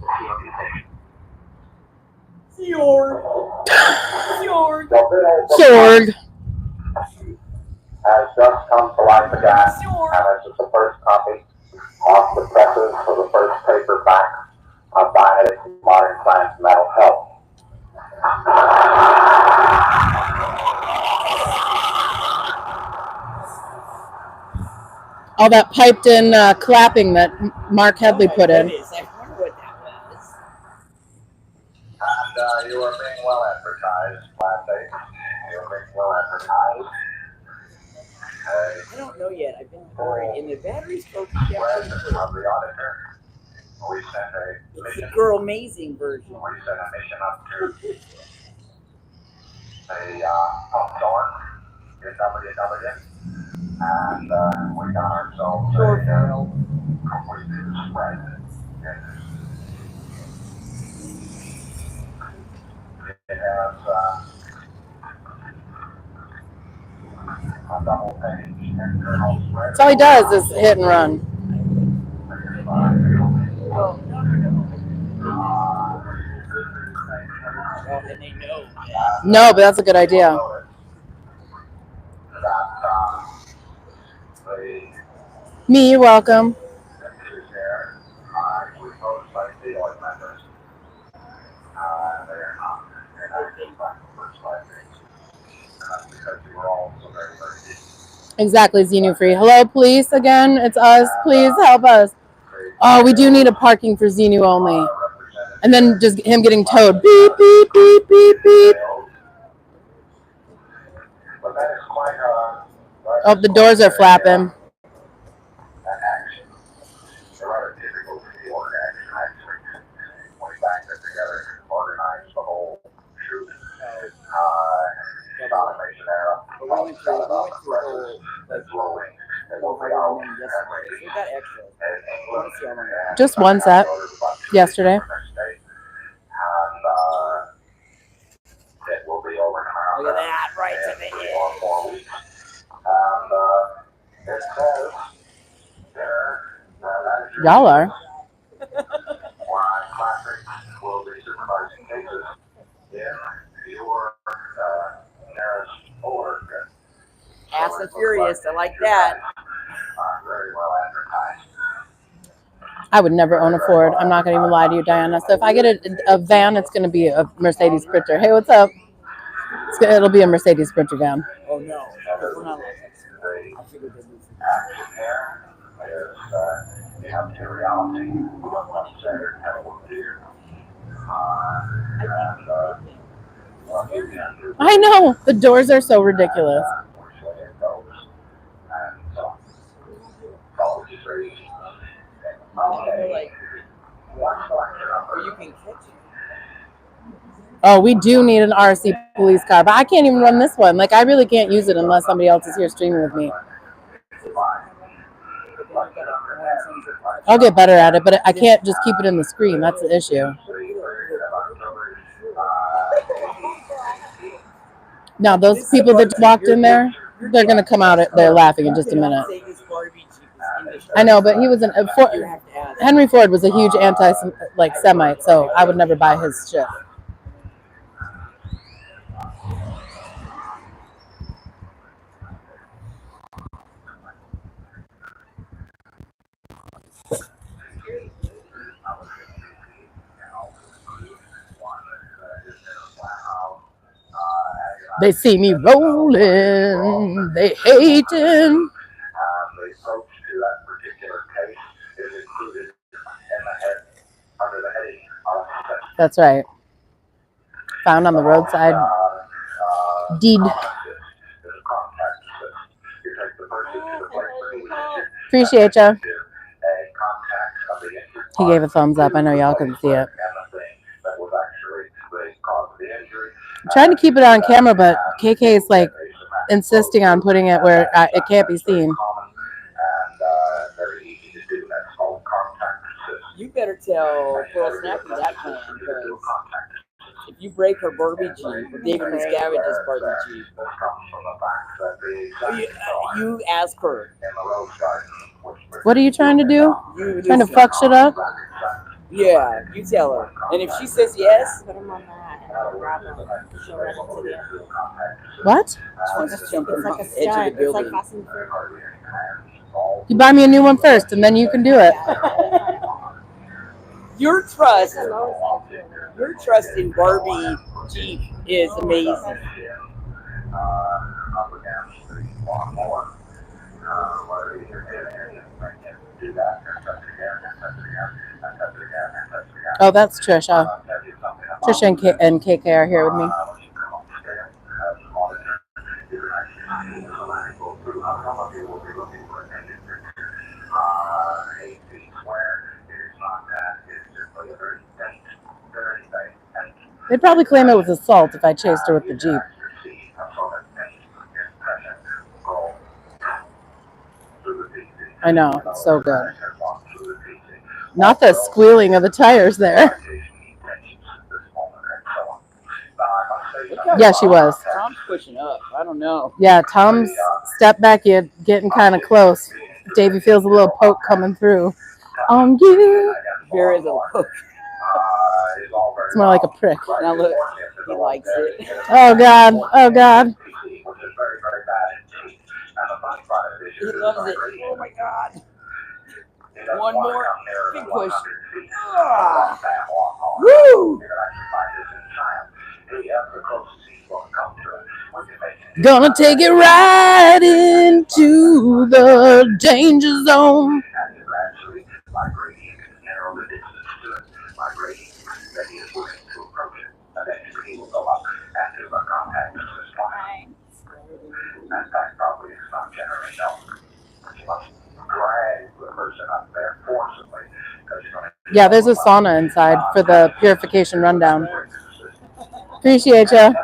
the CO2 station. Sword. Has just come to life again, and this is the first copy off the presses for the first paperback of Dianetics Modern Science Mental Health. All that piped in clapping that Mark Headley put in. I wonder what that was. And you are being well advertised, Class 8. You are being well advertised. I don't know yet. I've been worried. And the battery's broken down. Question of the auditor. We sent a It's mission. the Girl Amazing version. We sent a mission up to a storm in WW. And we got ourselves a completely spread. It has a double page internal spread. That's all he does is hit and run. Well, and they know. No, but that's a good idea. Me, you're welcome. Exactly, Xenu free. Hello, police again. It's us. Please help us. Oh, we do need a parking for Xenu only. And then just him getting towed. Beep, beep, beep, beep, beep. Oh, the doors are flapping. But we went through a whole yesterday. So we got extra. Let's see how long. Just one set yesterday. Look at that, right to the head. Y'all are. Fast and Furious, I like that. I would never own a Ford. I'm not going to even lie to you, Diana. So if I get a van, it's going to be a Mercedes Sprinter. Hey, what's up? It'll be a Mercedes Sprinter van. Oh no, because we're not like that. I figured they'd move. I know. The doors are so ridiculous. Or you can catch it. Oh, we do need an RC police car, but I can't even run this one. Like, I really can't use it unless somebody else is here streaming with me. I'll get better at it, but I can't just keep it in the screen. That's the issue. Now, those people that walked in there, they're going to come out. They're laughing in just a minute. I know, but he was Henry Ford was a huge Semite, so I would never buy his shit. They see me rolling, they hating. That's right. Found on the roadside. Deed. Appreciate ya. He gave a thumbs up. I know y'all couldn't see it. I'm trying to keep it on camera, but KK is like insisting on putting it where it can't be seen. You better tell Pearl Snappy that plan, because if you break her Barbie Jeep, or David Miscavige's Barbie Jeep, you ask her. What are you trying to do? Trying to fuck shit up? Yeah, you tell her. And if she says yes, Put him on that and I'll grab him. She'll run into the end. What? It's like a stunt. It's like Fast and Furious. You buy me a new one first, and then you can do it. Your trust in Barbie Jeep is amazing. Oh, that's Trisha. Trisha and KK are here with me. They'd probably claim it was assault if I chased her with the Jeep. I know, it's so good. Not the squealing of the tires there. Yeah, she was. Tom's pushing up. I don't know. Yeah, Tom's step back in, getting kind of close. Davey feels a little poke coming through. On you. There is a poke. It's more like a prick. Now look, he likes it. Oh God! Oh God! He loves it. Oh my God! One more big push. Ah. Woo! Gonna take it right into the danger zone. Yeah, there's a sauna inside for the purification rundown. Appreciate you.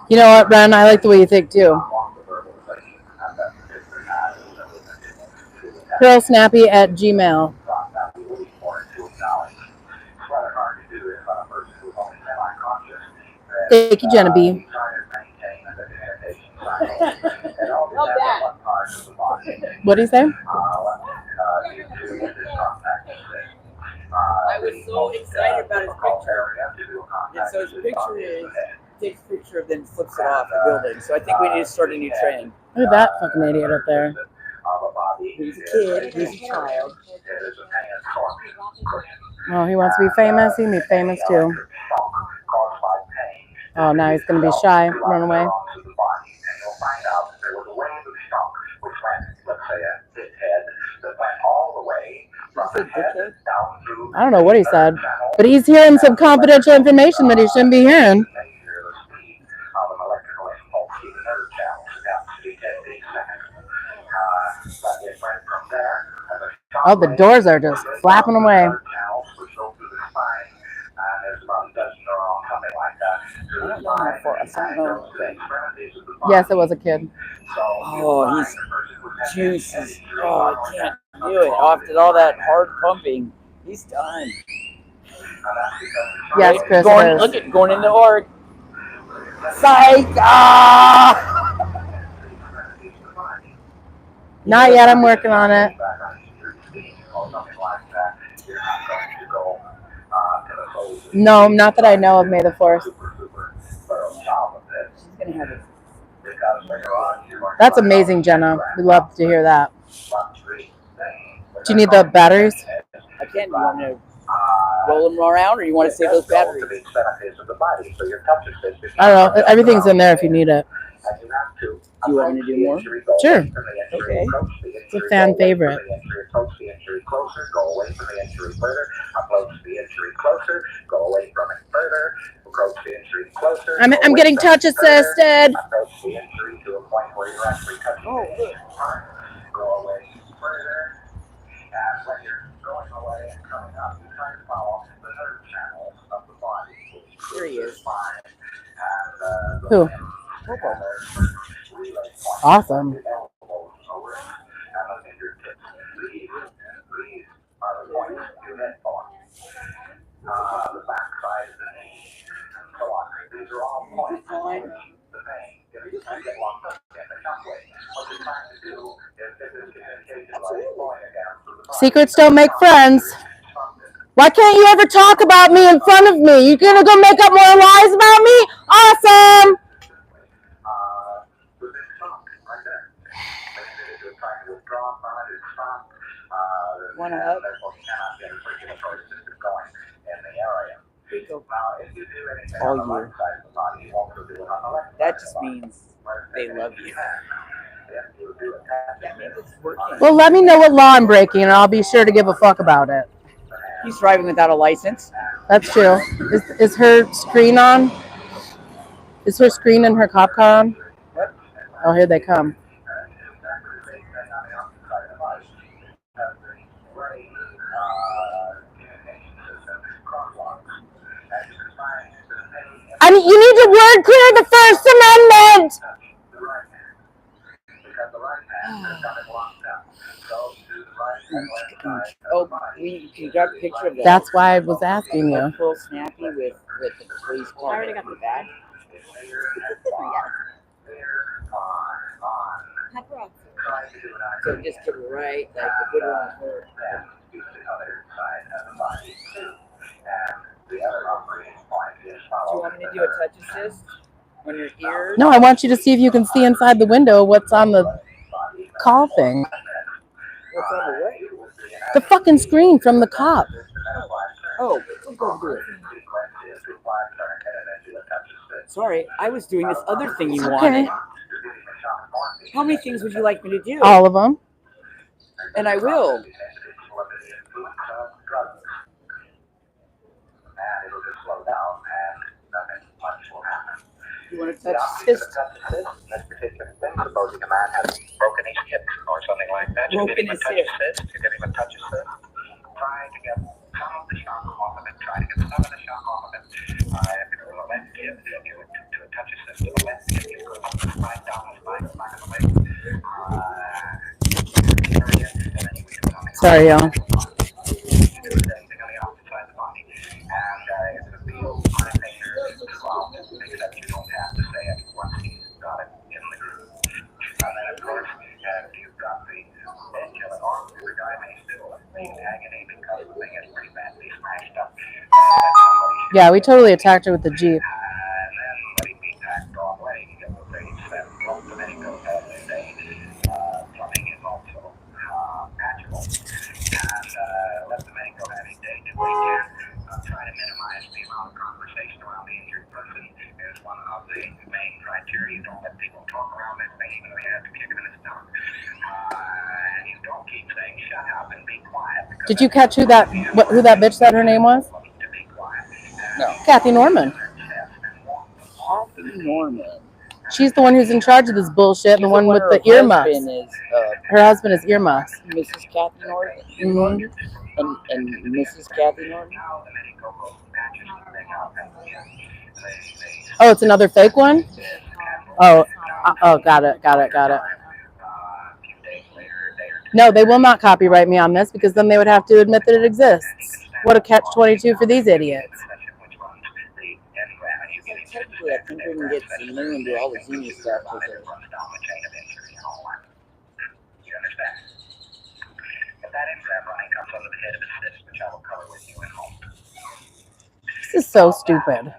You know what, Ren? I like the way you think too. Pearlsnappy@gmail. Thank you, Jenna B. Love that. What do you say? I was so excited about his picture. And so his picture is takes a picture of then flips it off the building. So I think we need to start a new trend. Look at that fucking idiot up there. He's a kid, he's a child. Oh, he wants to be famous. He can be famous too. Oh, now he's gonna be shy. Run away. I don't know what he said, but he's hearing some confidential information that he shouldn't be hearing. Oh, the doors are just flapping away. Yes, it was a kid. Oh, he's juices. Oh, I can't do it. After all that hard pumping, he's done. Yes, Chris. Look at going into org. Psych! Ah! Not yet. I'm working on it. No, not that I know of. May the 4th. That's amazing, Jenna. We love to hear that. Do you need the batteries? I can. You want to roll them around, or you want to save those batteries? I don't know. Everything's in there if you need it. Do you want me to do more? Sure. Okay. It's a fan favorite. I'm getting touch assisted. Oh, look. Here he is. Who? Awesome. Secrets don't make friends. Why can't you ever talk about me in front of me? You gonna go make up more lies about me? Awesome. Want to hug? All year. That just means they love you. That means it's working. Well, let me know what law I'm breaking, and I'll be sure to give a fuck about it. He's driving without a license. That's true. Is her screen on? Is her screen in her cop car on? What? Oh, here they come. You need to word clear the First Amendment. Oh, can you grab a picture of that? That's why I was asking you. Pearl Snappy with the police car. I already got the bag. So just to the right, like the good one hurt. To the other side of the body too. And the other operating point is Do you followed. want me to do a touch assist on your ears? No, I want you to see if you can see inside the window what's on the call thing. What's on the way? The fucking screen from the cop. Oh, go do it. Sorry, I was doing this other thing you It's wanted. okay. How many things would you like me to do? All of them. And I will. You want to touch assist? This particular thing, supposing a man has broken his hip or something like that, you give him a touch assist. You give him a touch assist. Try to get some of the shock off of it. Try to get some of the shock off of it. If it was a left hip, you do a touch assist to the left hip. You go up the spine, down the spine, back of the leg. And then you do something. Sorry, y'all. You do the same thing on the opposite side of the body. And it's going to feel on a finger throughout, except you don't have to say it once you've got it in the groove. And then, of course, you've got the killing arm. The guy may still be in agony because the thing is pretty badly smashed up. Yeah, we totally attacked her with the Jeep. And then let him be packed all away. You get the things that from the medical day. Plumbing is also natural. And let the medical have his day to weekend. Try to minimize the amount of conversation around the injured person is one of the main criteria. You don't let people talk around that thing even if they have to kick him in the stomach. And you don't keep saying shut up and be quiet. Did you catch who that bitch said her name was? No. Kathy Norman. Kathy Norman. She's the one who's in charge of this bullshit. The one with the earmuffs. Her husband is earmuffs. Mrs. Kathy Norman. Mm-hmm. And Mrs. Kathy Norman. Oh, it's another fake one? Oh, got it. No, they will not copyright me on this because then they would have to admit that it exists. What a catch-22 for these idiots. Technically, I think we can get Xenu and do all the Xenu stuff. This is so stupid.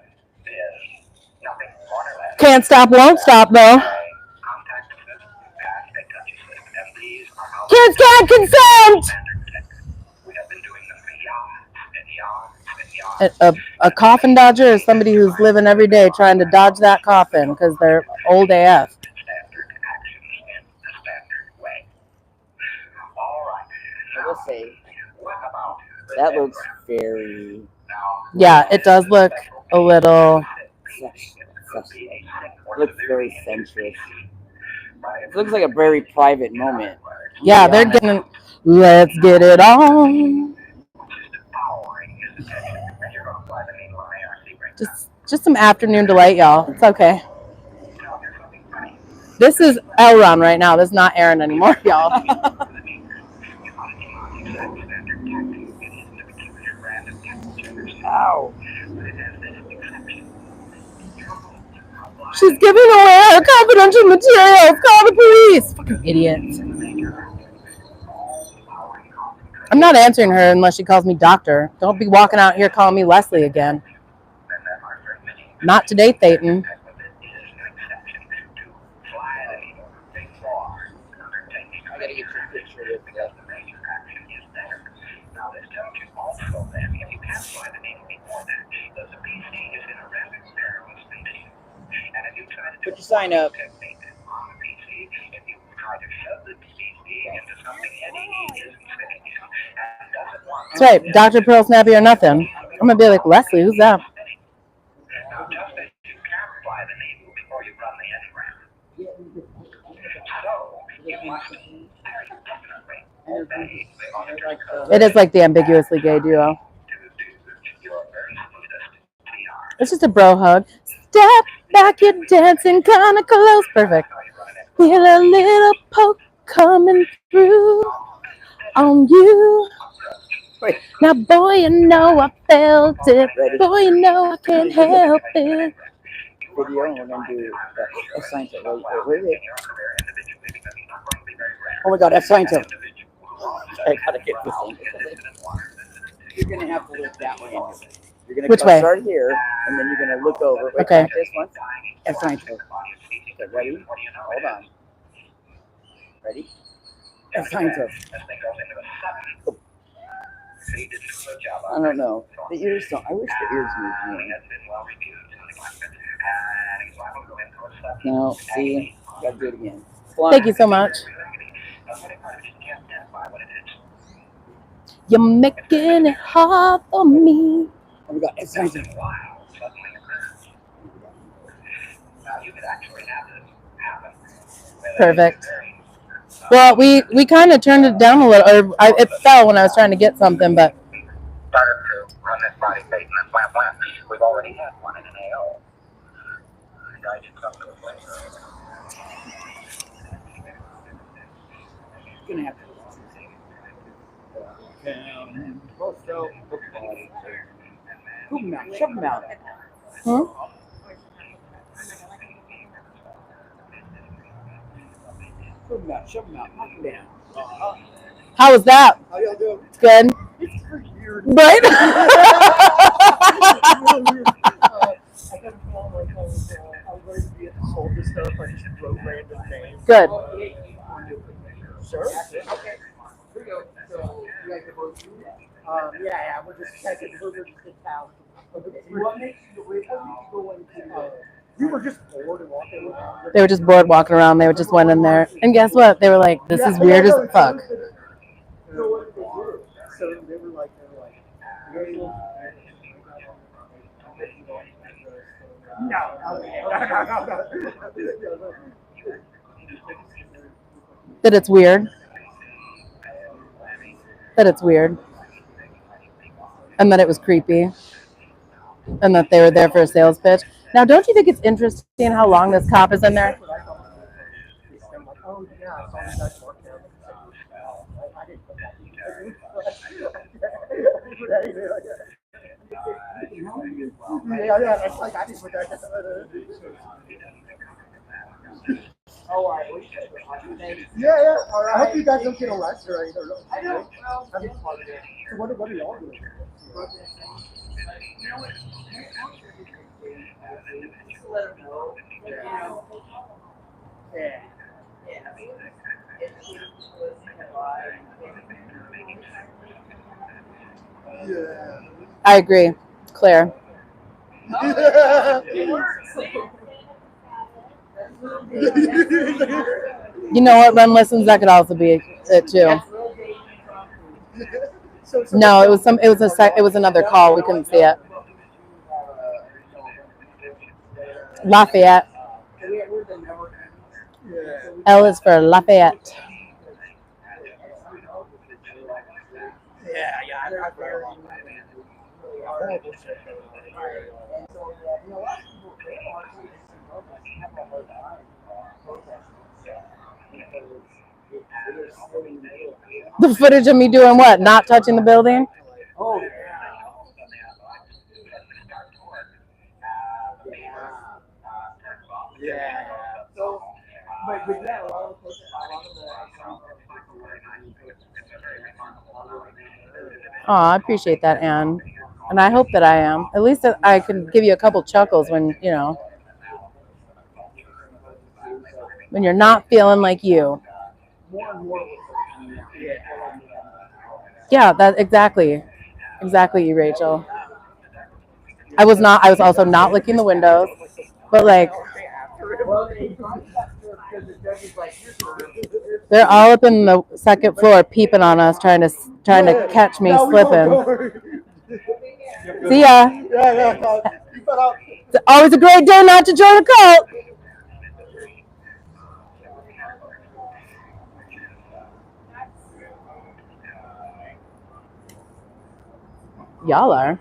Can't stop, won't stop, though. Kids can't consent! A coffin dodger is somebody who's living every day trying to dodge that coffin because they're old AF. I will say, that looks very... Yeah, it does look a little... It looks very sensuous. It looks like a very private moment. Yeah, they're getting... Let's get it on. Just some afternoon delight, y'all. It's okay. This is Elron right now. This is not Aaron anymore, y'all. Ow. She's giving away her confidential materials. Call the police. Fucking idiots. I'm not answering her unless she calls me doctor. Don't be walking out here calling me Leslie again. Not today, Thayton. I gotta get your picture with that. Put your sign up. That's right, Dr. Pearl Snappy or nothing. I'm gonna be like, Leslie, who's that? It is like the ambiguously gay duo. It's just a bro hug. Step back, you're dancing kind of close. Perfect. Feel a little poke coming through on you. Wait. Now, boy, you know I felt it. Boy, you know I can't help it. Video, and we're gonna do a sign to wait. Oh my God, that's fine too. I gotta get this thing. You're gonna have to look that way. You're gonna Which go way? start here, and then you're gonna look over. Wait, Okay. back this one. That's fine too. Okay, ready? Hold on. Ready? That's fine too. I don't know. The ears don't. I wish the ears moved more. No, see, gotta do it again. Thank you so much. You're making it hard for me. Oh my God, it's fine too. Perfect. Well, we kind of turned it down a little, or it fell when I was trying to get something, but. Started to run this body phase, and that's why we've already had one in an AO. The guy did something with it. You're gonna have to. Shove them out. Shove them out. Hmm? Shove them out. Shove them out. Knock them down. How was that? How y'all doing? Good. It's pretty weird. Right? It's really weird. I got a call like I was ready to be at the soldier stuff. I just wrote random names. Good. Sure. Okay. Here we go. So you guys are both yeah, we're just checking. We're just in town. We were just bored and walking around. They were just bored walking around. They just went in there. And guess what? They were like, this is weird as fuck. So they were like, no. That it's weird. That it's weird. And that it was creepy. And that they were there for a sales pitch. Now, don't you think it's interesting how long this cop is in there? Oh, yeah, I saw you guys working out. I didn't put that yeah, that's like, I didn't put that. Oh, all right. Yeah. All right. I hope you guys don't get arrested or anything. I know. So what are y'all doing? Yeah. Yeah. I agree. Claire. You know what? Run listens. That could also be it too. No, it was some. It was another call. We couldn't see it. Lafayette. L is for Lafayette. Yeah. I've heard horrible shit. The footage of me doing what? Not touching the building? Oh, yeah. So, but yeah, a lot of the Oh, I appreciate that, Anne. And I hope that I am. At least that I can give you a couple chuckles when, when you're not feeling like you. Yeah, that exactly, you, Rachel. I was also not licking the windows, but like, they're all up in the second floor peeping on us, trying to catch me slipping. See ya. Yeah. It's always a great day not to join a cult. Y'all are.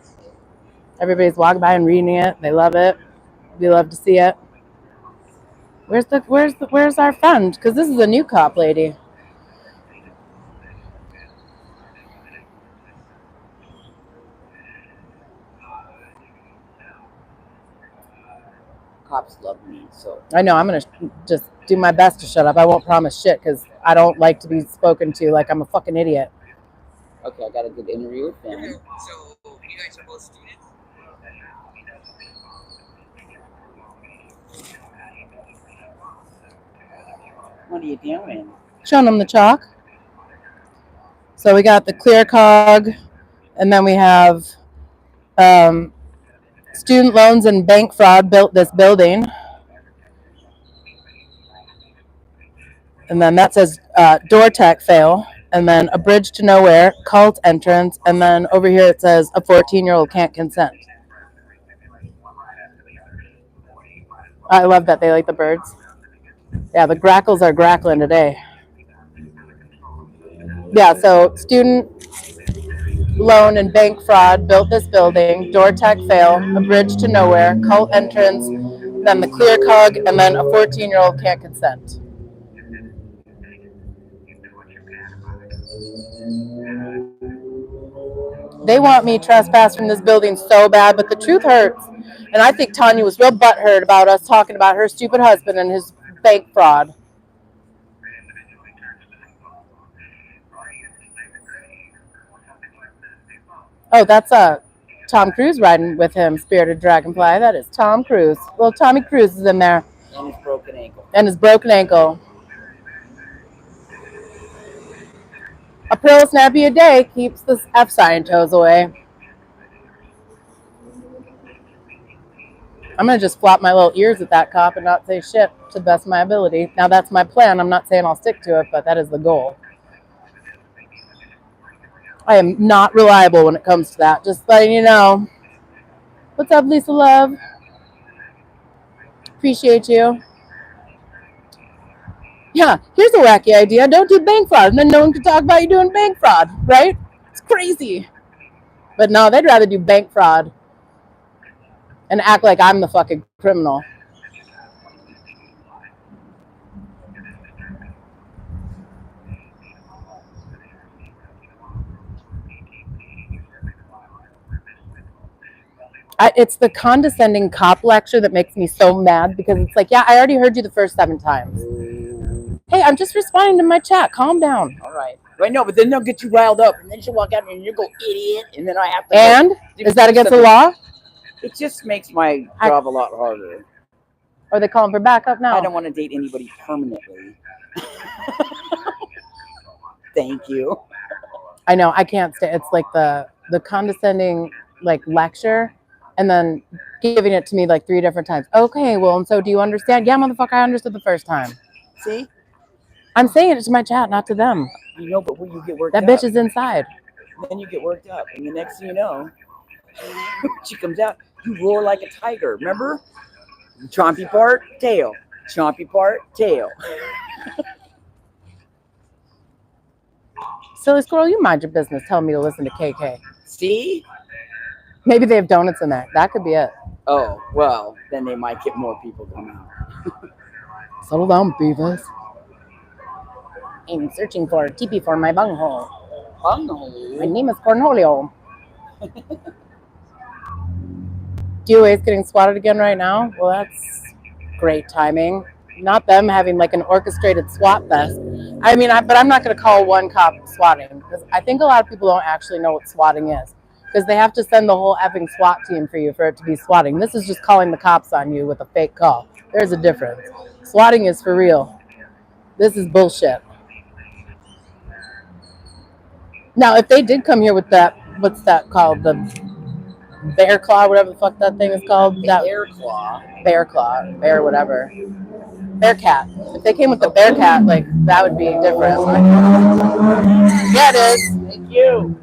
Everybody's walking by and reading it. They love it. We love to see it. Where's our friend? Because this is a new cop lady. cops love me, so I know. I'm going to just do my best to shut up. I won't promise shit because I don't like to be spoken to like I'm a fucking idiot. okay, I got a good interview with them. So you guys are both students? What are you doing? Showing them the chalk. So we got the clear cog, and then we have student loans and bank fraud built this building. And then that says door tech fail. And then a bridge to nowhere, cult entrance. And then over here it says a 14-year-old can't consent. I love that they like the birds. Yeah, the grackles are grackling today. Yeah, so student loan and bank fraud built this building, door tech fail, a bridge to nowhere, cult entrance, then the clear cog, and then a 14-year-old can't consent. They want me trespassed from this building so bad, but the truth hurts. And I think Tanya was real butthurt about us talking about her stupid husband and his bank fraud. Oh, that's Tom Cruise riding with him, Spirited Dragonfly. That is Tom Cruise. Well, Tommy Cruise is in there. And his broken ankle. And his broken ankle. A pill snappy a day keeps the F sign toes away. I'm going to just flop my little ears at that cop and not say shit to the best of my ability. Now, that's my plan. I'm not saying I'll stick to it, but that is the goal. I am not reliable when it comes to that. Just letting you know. What's up, Lisa Love? Appreciate you. Yeah, here's a wacky idea. Don't do bank fraud, and then no one can talk about you doing bank fraud, right? It's crazy. But no, they'd rather do bank fraud and act like I'm the fucking criminal. It's the condescending cop lecture that makes me so mad because it's like, yeah, I already heard you the first 7 times. Hey, I'm just responding to my chat. Calm down. All right. Right, no, but then they'll get you riled up, and then she'll walk out and you go, idiot, and then I have to. And? Is that against the law? It just makes my job a lot harder. Are they calling for backup now? I don't want to date anybody permanently. Thank you. I know, I can't stay. It's like the condescending like lecture and then giving it to me like 3 different times. Okay, well, and so do you understand? Yeah, motherfucker, I understood the first time. See? I'm saying it to my chat, not to them. You know, but when you get worked that up. That bitch is inside. Then you get worked up. And the next thing you know, she comes out, you roar like a tiger. Remember? Chompy part, tail. Chompy part, tail. Silly squirrel, you mind your business telling me to listen to KK. See? Maybe they have donuts in there. That could be it. Oh, well, then they might get more people coming out. Settle down, Beavis. I'm searching for a teepee for my bunghole. Bunghole? My name is Cornholio. DOA is getting swatted again right now? Well, that's great timing. Not them having like an orchestrated SWAT fest. I mean, but I'm not going to call one cop swatting because I think a lot of people don't actually know what swatting is because they have to send the whole effing SWAT team for you for it to be swatting. This is just calling the cops on you with a fake call. There's a difference. Swatting is for real. This is bullshit. Now, if they did come here with that, what's that called? The bear claw, whatever the fuck that thing is called. Bear claw. Bear claw. Bear whatever. Bear cat. If they came with the bear cat, like, that would be different. Yeah, it is. Thank you.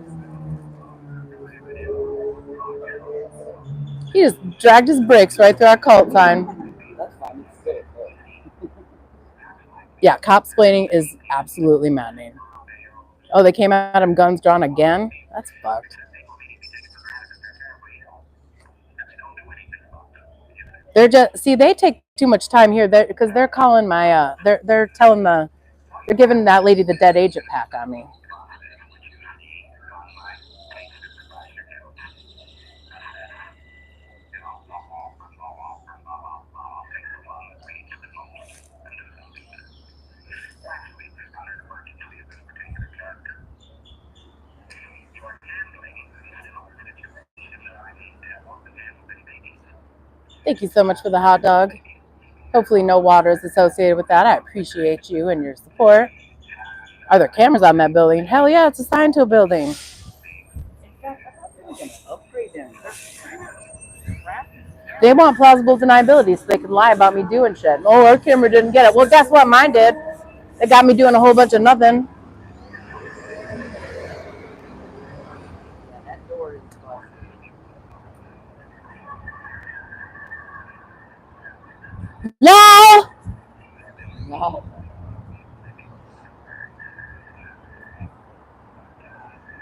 He just dragged his brakes right through our cult sign. That's fine. It's good. Yeah, cop-splaining is absolutely maddening. Oh, they came at him guns drawn again? That's fucked. They're just, see, they take too much time here because they're calling my, they're giving that lady the dead agent pack on me. Thank you so much for the hot dog. Hopefully no water is associated with that. I appreciate you and your support. Are there cameras on that building? Hell yeah, it's assigned to a building. In fact, I thought they were going to upgrade them. They want plausible deniability so they can lie about me doing shit. Oh, our camera didn't get it. Well, guess what? Mine did. It got me doing a whole bunch of nothing. Yeah, that door is busted. No! No.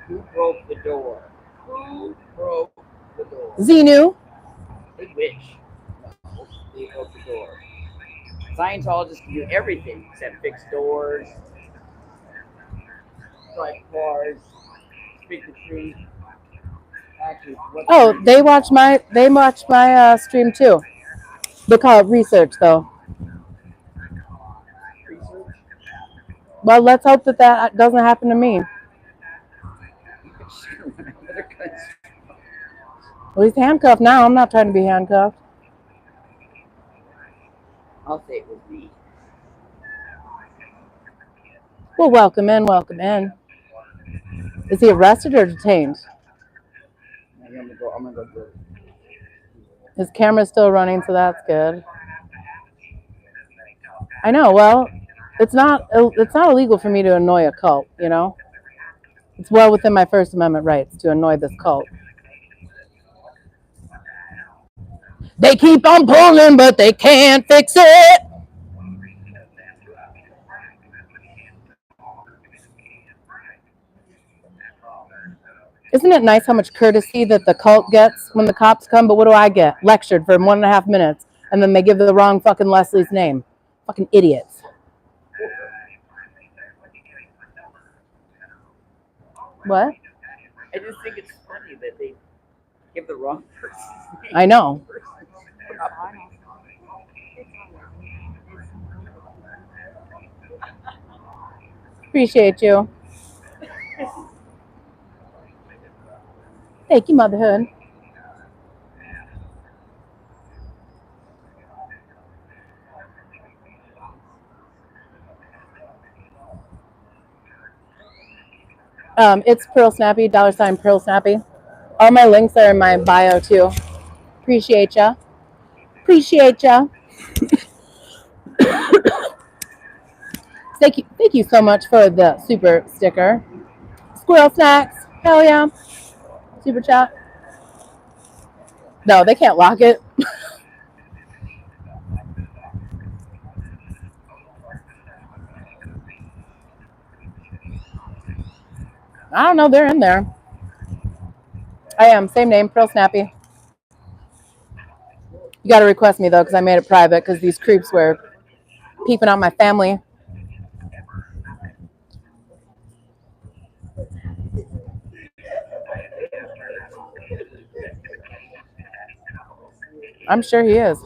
Who broke the door? Who broke the door? Xenu. They wish. No, they broke the door. Scientologists can do everything except fix doors, drive cars, speak the truth. Actually, what Oh, they watch my stream too. They call it research though. research? Well, let's hope that that doesn't happen to me. Well, he's handcuffed now. I'm not trying to be handcuffed. I'll say it was me. Well, welcome in, welcome in. Is he arrested or detained? I'm gonna go do it. His camera's still running, so that's good. I know. Well, it's not illegal for me to annoy a cult. You know, it's well within my First Amendment rights to annoy this cult. They keep on pulling, but they can't fix it. Isn't it nice how much courtesy that the cult gets when the cops come? But what do I get? Lectured for 1.5 minutes, and then they give the wrong fucking Leslie's name. Fucking idiots. What? I just think it's funny that they give the wrong person's name. I know. Appreciate you. Thank you, motherhood. It's Pearl Snappy, $ Pearl Snappy. All my links are in my bio too. Appreciate ya. Appreciate ya. Thank you so much for the super sticker. Squirrel snacks. Hell yeah. Super chat. No, they can't lock it. I don't know. They're in there. I am. Same name. Pearl Snappy. You got to request me though, because I made it private because these creeps were peeping out my family. I'm sure he is.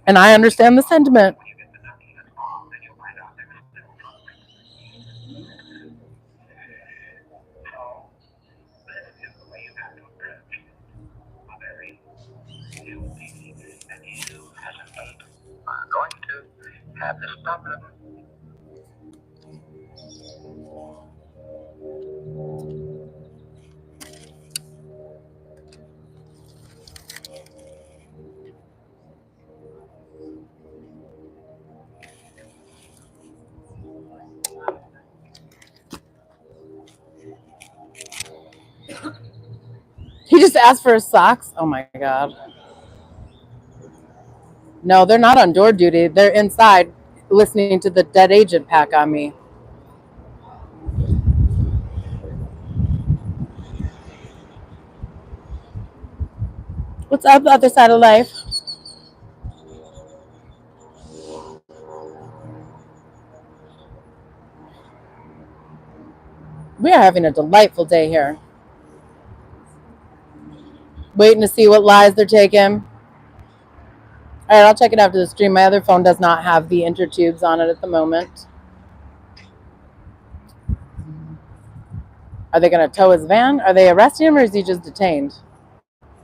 And I understand the sentiment. Going to have this problem. He just asked for his socks. Oh my God. No, they're not on door duty. They're inside listening to the dead agent pack on me. What's up, the other side of life? We are having a delightful day here. Waiting to see what lies they're taking. All right, I'll check it after the stream. My other phone does not have the intertubes on it at the moment. Are they going to tow his van? Are they arresting him or is he just detained?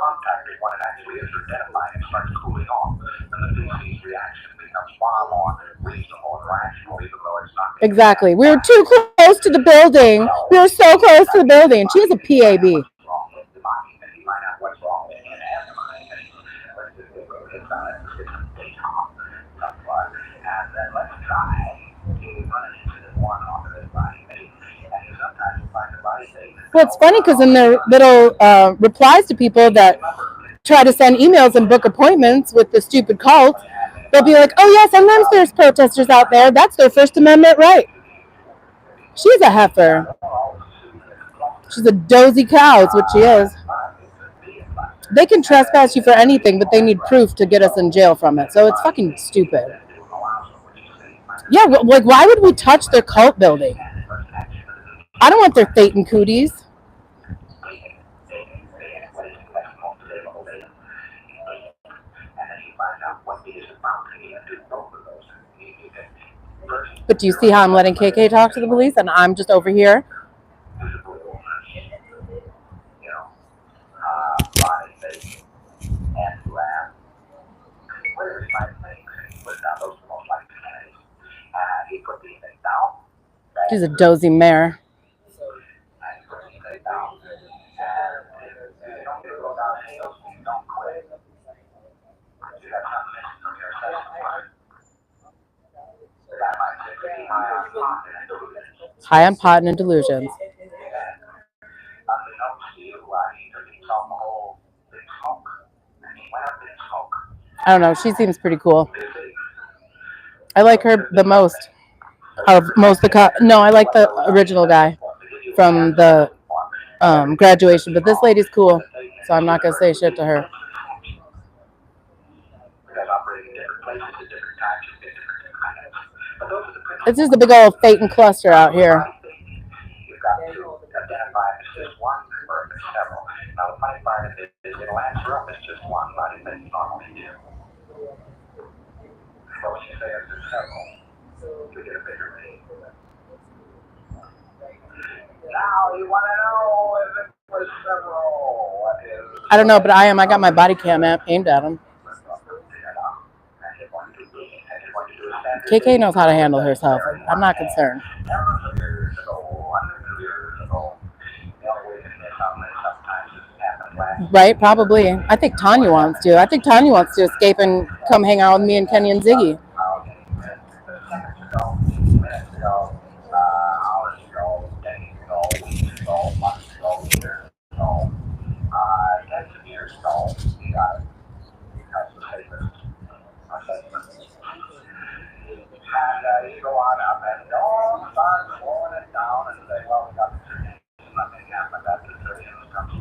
contact with one and actually is identified and starts cooling off, then the deceased's reaction becomes far more reasonable and rational, even though it's not. Exactly. We were too close to the building. We were so close to the building. She has a PAB. Well, it's funny because in their little replies to people that try to send emails and book appointments with the stupid cult, they'll be like, oh, yeah, sometimes there's protesters out there. That's their First Amendment right. She's a heifer. She's a dozy cow, is what she is. They can trespass you for anything, but they need proof to get us in jail from it. So it's fucking stupid. Yeah, like, why would we touch their cult building? I don't want their Thetan cooties. But do you see how I'm letting KK talk to the police and I'm just over here? She's a dozy mare. High on pot and delusions. I don't know. She seems pretty cool. I like her the most. No, I like the original guy from the graduation. But this lady's cool, so I'm not gonna say shit to her. It's just a big old Thetan cluster out here. I don't know, but I got my body cam aimed at him. KK knows how to handle herself. I'm not concerned. Right? Probably. I think Tanya wants to. I think Tanya wants to escape and come hang out with me and Kenny and Ziggy.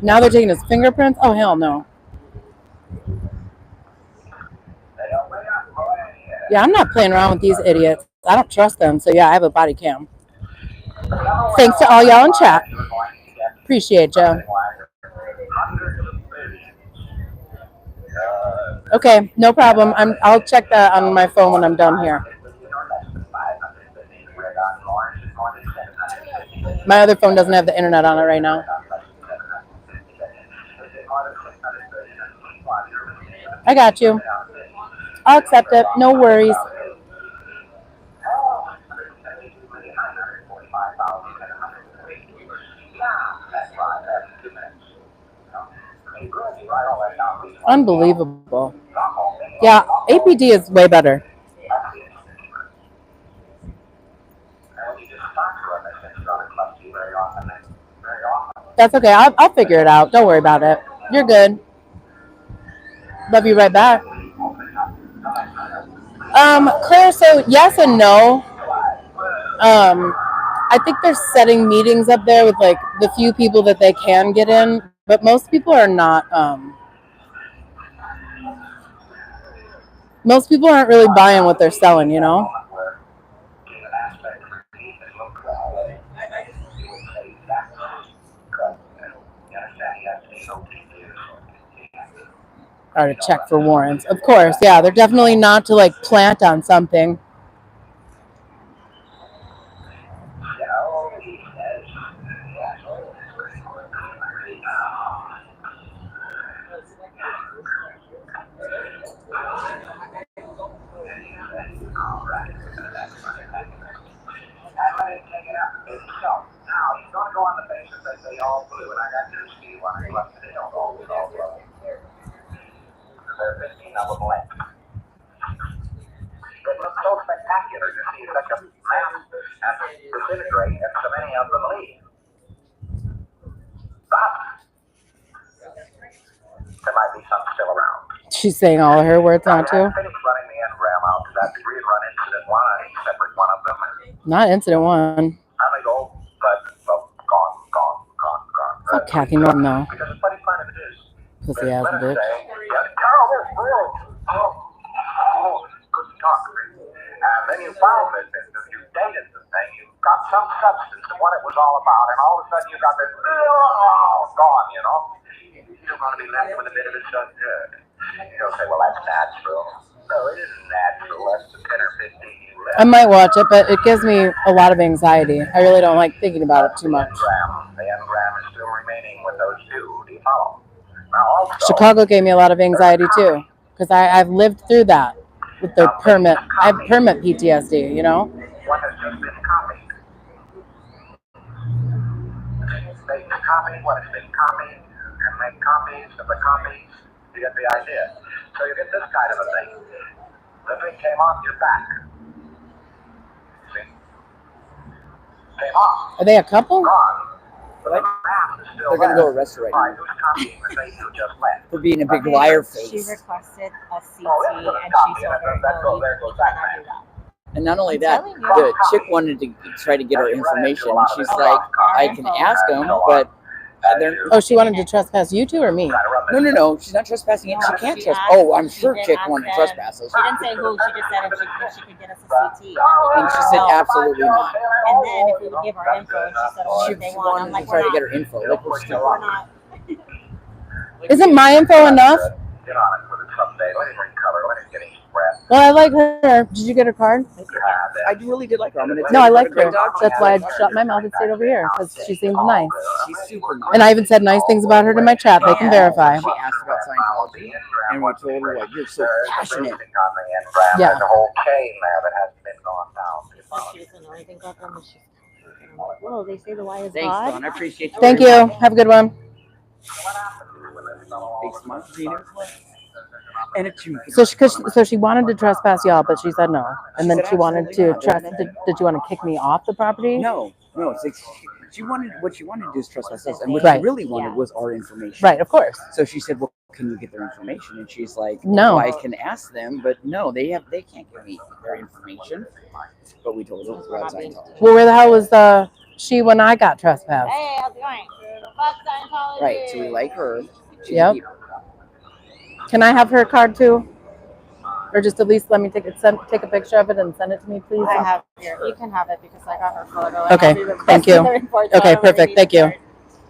Now they're taking his fingerprints? Oh, hell no. Yeah, I'm not playing around with these idiots. I don't trust them. So, yeah, I have a body cam. Thanks to all y'all in chat. Appreciate you. Okay, no problem. I'll check that on my phone when I'm done here. My other phone doesn't have the internet on it right now. I got you. I'll accept it. No worries. Unbelievable. Yeah, APD is way better. That's okay. I'll figure it out. Don't worry about it. You're good. Love you right back. Claire, so yes and no. I think they're setting meetings up there with like the few people that they can get in, but most people are not. Most people aren't really buying what they're selling, you know? Or to check for warrants. Of course, yeah. They're definitely not to like plant on something. There's 15 of them left. It looks so spectacular to see such a mass disintegrate and so many of them leave. But there might be some still around. She's saying all of her words now too. I finished running the engram out to that degree and run incident one on each separate one of them. Not incident one. I may go, but gone. Fuck Kathy Norton though. Because it's funny fun if it is. Pussy ass bitch. Couldn't talk. And then you found this, you dated the thing, you got some substance of what it was all about, and all of a sudden you got this, gone, you know? You're going to be left with a bit of it done good. You'll say, well, that's natural. No, it isn't natural. That's the 10 or 15 you left. I might watch it, but it gives me a lot of anxiety. I really don't like thinking about it too much. The engram is still remaining with those two. Do you follow? Now also, Chicago gave me a lot of anxiety too, because I've lived through that with their permit. I have permit PTSD, you know? what has just been copied. They copy what has been copied and make copies of the copies. You get the idea. So you get this kind of a thing. The thing came off your back. See? Came off. Are they a couple? Gone. What? Mass is still They're going to there. go arrest her right Why, now who's copying the thing you just left? for being a big liar She face. requested a CT Oh, this is a and copy. she told her, There no, goes you that cannot do man. that. And not only I'm that, telling the you. chick wanted to try to get her information. She's Oh, like, our I can info. ask them, but they're Oh, she wanted to trespass you two or me? no. She's not trespassing. No, She can't she trespass. asked- Oh, I'm she sure did chick ask wanted to them. trespass us. She didn't say who. She just said if she could get us a CT. And she said No. absolutely not. And then if we would give our info, and she said, oh, She if they want, I'm wanted like, to try we're to get not. her info. Like we're stupid. We're not. Isn't my info enough? Get on it with it someday. Let him recover. Let him get his breath. Well, I like her. Did you get her card? I really did like her. I'm gonna No, I tell you, liked what a her. great dog she That's is. why I shut my mouth and stayed over here, because she seems nice. She's super nice. And I even said nice things about her to my chat. They can verify. She asked about Scientology, and we told her, like, you're so passionate. Yeah. There's a whole chain there that hasn't been gone down. She doesn't know anything about them. She's like, whoa, they say the Y is Thanks, God. Dawn. I appreciate you. Thank you. very much. Have a good one. Big smile, Gina. And a chew. So she wanted to trespass y'all, but she said no. And then said she wanted absolutely to not. Did you want to kick me off the property? No. It's like she wanted what she wanted to do is trespass us, and what Right. she really wanted Yeah. was our information. Right, of course. So she said, "Well, can you get their information?" And she's like, No. well, I can ask them, but no, they can't give me their information." But we told her We're about not being- Scientology. Well, where the hell was she when I got trespassed? Hey, how's it going? Fuck Scientology. Right. So we like her. She's Yep. a keeper. Can I have her card too? Or just at least let me take a picture of it and send it to me, please? I have here. You can have it because I got her photo. and Okay, I'll be requesting thank you. the report, so Okay, I don't really perfect, need thank the you. card.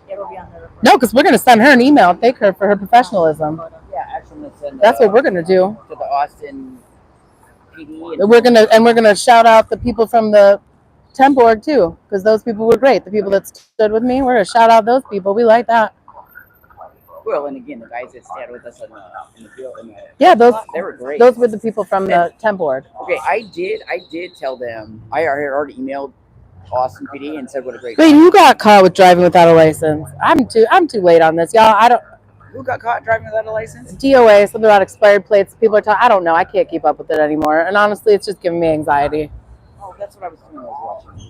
It'll be on the report. No, because we're gonna send her an email. Thank her for her professionalism. Yeah, actually, I'm gonna send. That's what we're gonna do. to the Austin PD. We're gonna shout out the people from the temp board too, because those people were great. The people that stood with me, we're gonna shout out those people. We like that. Well, and again, the guys that stayed with us in the field, Yeah, those they were great. those were the people from the temp board. Okay, I did tell them. I already emailed Austin PD and said what a great. Wait, you got caught with driving without a license. I'm too late on this, y'all. I don't. Who got caught driving without a license? DOA, something about expired plates. People are talking. I don't know. I can't keep up with it anymore. And honestly, it's just giving me anxiety. Oh, that's what I was doing. I was watching.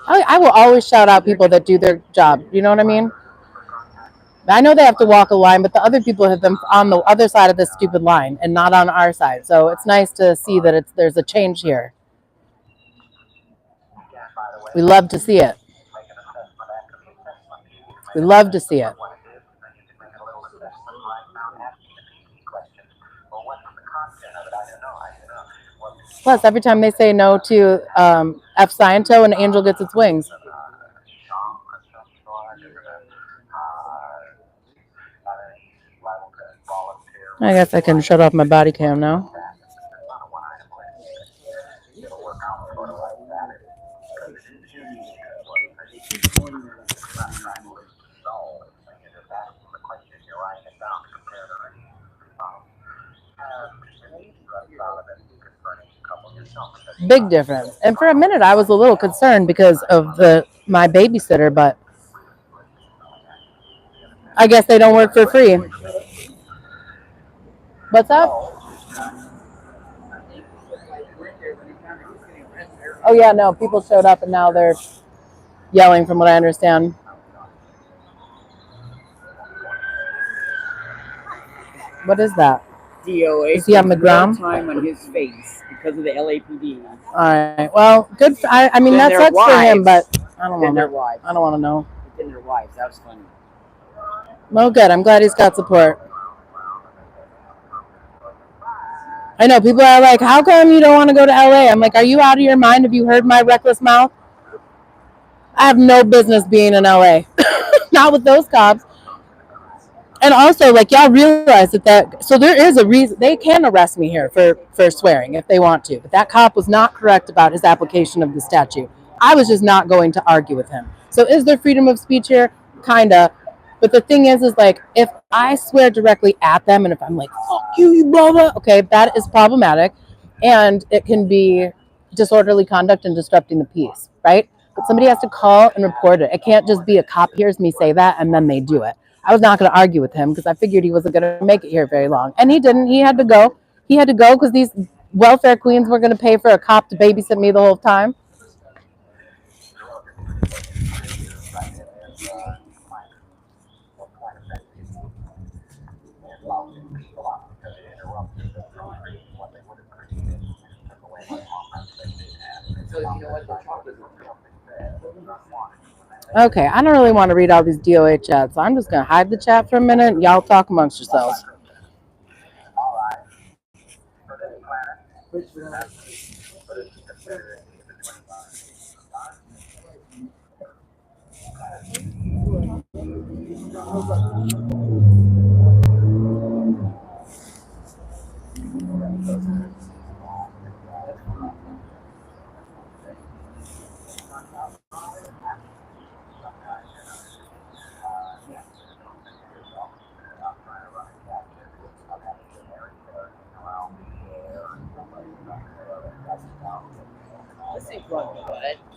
I will always shout out people that do their job. You know what I mean? I know they have to walk a line, but the other people have been on the other side of this stupid line and not on our side. So it's nice to see that there's a change here. We love to see it. We love to see it. Plus, every time they say no to F Sciento, an angel gets its wings. I guess I can shut off my body cam now. Big difference. And for a minute, I was a little concerned because of my babysitter, but I guess they don't work for free. What's up? Oh yeah, no, people showed up and now they're yelling from what I understand. What is that? DOA. Is he on the ground? Time on his face because of the LAPD. All right. Well, good. I mean, Then that their sucks for him, wives. but I don't Then want their to. wives. I don't want to know. Then their wives. That was funny. Well, good. I'm glad he's got support. I know people are like, "How come you don't want to go to LA?" I'm like, "Are you out of your mind? Have you heard my reckless mouth? I have no business being in LA. Not with those cops." And also, like, y'all realize that so there is a reason they can arrest me here for swearing if they want to. But that cop was not correct about his application of the statute. I was just not going to argue with him. So is there freedom of speech here? Kinda. But the thing is like, if I swear directly at them and if I'm like, fuck you, you blah, blah, okay, that is problematic. And it can be disorderly conduct and disrupting the peace, right? But somebody has to call and report it. It can't just be a cop hears me say that and then they do it. I was not going to argue with him because I figured he wasn't going to make it here very long. And he didn't. He had to go. He had to go because these welfare queens were going to pay for a cop to babysit me the whole time. Okay, I don't really want to read all these DOA chats, so I'm just going to hide the chat for a minute and y'all talk amongst yourselves.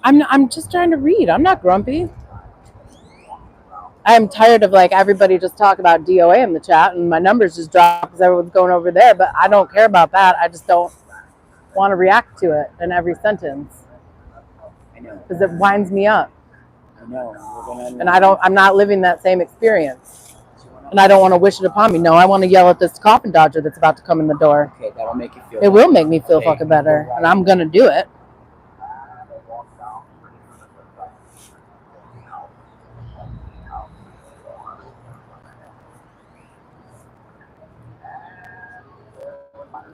I'm just trying to read. I'm not grumpy. I'm tired of like everybody just talk about DOA in the chat and my numbers just drop because everyone's going over there. But I don't care about that. I just don't want to react to it in every sentence. I know. Because it winds me up. I know. And I'm not living that same experience. And I don't want to wish it upon me. No, I want to yell at this coffin dodger that's about to come in the door. Okay, that'll make you feel It will make me feel fucking better. And I'm going to do it.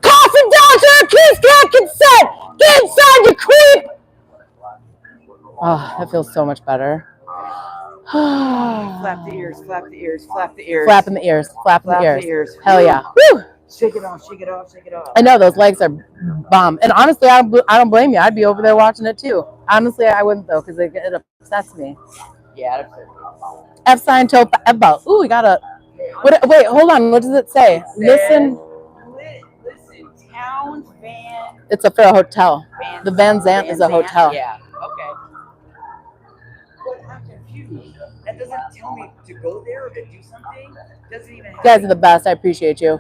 Coffin dodger, please get consent. Get inside, you creep. Oh, that feels so much better. Flap the ears, flap the ears, flap the ears. Flapping the ears, flapping the ears. Hell yeah. Woo! Shake it off, shake it off, shake it off. I know those legs are bomb. And honestly, I don't blame you. I'd be over there watching it too. Honestly, I wouldn't though, because it upsets me. Yeah. F sign to about. Ooh, we got a. Wait, hold on. What does it say? Listen, Towns Van. it's for a hotel. The Van Zant is a hotel. Yeah. Okay. But I'm confused. That doesn't tell me to go there or to do something. Doesn't even. You guys are the best. I appreciate you.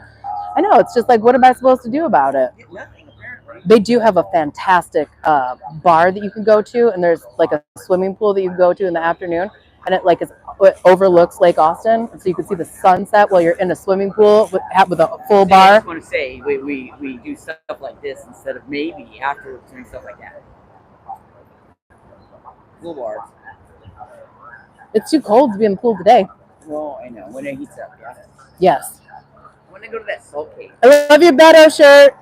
I know. It's just like, what am I supposed to do about it? Nothing apparently. They do have a fantastic bar that you can go to, and there's like a swimming pool that you can go to in the afternoon, and it overlooks Lake Austin, so you can see the sunset while you're in a swimming pool with a full bar. I just want to say we do stuff like this instead of maybe after doing stuff like that. Pool bars. It's too cold to be in the pool today. Well, I know when it heats up. Yeah. Yes. I want to go to that salt cave. I love your Beto shirt.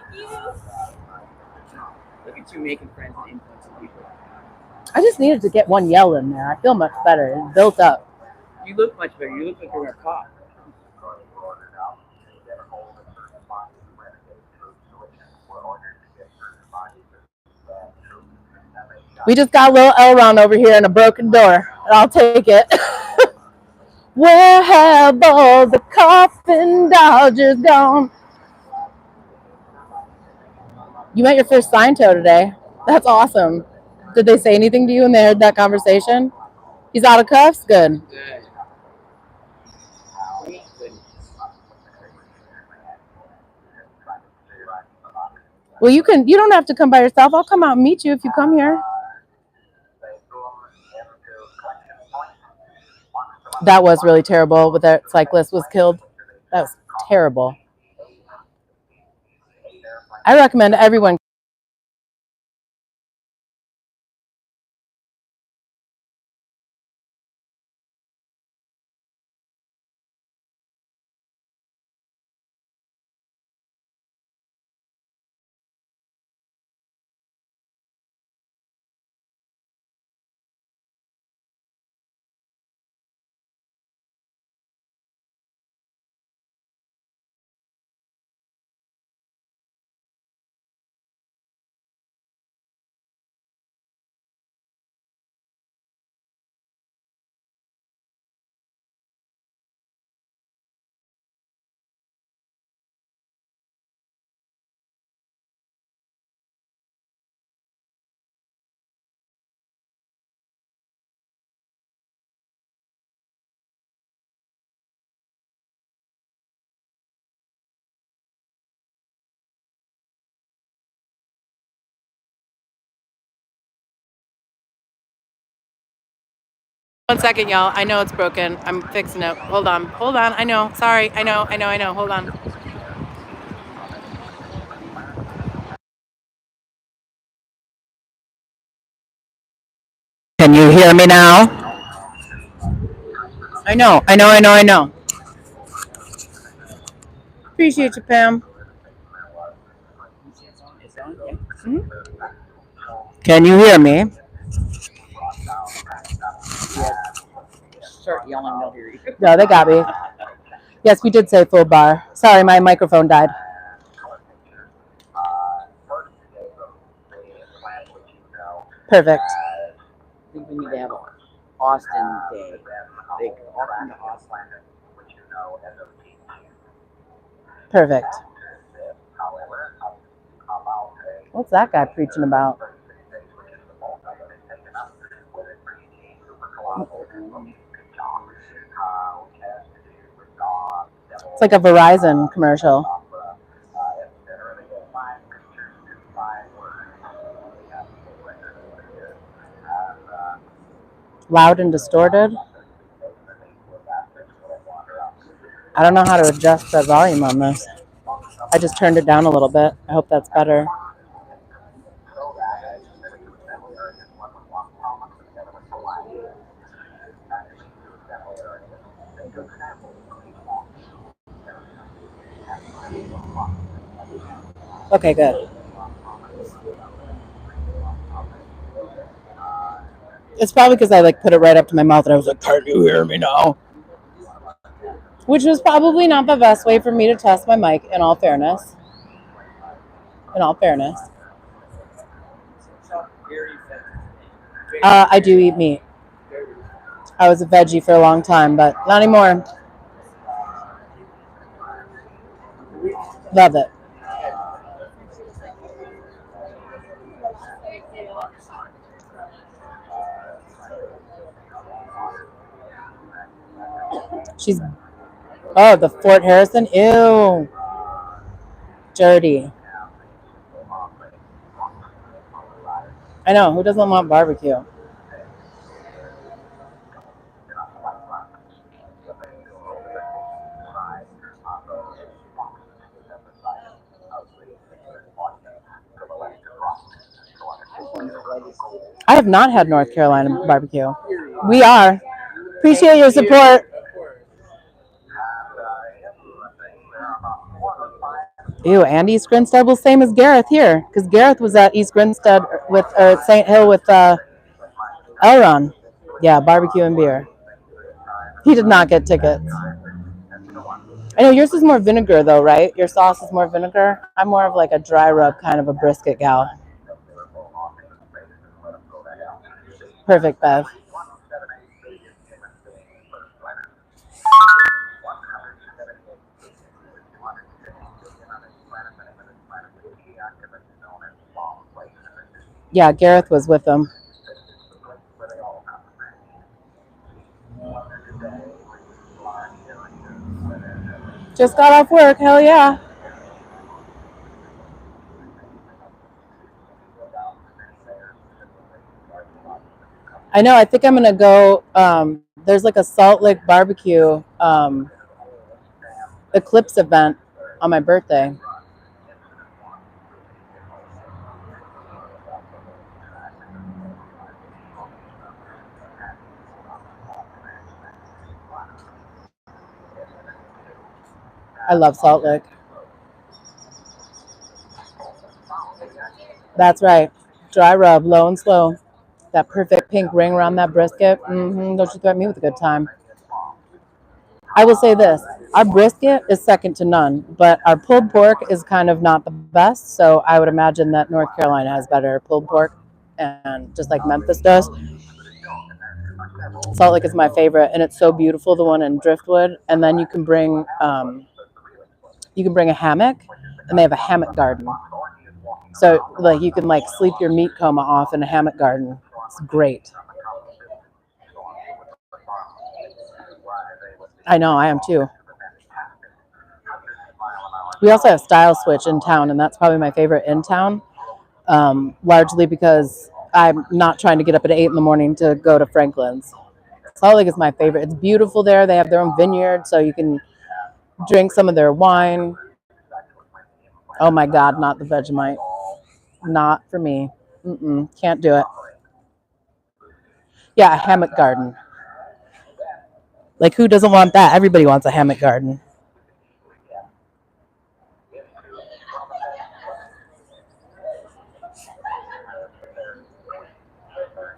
Thank you. Look at you making friends and influencing people. I just needed to get one yell in there. I feel much better. It's built up. You look much better. You look like you're a cop. We just got a little Elron over here and a broken door. I'll take it. Where have all the coffin dodgers gone? You met your first sign toe today. That's awesome. Did they say anything to you when they heard that conversation? He's out of cuffs? Good. Good. Sweet goodness. Well, you don't have to come by yourself. I'll come out and meet you if you come here. That was really terrible when that cyclist was killed. That was terrible. I recommend everyone. One second, y'all. I know it's broken. I'm fixing it. Hold on. Hold on. I know. Sorry. I know. Hold on. Can you hear me now? I know. Appreciate you, Pam. It's on. Yeah. Mhm. Can you hear me? Start yelling, they'll hear you. No, they got me. Yes, we did say full bar. Sorry, my microphone died. Perfect. I think we need to have Austin Day. They all come to Austin. Perfect. What's that guy preaching about? It's like a Verizon commercial. Loud and distorted. I don't know how to adjust the volume on this. I just turned it down a little bit. I hope that's better. Okay, good. It's probably because I like put it right up to my mouth and I was like, "Can you hear me now?" Which was probably not the best way for me to test my mic. In all fairness. I do eat meat. I was a veggie for a long time, but not anymore. Love it. She's the Fort Harrison. Ew, dirty. I know, who doesn't want barbecue? I have not had North Carolina barbecue. We are. Appreciate your support. Ew, and East Grinstead was same as Gareth here, because Gareth was at East Grinstead with St. Hill with Elron. Yeah, barbecue and beer. He did not get tickets. I know yours is more vinegar though, right? Your sauce is more vinegar. I'm more of like a dry rub kind of a brisket gal. Perfect, Bev. Yeah, Gareth was with them. Just got off work. Hell yeah. I know. I think I'm gonna go. There's like a Salt Lake barbecue eclipse event on my birthday. I love Salt Lake. That's right. Dry rub, low and slow. That perfect pink ring around that brisket. Don't you threaten me with a good time. I will say this. Our brisket is second to none, but our pulled pork is kind of not the best. So I would imagine that North Carolina has better pulled pork, and just like Memphis does. Salt Lake is my favorite, and it's so beautiful. The one in Driftwood, and then you can bring a hammock, and they have a hammock garden. So like you can like sleep your meat coma off in a hammock garden. It's great. I know, I am too. We also have Style Switch in town, and that's probably my favorite in town. Largely because I'm not trying to get up at 8 in the morning to go to Franklin's. Salt Lake is my favorite. It's beautiful there. They have their own vineyard, so you can drink some of their wine. Oh my God, not the Vegemite. Not for me. Can't do it. Yeah, a hammock garden. Like, who doesn't want that? Everybody wants a hammock garden.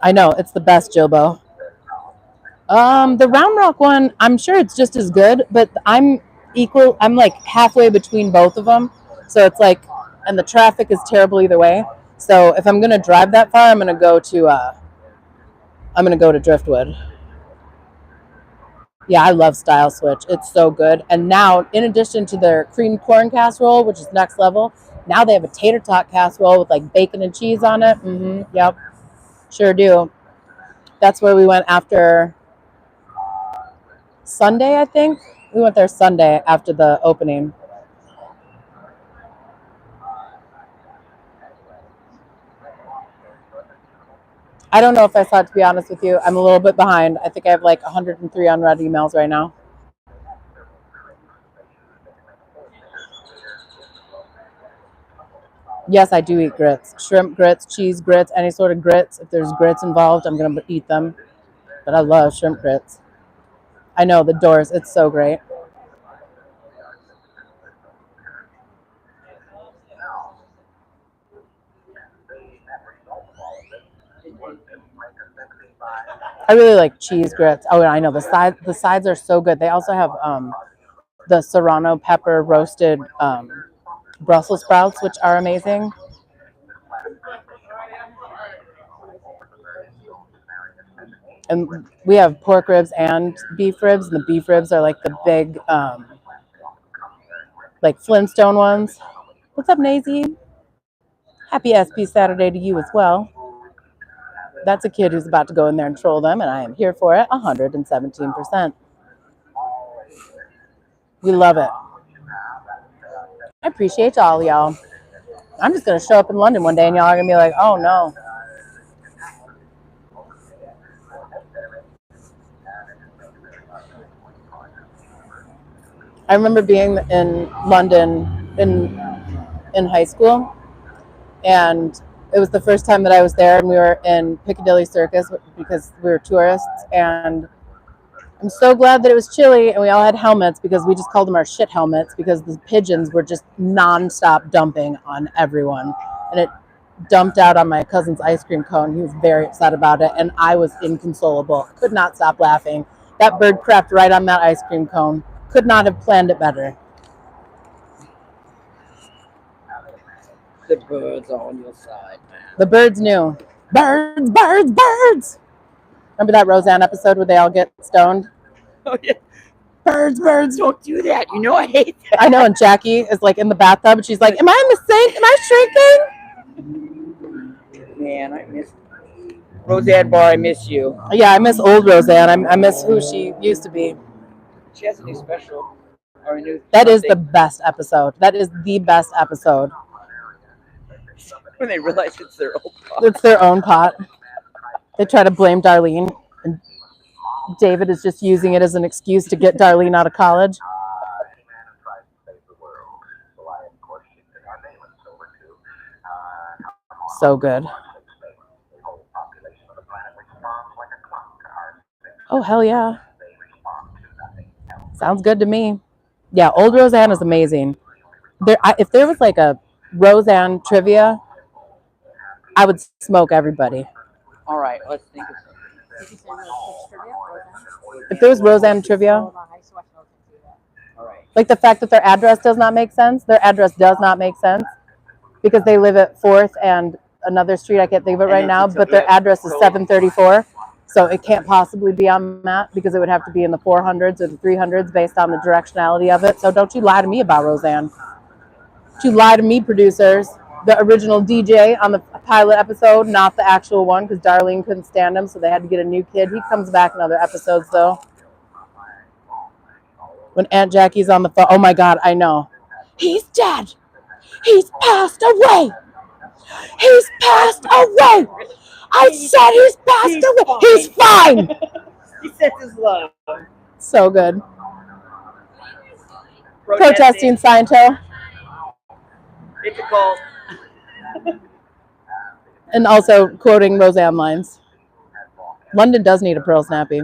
I know, it's the best, Jobo. The Round Rock one, I'm sure it's just as good, but I'm like halfway between both of them. So it's like, and the traffic is terrible either way. So if I'm gonna drive that far, I'm gonna go to Driftwood. Yeah, I love Style Switch. It's so good. And now, in addition to their cream corn casserole, which is next level, now they have a tater tot casserole with like bacon and cheese on it. Yep, sure do. That's where we went after Sunday, I think. We went there Sunday after the opening. I don't know if I saw it, to be honest with you. I'm a little bit behind. I think I have like 103 unread emails right now. Yes, I do eat grits. Shrimp grits, cheese grits, any sort of grits. If there's grits involved, I'm going to eat them. But I love shrimp grits. I know, the Doors. It's so great. I really like cheese grits. Oh, and I know the sides are so good. They also have the serrano pepper roasted Brussels sprouts, which are amazing. And we have pork ribs and beef ribs, and the beef ribs are like the big, like Flintstone ones. What's up, Nazy? Happy SP Saturday to you as well. That's a kid who's about to go in there and troll them, and I am here for it 117%. We love it. I appreciate all y'all. I'm just going to show up in London one day, and y'all are going to be like, oh, no. I remember being in London in high school, and it was the first time that I was there, and we were in Piccadilly Circus because we were tourists, and I'm so glad that it was chilly and we all had helmets because we just called them our shit helmets because the pigeons were just nonstop dumping on everyone, and it dumped out on my cousin's ice cream cone. He was very upset about it, and I was inconsolable. Could not stop laughing. That bird crapped right on that ice cream cone. Could not have planned it better. The birds are on your side, man. The birds knew. Birds, birds, birds. Remember that Roseanne episode where they all get stoned? Oh, yeah. Birds, birds. Don't do that. You know I hate that. I know, and Jackie is like in the bathtub, and she's like, am I in the sink? Am I shrinking? Man, I miss Roseanne Barr. I miss you. Yeah, I miss old Roseanne. I miss who she used to be. She has a new special or a new. That is the something. best episode. That is the best episode. When they realize it's their own pot. It's their own pot. They try to blame Darlene, and David is just using it as an excuse to get Darlene out of college. So good. Oh, hell yeah. Sounds good to me. Yeah, old Roseanne is amazing. If there was like a Roseanne trivia, I would smoke everybody. All right, let's think of something. Did you say Roseanne trivia? Roseanne? If there was Roseanne trivia, Hold on, I just watched Roseanne trivia. All right. like the fact that their address does not make sense. Their address does not make sense because they live at 4th and another street. I can't think of it right now, but their address is 734. So it can't possibly be on that because it would have to be in the 400s or the 300s based on the directionality of it. So don't you lie to me about Roseanne. Don't you lie to me, producers. The original DJ on the pilot episode, not the actual one, because Darlene couldn't stand him, so they had to get a new kid. He comes back in other episodes, though. When Aunt Jackie's on the phone, oh my God, I know. He's dead. He's passed away. He's passed away. I said he's passed away. He's fine. He sends his love. So good. Protesting Sciento. It's a cult. And also quoting Roseanne lines. London does need a pearl snappy.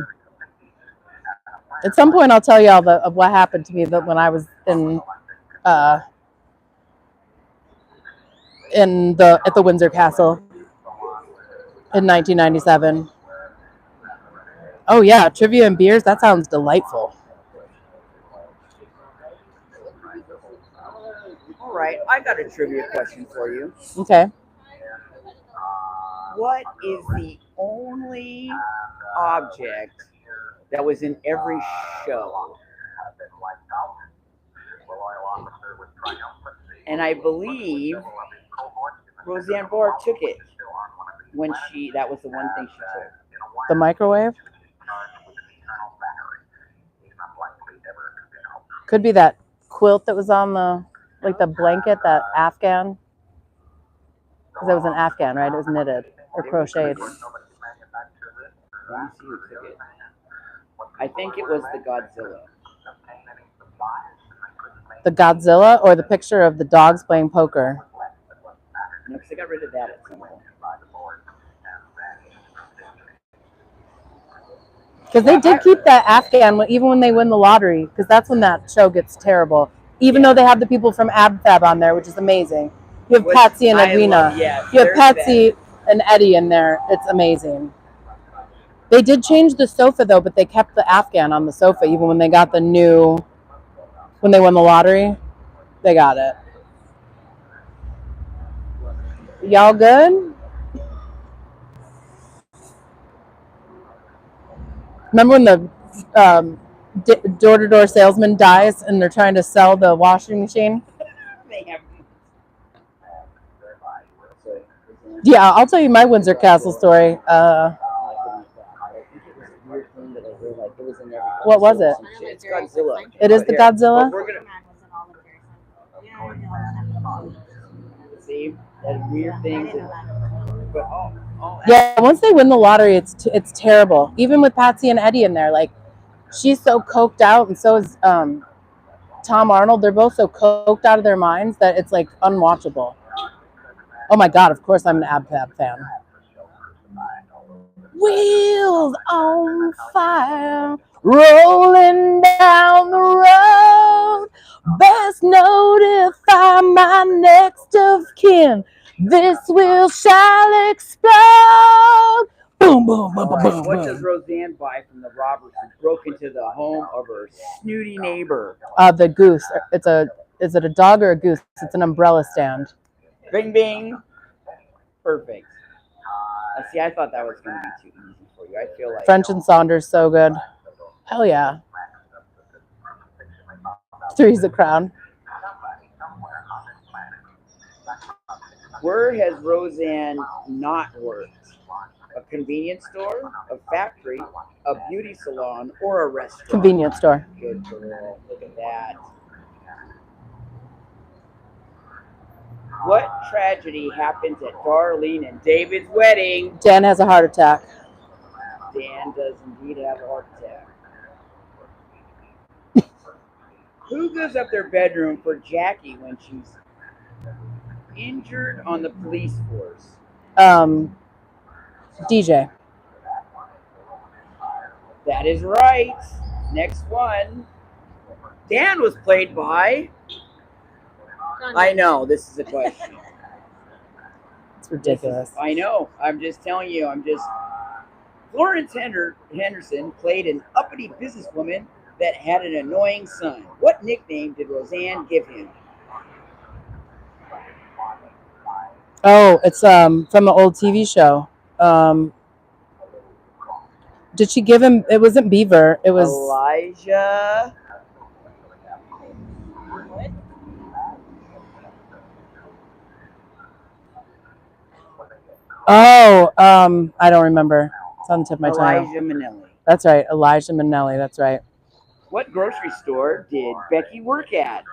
At some point, I'll tell you all of what happened to me when I was at the Windsor Castle in 1997. Oh yeah, trivia and beers. That sounds delightful. All right, I got a trivia question for you. Okay. What is the only object that was in every show? And I believe Roseanne Barr took it when that was the one thing she took. The microwave? Could be that quilt that was on the blanket, that Afghan. Because it was an Afghan, right? It was knitted or crocheted. Let me see who took it. I think it was the Godzilla. The Godzilla or the picture of the dogs playing poker? No, because I got rid of that at some point. Because they did keep that Afghan even when they win the lottery, because that's when that show gets terrible. Even though they have the people from AbFab on there, which is amazing. You have Patsy and Edwina. You have Patsy and Eddie in there. It's amazing. They did change the sofa though, but they kept the Afghan on the sofa even when they got when they won the lottery. They got it. Y'all good? Remember when the door-to-door salesman dies and they're trying to sell the washing machine? Yeah, I'll tell you my Windsor Castle story. What was it? It's Godzilla. It is the Godzilla? See, that weird things. But yeah, once they win the lottery, it's terrible. Even with Patsy and Eddie in there, like she's so coked out, and so is Tom Arnold. They're both so coked out of their minds that it's like unwatchable. Oh my God! Of course, I'm an AbFab fan. Wheels on fire, rolling down the road. Best notify my next of kin. This wheel shall explode. Boom, boom, boom, boom, boom. What does Roseanne buy from the robbers who broke into the home of her snooty neighbor? The goose. Is it a dog or a goose? It's an umbrella stand. Bing, bing. Perfect. See, I thought that was going to be too easy for you. I feel like French and Saunders, so good. Hell yeah. Three's the crown. Where has Roseanne not worked? A convenience store, a factory, a beauty salon, or a restaurant? Convenience store. Good girl. Look at that. What tragedy happens at Darlene and David's wedding? Dan has a heart attack. Dan does indeed have a heart attack. Who goes up their bedroom for Jackie when she's injured on the police force? DJ. That is right. Next one. Dan was played by. I know, this is a question. It's ridiculous. I know. I'm just telling you. Florence Henderson played an uppity businesswoman that had an annoying son. What nickname did Roseanne give him? Oh, it's from an old TV show. Did she give him? It wasn't Beaver. It was Elijah. Oh, I don't remember. It's on the tip of my tongue. Elijah Minnelli. That's right, Elijah Minnelli. That's right. What grocery store did Becky work at?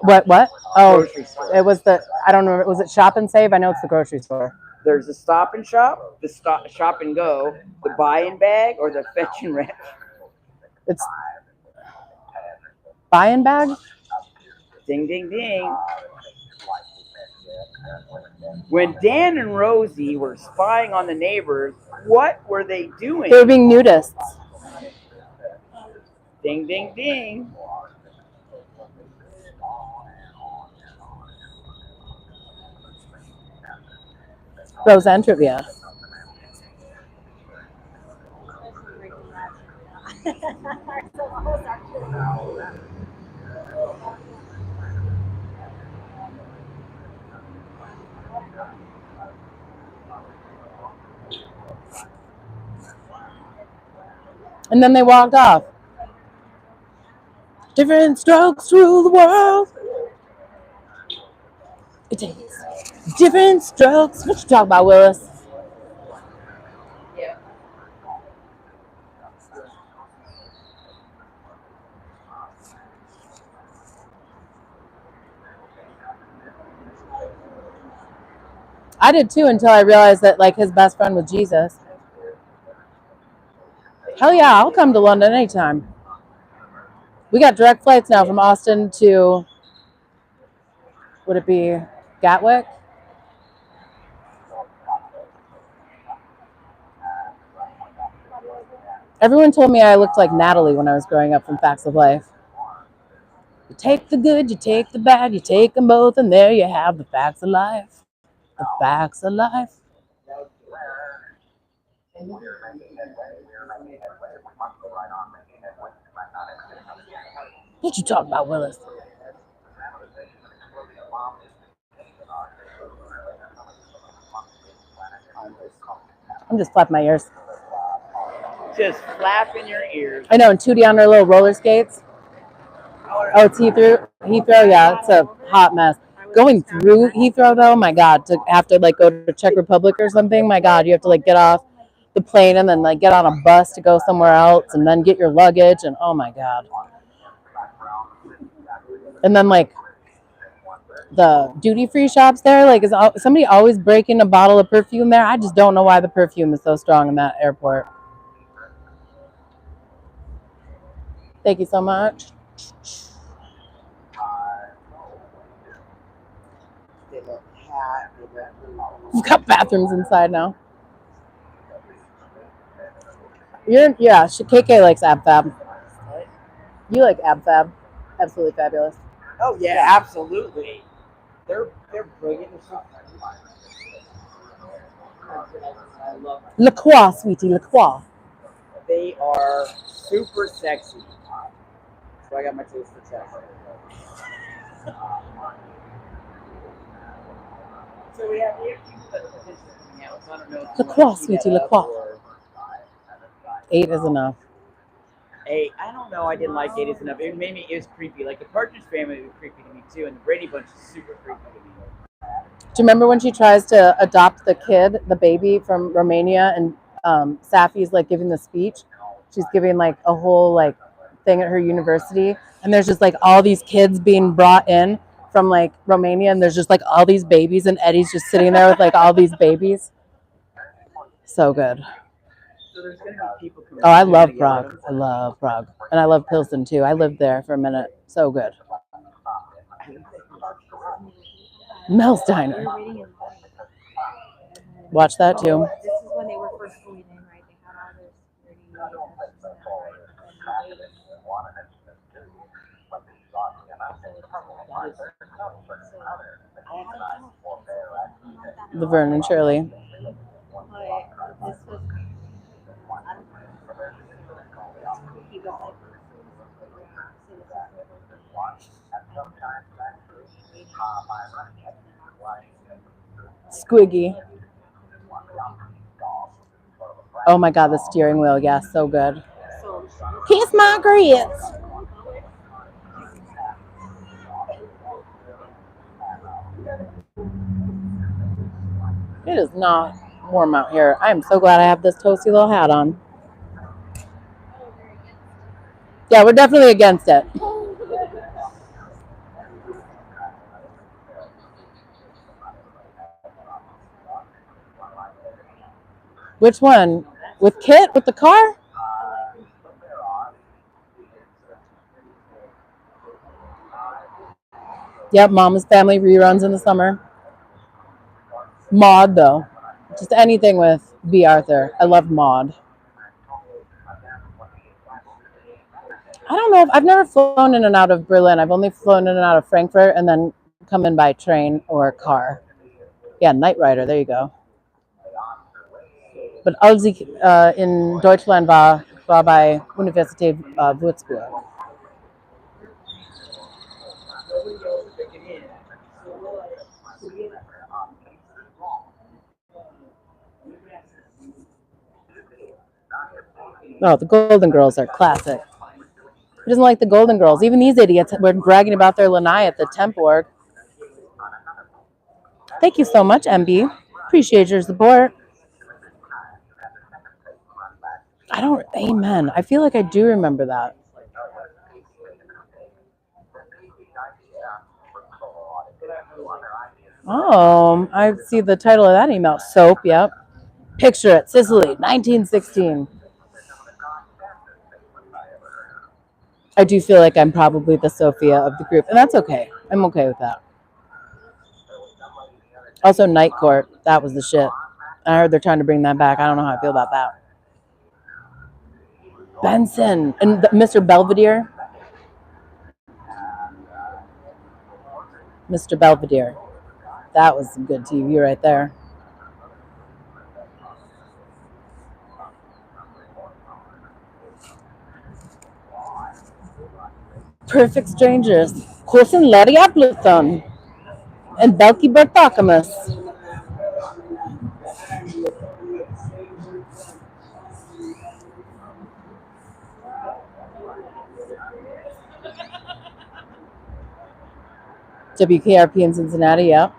What? Oh, Grocery store. it was the. I don't know. Was it Shop and Save? I know it's the grocery store. There's the Stop and Shop, the Shop and Go, the Buy and Bag, or the Fetch and Ranch. It's Buy and Bag. Ding, ding, ding. When Dan and Rosie were spying on the neighbors, what were they doing? They were being nudists. Ding, ding, ding. Roseanne trivia. And then they walked off. Different strokes rule the world. It takes different strokes. What you talking about, Willis? Yeah. I did too until I realized that like his best friend was Jesus. Hell yeah, I'll come to London anytime. We got direct flights now from Austin to, would it be Gatwick? Everyone told me I looked like Natalie when I was growing up from Facts of Life. You take the good, you take the bad, you take them both, and there you have the facts of life. The facts of life. What you talking about, Willis? I'm just flapping my ears. Just flapping your ears. I know, and Tootie on her little roller skates. Oh, it's Heathrow. Heathrow, yeah, it's a hot mess. Going through Heathrow, though, my God, to have to like go to Czech Republic or something. My God, you have to like get off the plane and then like get on a bus to go somewhere else, and then get your luggage, and oh my God. And then like the duty free shops there, like is somebody always breaking a bottle of perfume there? I just don't know why the perfume is so strong in that airport. Thank you so much. We've got bathrooms inside now. KK likes Ab Fab. You like Ab Fab. Absolutely fabulous. Oh yeah, absolutely. They're brilliant. I love them. La Croix, sweetie, La Croix. They are super sexy. So I got my taste for sex. So we have people that potentially coming out. So I don't know. La Croix, sweetie, La Croix. 8 is enough. Hey, I don't know. I didn't like it enough. It made me. It was creepy. Like the Partridge Family was creepy to me too, and the Brady Bunch is super creepy to me. Do you remember when she tries to adopt the kid, the baby from Romania, and Safi's like giving the speech? She's giving like a whole like thing at her university, and there's just like all these kids being brought in from like Romania, and there's just like all these babies, and Eddie's just sitting there with like all these babies. So good. So there's gonna be people coming. Oh, I love Prague. I love Prague, and I love Pilsen too. I lived there for a minute. So good. Mel's Diner. They were waiting in line. Watch that too. This is when they were first going in, right? They had all their security and stuff, right? And they Laverne and Shirley. this was, I don't know, he was like, Squiggy. Oh my God, the steering wheel. Yeah, so good. so Kiss my grits. It is not warm out here. I am so glad I have this toasty little hat on. Yeah, we're definitely against it. Which one? With Kit? With the car? Yep, Mama's Family reruns in the summer. Maud, though. Just anything with B. Arthur. I love Maud. I don't know if I've never flown in and out of Berlin. I've only flown in and out of Frankfurt and then come in by train or car. Yeah, Knight Rider. There you go. But als ich in Deutschland war bei Universität Würzburg. Oh, the Golden Girls are classic. Who doesn't like the Golden Girls? Even these idiots were bragging about their lanai at the temp org. Thank you so much, MB. Appreciate your support. I don't, amen. I feel like I do remember that. Oh, I see the title of that email. Soap, yep. Picture it, Sicily, 1916. I do feel like I'm probably the Sophia of the group, and that's okay. I'm okay with that. Also, Night Court, that was the shit. I heard they're trying to bring that back. I don't know how I feel about that. Benson and Mr. Belvedere. Mr. Belvedere. That was some good TV right there. Perfect Strangers. Coulson Larry Appleton. And Belky Bartakamus. WKRP in Cincinnati, yeah.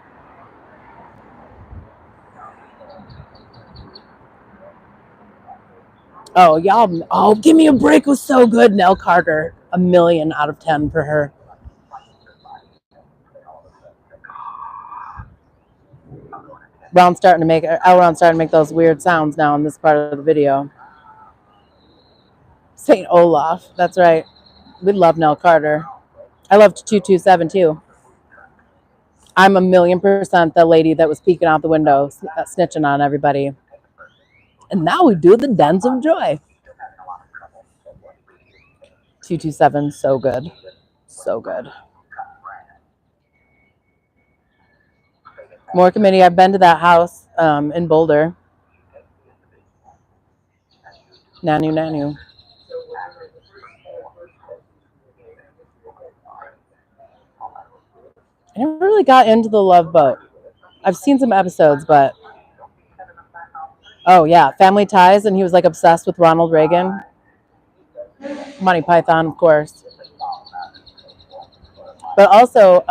Oh, y'all. Oh, Give Me a Break was so good. Nell Carter. 1,000,000 out of 10 for her. Elron's starting to make those weird sounds now in this part of the video. St. Olaf. That's right. We love Nell Carter. I loved 227 too. I'm 1,000,000% the lady that was peeking out the window, snitching on everybody. And now we do the Dance of Joy. 227, so good. So good. More Committee, I've been to that house in Boulder. Nanu. I never really got into the Love Boat. I've seen some episodes, but oh yeah, Family Ties, and he was like obsessed with Ronald Reagan. Monty Python, of course. But also,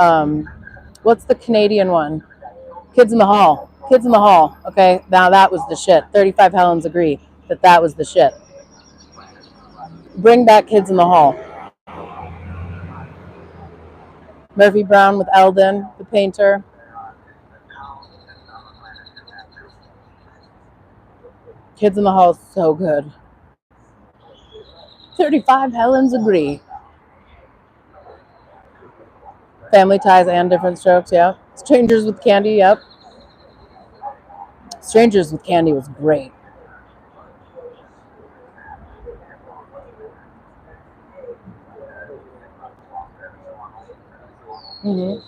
what's the Canadian one? Kids in the Hall. Kids in the Hall. Okay, now that was the shit. 35 Helens agree that that was the shit. Bring back Kids in the Hall. Murphy Brown with Eldon, the painter. Kids in the Hall is so good. 35 Helens agree. Family Ties and Different Strokes, yeah. Strangers with Candy, yep. Strangers with Candy was great. Mm-hmm.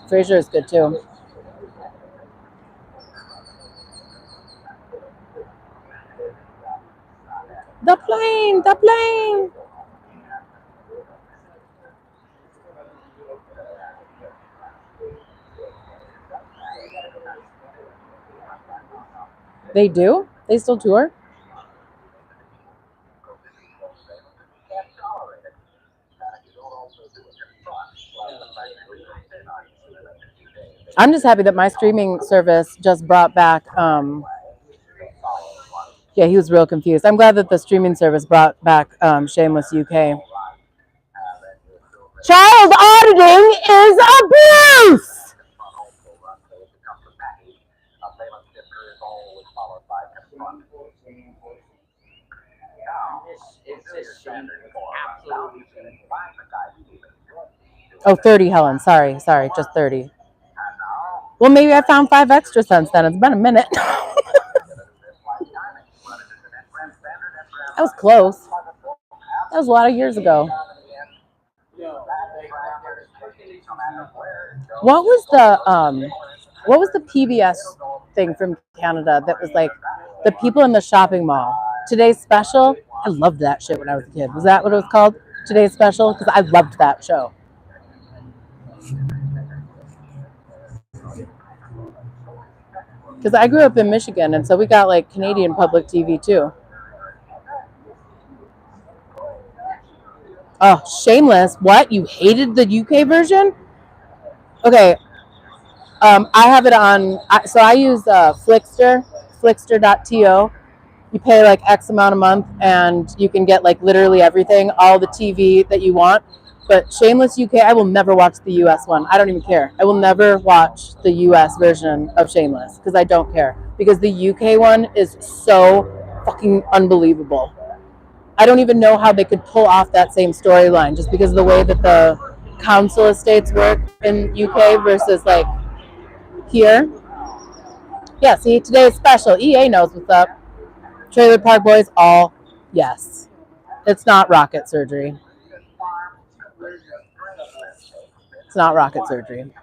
Frasier is good too. The plane, the plane. They do? They still tour? I'm just happy that my streaming service just brought back. Yeah, he was real confused. I'm glad that the streaming service brought back Shameless UK. Child auditing is abuse. It's just shameful. Absolutely shameful. Oh, 30, Helen. Sorry, just 30. Well, maybe I found 5 extra since then. It's been a minute. That was close. That was a lot of years ago. What was the PBS thing from Canada that was like the people in the shopping mall? Today's Special? I loved that shit when I was a kid. Was that what it was called? Today's Special? Because I loved that show. Because I grew up in Michigan, and so we got like Canadian public TV too. Oh, Shameless. What? You hated the UK version? Okay. I have it on, so I use Flickster, flickster.to. You pay like X amount a month and you can get like literally everything, all the TV that you want. But Shameless UK, I will never watch the US one. I don't even care. I will never watch the US version of Shameless because I don't care. Because the UK one is so fucking unbelievable. I don't even know how they could pull off that same storyline just because of the way that the council estates work in UK versus like here. Yeah, see, today's special. EA knows what's up. Trailer Park Boys, all yes. It's not rocket surgery. It's not rocket surgery.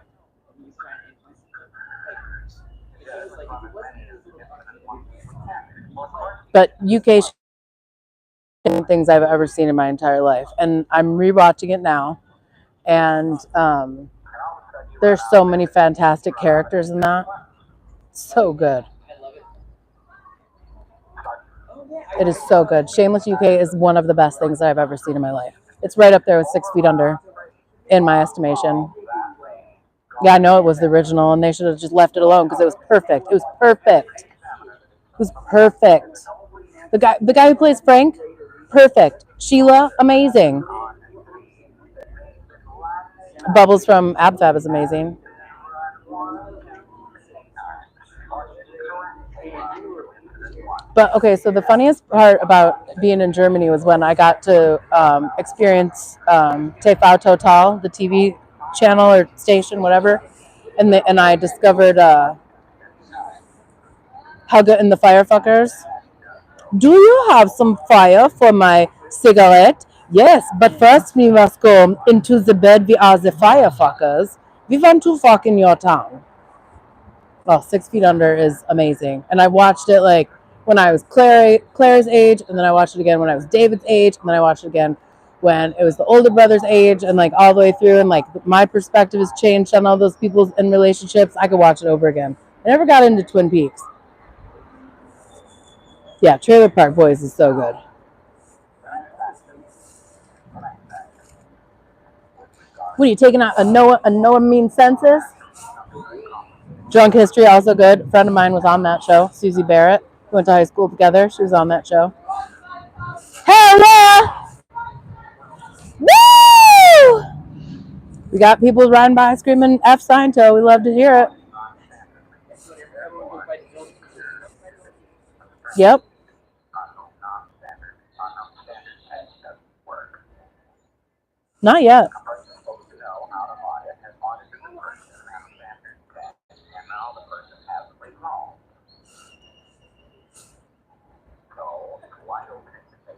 But UK things I've ever seen in my entire life. And I'm rewatching it now. And there's so many fantastic characters in that. So good. It is so good. Shameless UK is one of the best things that I've ever seen in my life. It's right up there with 6 Feet Under, in my estimation. Yeah, I know it was the original, and they should have just left it alone because it was perfect. It was perfect. It was perfect. The guy who plays Frank, perfect. Sheila, amazing. Bubbles from AbFab is amazing. But okay, so the funniest part about being in Germany was when I got to experience TV Total, the TV channel or station, whatever, and I discovered Hugga and the Firefuckers. Do you have some fire for my cigarette? Yes, but first we must go into the bed. We are the firefuckers. We want to fuck in your town. Well, 6 Feet Under is amazing. And I watched it like when I was Claire's age, and then I watched it again when I was David's age, and then I watched it again when it was the older brother's age, and like all the way through, and like my perspective has changed on all those people in relationships. I could watch it over again. I never got into Twin Peaks. Yeah, Trailer Park Boys is so good. What are you taking out a Noah means census? Drunk History, also good. A friend of mine was on that show, Susie Barrett. We went to high school together. She was on that show. Hello! Woo! We got people riding by screaming F Sciento. We love to hear it. Yep. Not yet.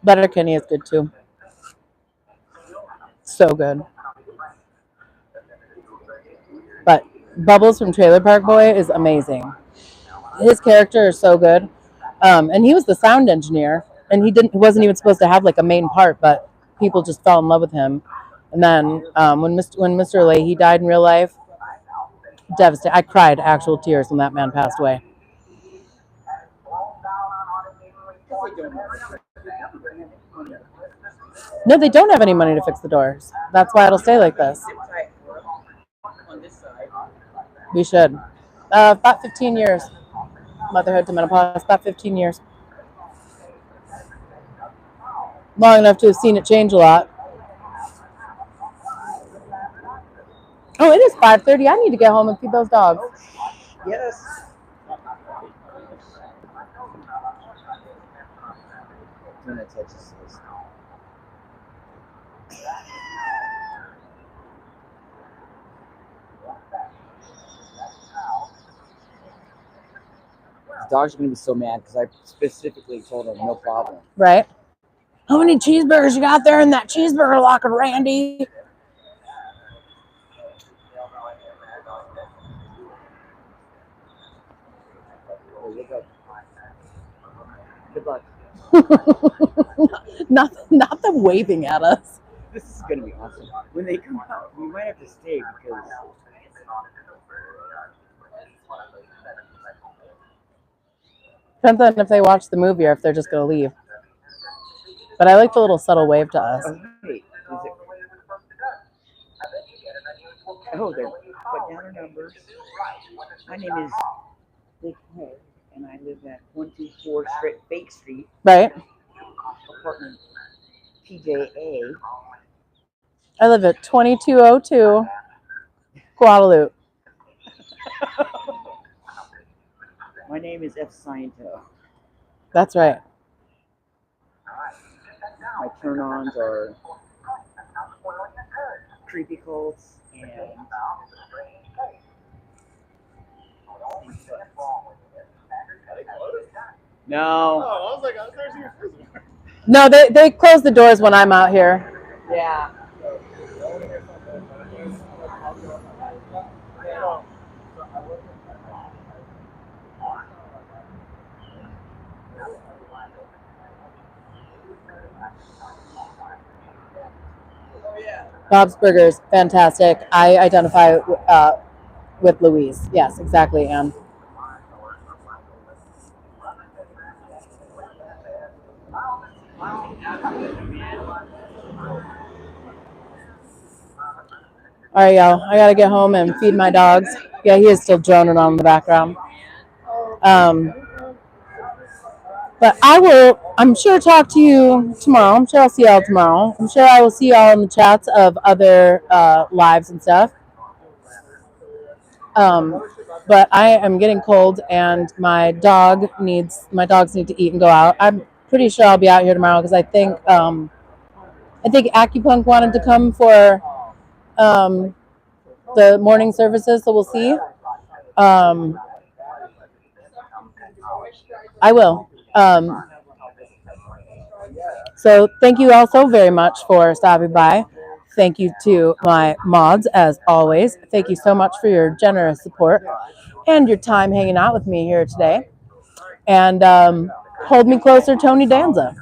Letterkenny is good too. So good. But Bubbles from Trailer Park Boy is amazing. His character is so good. And he was the sound engineer, and he wasn't even supposed to have like a main part, but people just fell in love with him. And then when Mr. Leahy died in real life, devastated. I cried actual tears when that man passed away. No, they don't have any money to fix the doors. That's why it'll stay like this. We should. About 15 years. Motherhood to menopause, about 15 years. Long enough to have seen it change a lot. Oh, it is 5:30. I need to get home and feed those dogs. Yes. I'm gonna touch this. The dogs are gonna be so mad because I specifically told them no problem. Right? How many cheeseburgers you got there in that cheeseburger locker, Randy? Good luck. not them waving at us. This is gonna be awesome. When they come out, we might have to stay because Depends on if they watch the movie or if they're just gonna leave. But I like the little subtle wave to us. Oh, they're putting down their numbers. My name is Dick Hay, and I live at 124 Fake Street. Right. Apartment TJA. I live at 2202 Guadalupe. My name is F Sciento. That's right. My turn-ons are creepy cults and no. Oh, I was like, I was there your first one. No, they close the doors when I'm out here. Yeah. Bob's Burgers, fantastic. I identify with Louise. Yes, exactly, Anne. All right, y'all. I gotta get home and feed my dogs. Yeah, he is still droning on in the background. But I'm sure talk to you tomorrow. I'm sure I'll see y'all tomorrow. I'm sure I will see y'all in the chats of other lives and stuff. But I am getting cold and my dogs need to eat and go out. I'm pretty sure I'll be out here tomorrow because I think Acupunk wanted to come for the morning services, so we'll see. I will. So thank you all so very much for stopping by. Thank you to my mods, as always. Thank you so much for your generous support and your time hanging out with me here today. And hold me closer, Tony Danza.